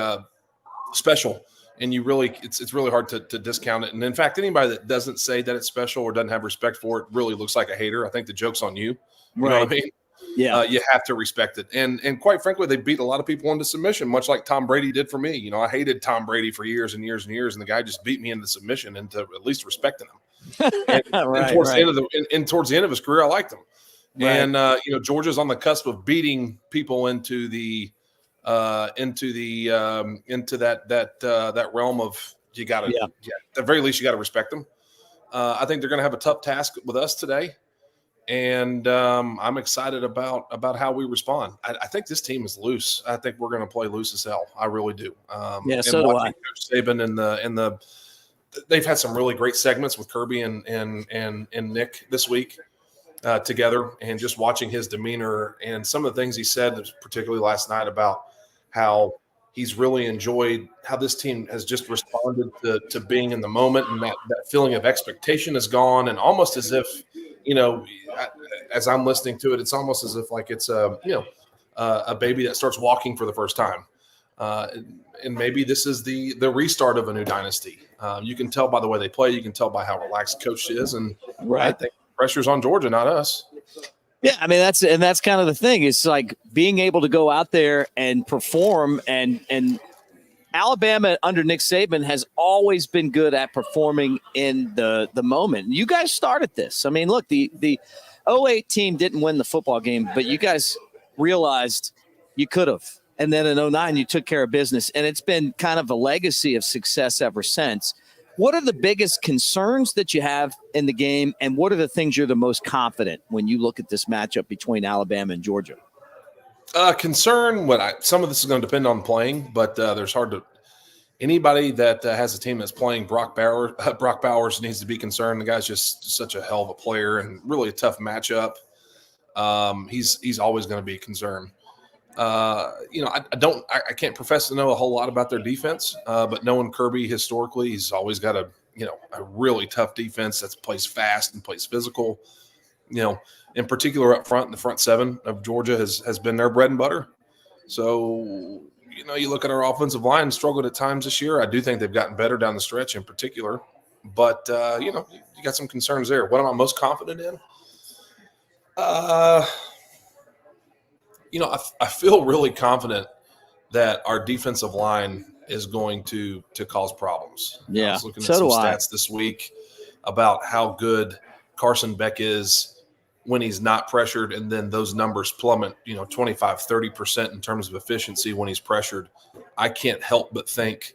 special. And it's really hard to discount it. And in fact, anybody that doesn't say that it's special or doesn't have respect for it really looks like a hater. I think the joke's on you. You know what I mean? Yeah, you have to respect it. And quite frankly, they beat a lot of people into submission, much like Tom Brady did for me. I hated Tom Brady for years and years and years, and the guy just beat me into submission into at least respecting him. And towards the end of his career, I liked him. Right. And Georgia's on the cusp of beating people into that realm of you got to at the very least you got to respect them. I think they're going to have a tough task with us today. And I'm excited about how we respond. I think this team is loose. I think we're going to play loose as hell. I really do. So do I. Coach Saban and they've had some really great segments with Kirby and Nick this week together, and just watching his demeanor and some of the things he said, particularly last night, about how he's really enjoyed how this team has just responded to being in the moment, and that feeling of expectation is gone, and almost as if. As I'm listening to it, it's almost as if like it's a baby that starts walking for the first time. And maybe this is the restart of a new dynasty. You can tell by the way they play. You can tell by how relaxed Coach is. And I think pressure's on Georgia, not us. Yeah, I mean, that's kind of the thing. It's like being able to go out there and perform, and Alabama under Nick Saban has always been good at performing in the moment. You guys started this. I mean, look, the 08 team didn't win the football game, but you guys realized you could have. And then in 09, you took care of business, and it's been kind of a legacy of success ever since. What are the biggest concerns that you have in the game, and what are the things you're the most confident when you look at this matchup between Alabama and Georgia? Concern, some of this is going to depend on playing, but there's anybody that has a team that's playing Brock Bowers needs to be concerned. The guy's just such a hell of a player and really a tough matchup. He's always going to be a concern. I can't profess to know a whole lot about their defense, but knowing Kirby historically, he's always got a really tough defense that plays fast and plays physical. in particular up front, the front seven of Georgia has been their bread and butter. So, you look at our offensive line, struggled at times this year. I do think they've gotten better down the stretch in particular. But, you got some concerns there. What am I most confident in? I feel really confident that our defensive line is going to cause problems. Yeah, I was looking at some stats this week about how good Carson Beck is when he's not pressured, and then those numbers plummet, 25, 30% in terms of efficiency when he's pressured. I can't help but think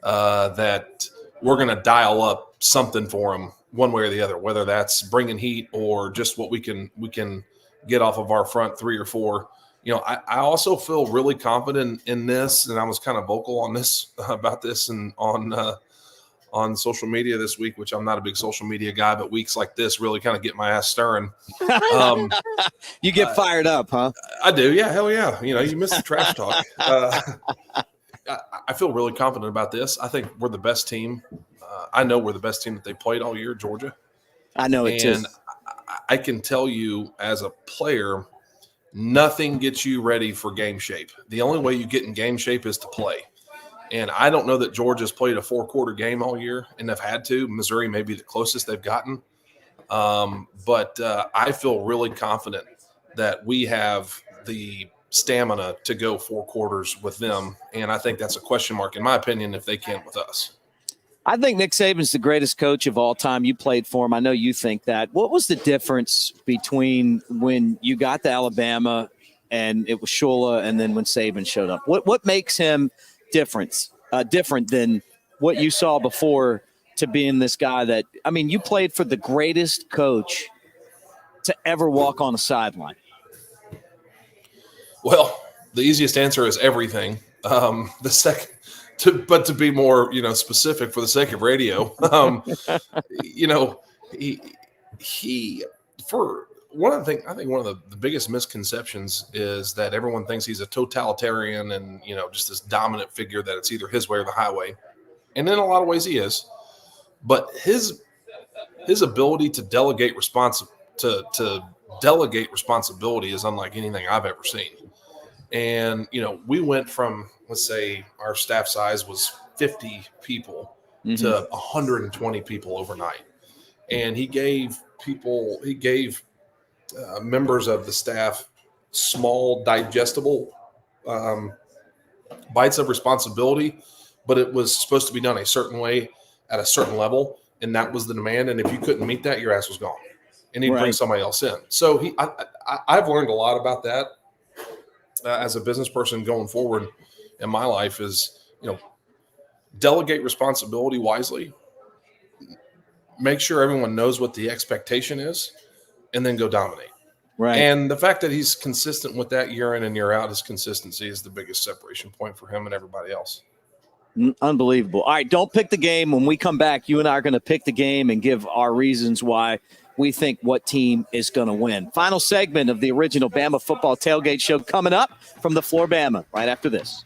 that we're going to dial up something for him one way or the other, whether that's bringing heat or just what we can get off of our front three or four. I also feel really confident in this, and I was kind of vocal on this about this and on social media this week, which I'm not a big social media guy, but weeks like this really kind of get my ass stirring. You get fired up, huh? I do. Yeah. Hell yeah. You miss the trash talk. I feel really confident about this. I think we're the best team. I know we're the best team that they played all year, Georgia. I know it too. And I can tell you as a player, nothing gets you ready for game shape. The only way you get in game shape is to play. And I don't know that Georgia's played a 4-quarter game all year, and they've had to. Missouri may be the closest they've gotten. But I feel really confident that we have the stamina to go 4 quarters with them. And I think that's a question mark, in my opinion, if they can with us. I think Nick Saban's the greatest coach of all time. You played for him. I know you think that. What was the difference between when you got to Alabama and it was Shula, and then when Saban showed up? What makes him different than what you saw before to being this guy that, you played for the greatest coach to ever walk on a sideline? Well, the easiest answer is everything. But to be more, specific for the sake of radio, he for one of the things, I think one of the biggest misconceptions is that everyone thinks he's a totalitarian and, just this dominant figure, that it's either his way or the highway. And in a lot of ways he is. But his ability to delegate responsibility is unlike anything I've ever seen. And, we went from, let's say our staff size was 50 people to 120 people overnight. And he gave members of the staff small, digestible bites of responsibility, but it was supposed to be done a certain way at a certain level, and that was the demand. And if you couldn't meet that, your ass was gone, and he'd bring somebody else in. So I've learned a lot about that as a business person going forward in my life is, delegate responsibility wisely, make sure everyone knows what the expectation is, and then go dominate. Right. And the fact that he's consistent with that year in and year out, his consistency is the biggest separation point for him and everybody else. Unbelievable. All right, don't pick the game. When we come back, you and I are going to pick the game and give our reasons why we think what team is going to win. Final segment of the original Bama Football Tailgate Show coming up from the Flora-Bama right after this.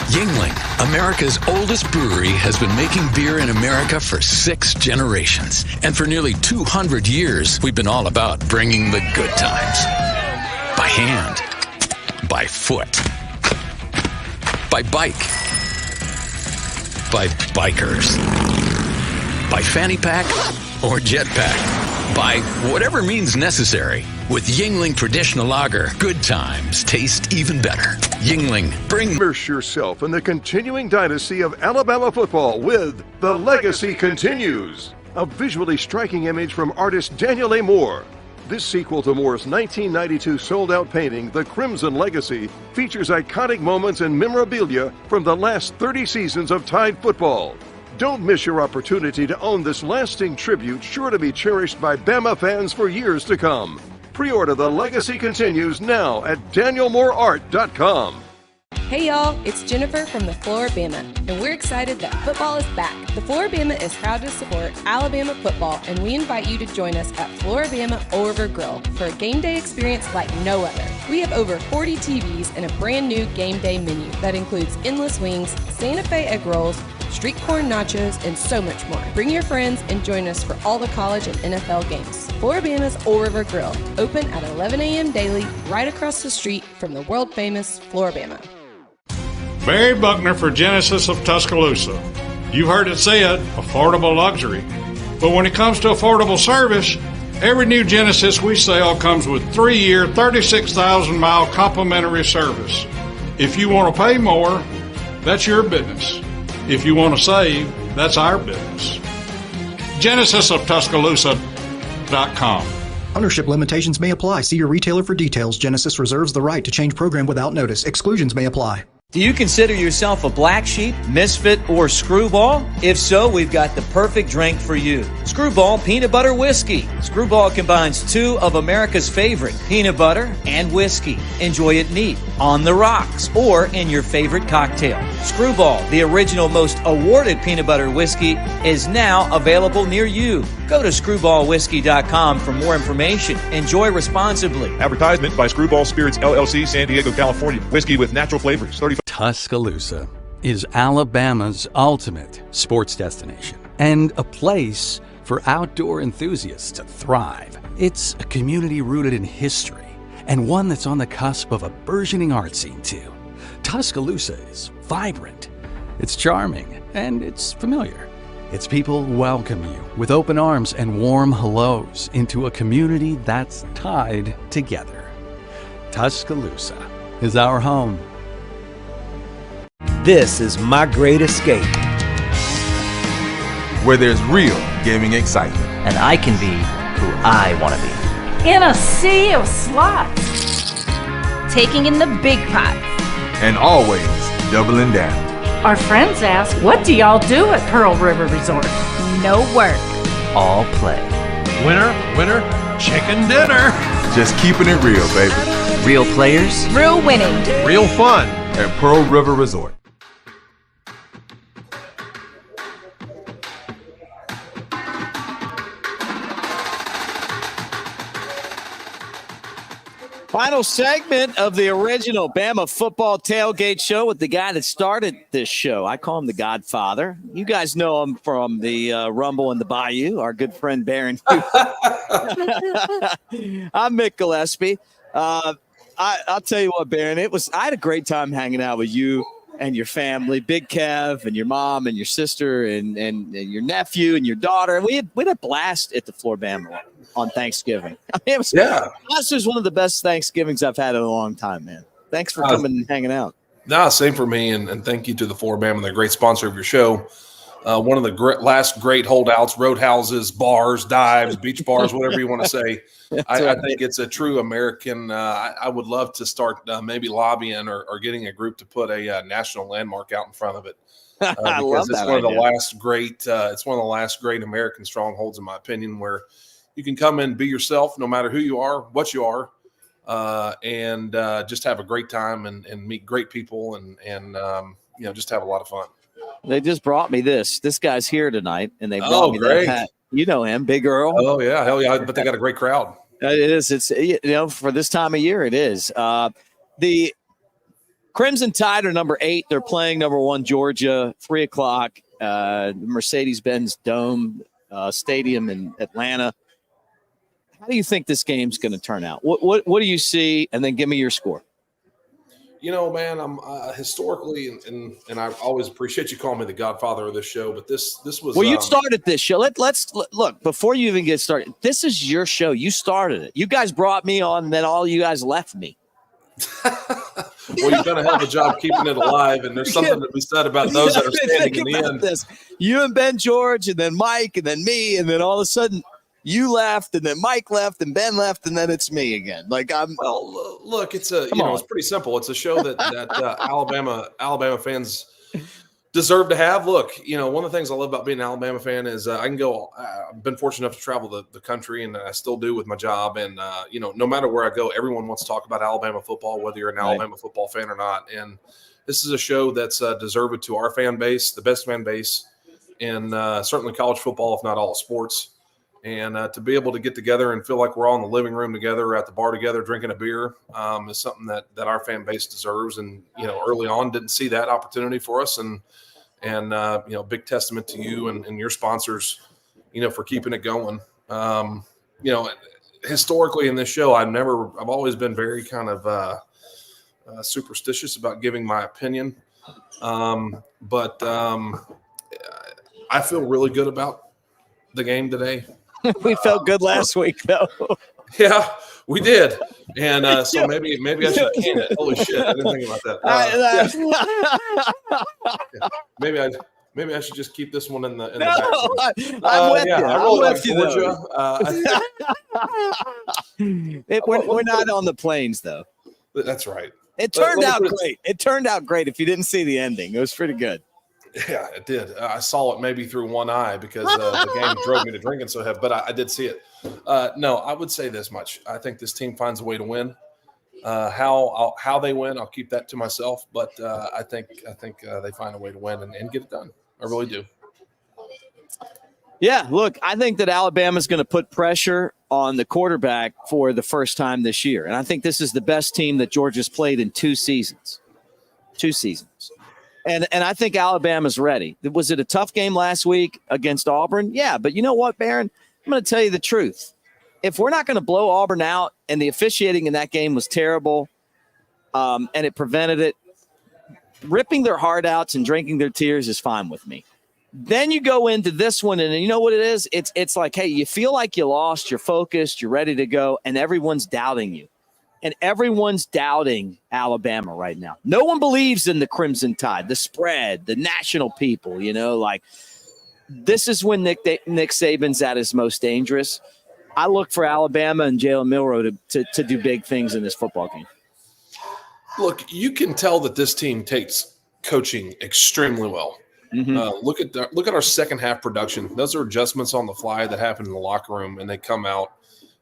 Yuengling, America's oldest brewery, has been making beer in America for 6 generations. And for nearly 200 years, we've been all about bringing the good times. By hand, by foot, by bike, by bikers, by fanny pack or jetpack, by whatever means necessary. With Yuengling Traditional Lager, good times taste even better. Yuengling, Immerse yourself in the continuing dynasty of Alabama football with The Legacy Continues, a visually striking image from artist Daniel A. Moore. This sequel to Moore's 1992 sold-out painting, The Crimson Legacy, features iconic moments and memorabilia from the last 30 seasons of Tide football. Don't miss your opportunity to own this lasting tribute sure to be cherished by Bama fans for years to come. Pre-order The Legacy Continues now at DanielMooreArt.com. Hey y'all, it's Jennifer from the Flora-Bama, and we're excited that football is back. The Flora-Bama is proud to support Alabama football, and we invite you to join us at Flora-Bama Oliver Grill for a game day experience like no other. We have over 40 TVs and a brand new game day menu that includes endless wings, Santa Fe egg rolls, street corn nachos, and so much more. Bring your friends and join us for all the college and NFL games. Flora-Bama's Old River Grill, open at 11 a.m. daily, right across the street from the world famous Flora-Bama. Barry Buckner for Genesis of Tuscaloosa. You've heard it said, affordable luxury. But when it comes to affordable service, every new Genesis we sell comes with 3-year, 36,000-mile complimentary service. If you want to pay more, that's your business. If you want to save, that's our business. GenesisofTuscaloosa.com. Ownership limitations may apply. See your retailer for details. Genesis reserves the right to change program without notice. Exclusions may apply. Do you consider yourself a black sheep, misfit, or screwball? If so, we've got the perfect drink for you. Skrewball Peanut Butter Whiskey. Skrewball combines two of America's favorite, peanut butter and whiskey. Enjoy it neat, on the rocks, or in your favorite cocktail. Skrewball, the original most awarded peanut butter whiskey, is now available near you. Go to SkrewballWhiskey.com for more information. Enjoy responsibly. Advertisement by Skrewball Spirits, LLC, San Diego, California. Whiskey with natural flavors. Tuscaloosa is Alabama's ultimate sports destination and a place for outdoor enthusiasts to thrive. It's a community rooted in history and one that's on the cusp of a burgeoning art scene too. Tuscaloosa is vibrant, it's charming, and it's familiar. Its people welcome you with open arms and warm hellos into a community that's tied together. Tuscaloosa is our home. This is My Great Escape, where there's real gaming excitement. And I can be who I want to be. In a sea of slots. Taking in the big pots. And always doubling down. Our friends ask, what do y'all do at Pearl River Resort? No work. All play. Winner, winner, chicken dinner. Just keeping it real, baby. Real players. Real winning. Real fun. At Pearl River Resort. Final segment of the original Bama Football Tailgate Show with the guy that started this show. I call him the Godfather. You guys know him from the Rumble in the Bayou, our good friend Baron. I'm Mick Gillispie. I'll tell you what, Baron, I had a great time hanging out with you and your family, Big Kev and your mom and your sister and your nephew and your daughter. We had a blast at the Flora-Bama on Thanksgiving. I mean, this was one of the best Thanksgivings I've had in a long time, man. Thanks for coming and hanging out. No, same for me, and thank you to the Flora-Bama, the great sponsor of your show. One of the last great holdouts, roadhouses, bars, dives, beach bars, whatever you want to say. I think it's a true American. I would love to start maybe lobbying or getting a group to put a national landmark out in front of it. Because it's one of the last great. It's one of the last great American strongholds, in my opinion, where you can come in, be yourself, no matter who you are, what you are, and just have a great time and meet great people and just have a lot of fun. They just brought me this. This guy's here tonight, and they brought me that hat. You know him, Big Earl. Oh yeah, hell yeah! But they got a great crowd. It is. It's for this time of year, it is. The Crimson Tide are number 8. They're playing number 1 Georgia, 3:00. Mercedes-Benz Dome Stadium in Atlanta. How do you think this game's going to turn out? What do you see? And then give me your score. You know, man, I'm historically, and I always appreciate you calling me the Godfather of this show. But this was you started this show. Let's look before you even get started. This is your show. You started it. You guys brought me on, and then all you guys left me. Well, you've done a hell of a job keeping it alive, and there's something to be said about those that are standing in the end. This. You and Ben George, and then Mike, and then me, and then all of a sudden you left, and then Mike left, and Ben left, and then it's me again. Look, it's it's pretty simple. It's a show that Alabama fans deserve to have. Look, one of the things I love about being an Alabama fan is I can go. I've been fortunate enough to travel the country, and I still do with my job. And no matter where I go, everyone wants to talk about Alabama football, whether you're an Alabama football fan or not. And this is a show that's deserved to our fan base, the best fan base, in certainly college football, if not all sports. And to be able to get together and feel like we're all in the living room together, at the bar together, drinking a beer, is something that our fan base deserves. And early on, didn't see that opportunity for us, and And, big testament to you and your sponsors, for keeping it going. Historically in this show, I've always been very kind of superstitious about giving my opinion. But I feel really good about the game today. We felt good last week, though. Yeah, we did. And so maybe I should can it. Holy shit, I didn't think about that. Maybe I should just keep this one in the back. I'm with you. I rolled I'm like Georgia. We're not on the plains, though. That's right. It turned out great. It turned out great. If you didn't see the ending, it was pretty good. Yeah, it did. I saw it maybe through one eye because the game drove me to drinking so heavy, but I did see it. No, I would say this much. I think this team finds a way to win. How they win, I'll keep that to myself, but I think they find a way to win and get it done. I really do. Yeah, look, I think that Alabama's going to put pressure on the quarterback for the first time this year. And I think this is the best team that Georgia's played in 2 seasons. 2 seasons. And I think Alabama's ready. Was it a tough game last week against Auburn? Yeah, but you know what, Barron? I'm going to tell you the truth. If we're not going to blow Auburn out, and the officiating in that game was terrible, and it prevented it, ripping their heart outs and drinking their tears is fine with me. Then you go into this one, and you know what it is? It's like, hey, you feel like you lost, you're focused, you're ready to go, and everyone's doubting you. And everyone's doubting Alabama right now. No one believes in the Crimson Tide, the spread, the national people, this is when Nick Saban's at his most dangerous. I look for Alabama and Jalen Milroe to do big things in this football game. Look, you can tell that this team takes coaching extremely well. Mm-hmm. Look at our second half production. Those are adjustments on the fly that happen in the locker room, and they come out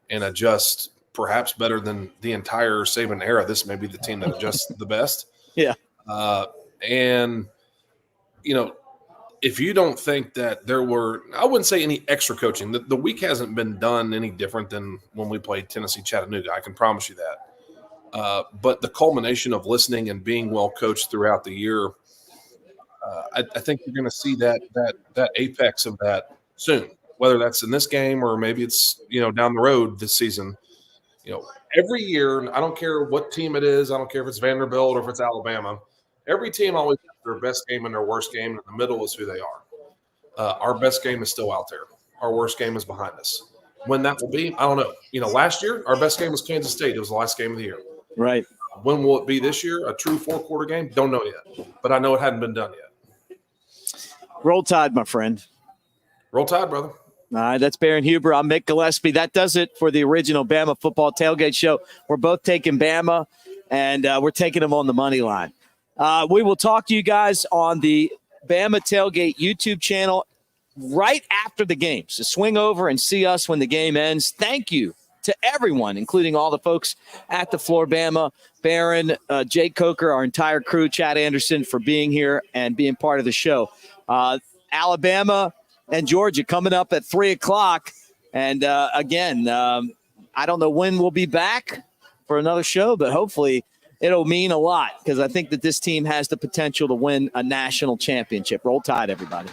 and adjust perhaps better than the entire Saban era. This may be the team that adjusts the best. Yeah. If you don't think that there were, I wouldn't say any extra coaching. The week hasn't been done any different than when we played Tennessee Chattanooga. I can promise you that. But the culmination of listening and being well coached throughout the year, I think you're going to see that apex of that soon, whether that's in this game or maybe it's, down the road this season. Every year, I don't care what team it is. I don't care if it's Vanderbilt or if it's Alabama. Every team always has their best game and their worst game. In the middle is who they are. Our best game is still out there. Our worst game is behind us. When that will be, I don't know. Last year, our best game was Kansas State. It was the last game of the year. Right. When will it be this year? A true 4-quarter game? Don't know yet. But I know it hadn't been done yet. Roll Tide, my friend. Roll Tide, brother. All right, that's Barron Huber. I'm Mick Gillispie. That does it for the original Bama Football Tailgate Show. We're both taking Bama, and we're taking them on the money line. We will talk to you guys on the Bama Tailgate YouTube channel right after the game. So swing over and see us when the game ends. Thank you to everyone, including all the folks at the Flora-Bama, Barron, Jake Coker, our entire crew, Chad Anderson, for being here and being part of the show. Alabama and Georgia coming up at 3 o'clock. And again, I don't know when we'll be back for another show, but hopefully it'll mean a lot because I think that this team has the potential to win a national championship. Roll Tide, everybody.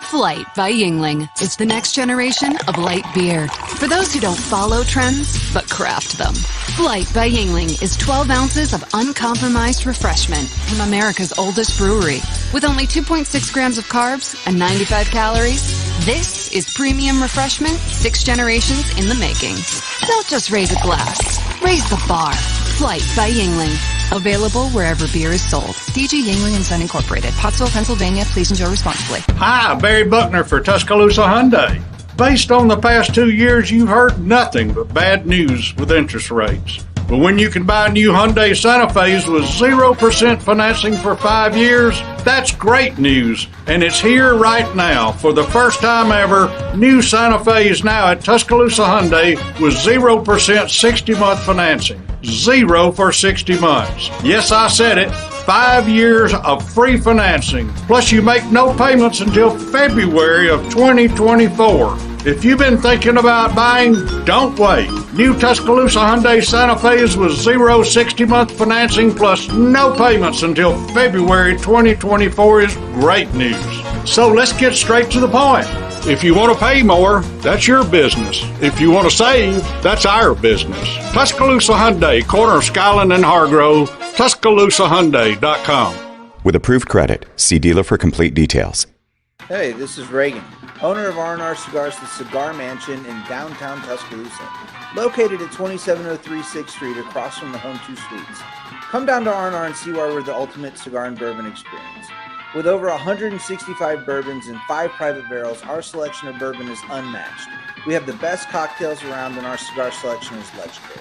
Flight by Yuengling is the next generation of light beer. For those who don't follow trends, but craft them. Flight by Yuengling is 12 ounces of uncompromised refreshment from America's oldest brewery. With only 2.6 grams of carbs and 95 calories, this is premium refreshment 6 generations in the making. Don't just raise a glass, raise the bar. Flight by Yuengling. Available wherever beer is sold. DG Yuengling & Son Incorporated, Pottsville, Pennsylvania. Please enjoy responsibly. Hi, Barry Buckner for Tuscaloosa Hyundai. Based on the past 2 years, you've heard nothing but bad news with interest rates. But when you can buy a new Hyundai Santa Fe's with 0% financing for 5 years, that's great news. And it's here right now. For the first time ever, new Santa Fe is now at Tuscaloosa Hyundai with 0% 60-month financing. 0 for 60 months. Yes, I said it. 5 years of free financing. Plus, you make no payments until February of 2024. If you've been thinking about buying, don't wait. New Tuscaloosa Hyundai Santa Fe is with 0 60-month financing plus no payments until February 2024 is great news. So let's get straight to the point. If you want to pay more, that's your business. If you want to save, that's our business. Tuscaloosa Hyundai, corner of Skyland and Hargrove, TuscaloosaHyundai.com. With approved credit, see dealer for complete details. Hey, this is Reagan, owner of R&R Cigars, the Cigar Mansion in downtown Tuscaloosa, located at 2703 6th Street across from the Home 2 Suites. Come down to R&R and see why we're the ultimate cigar and bourbon experience. With over 165 bourbons and 5 private barrels, our selection of bourbon is unmatched. We have the best cocktails around and our cigar selection is legendary.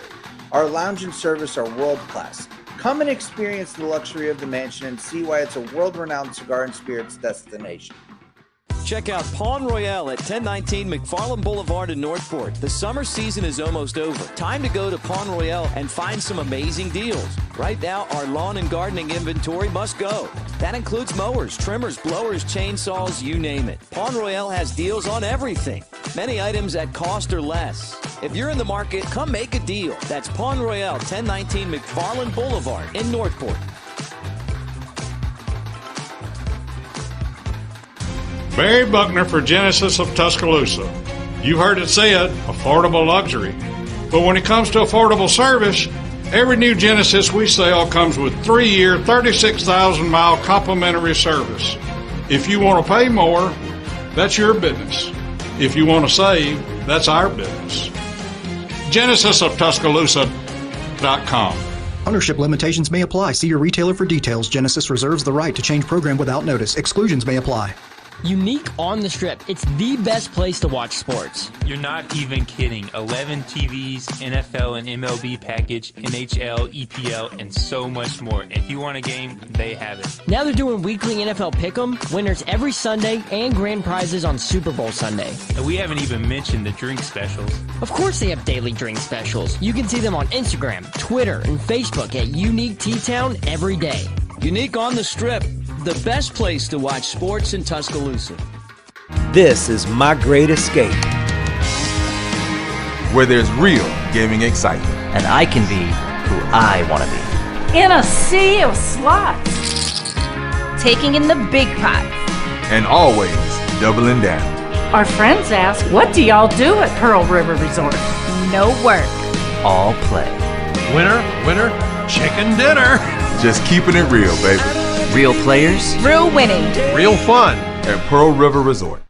Our lounge and service are world class. Come and experience the luxury of the mansion and see why it's a world-renowned cigar and spirits destination. Check out Pawn Royale at 1019 McFarland Boulevard in Northport. The summer season is almost over. Time to go to Pawn Royale and find some amazing deals. Right now, our lawn and gardening inventory must go. That includes mowers, trimmers, blowers, chainsaws, you name it. Pawn Royale has deals on everything. Many items at cost or less. If you're in the market, come make a deal. That's Pawn Royale, 1019 McFarland Boulevard in Northport. Barry Buckner for Genesis of Tuscaloosa. You heard it said, affordable luxury. But when it comes to affordable service, every new Genesis we sell comes with 3-year, 36,000-mile complimentary service. If you want to pay more, that's your business. If you want to save, that's our business. GenesisofTuscaloosa.com. Ownership limitations may apply. See your retailer for details. Genesis reserves the right to change program without notice. Exclusions may apply. Unique on the Strip. It's the best place to watch sports. You're not even kidding. 11 TVs, NFL and MLB package, NHL, EPL, and so much more. If you want a game, they have it. Now they're doing weekly NFL Pick'em, winners every Sunday, and grand prizes on Super Bowl Sunday. And we haven't even mentioned the drink specials. Of course they have daily drink specials. You can see them on Instagram, Twitter, and Facebook at Unique T-Town every day. Unique on the Strip. The best place to watch sports in Tuscaloosa. This is my great escape. Where there's real gaming excitement. And I can be who I want to be. In a sea of slots. Taking in the big pots. And always doubling down. Our friends ask, what do y'all do at Pearl River Resort? No work. All play. Winner, winner, chicken dinner. Just keeping it real, baby. Real players. Real winning. Real fun. At Pearl River Resort.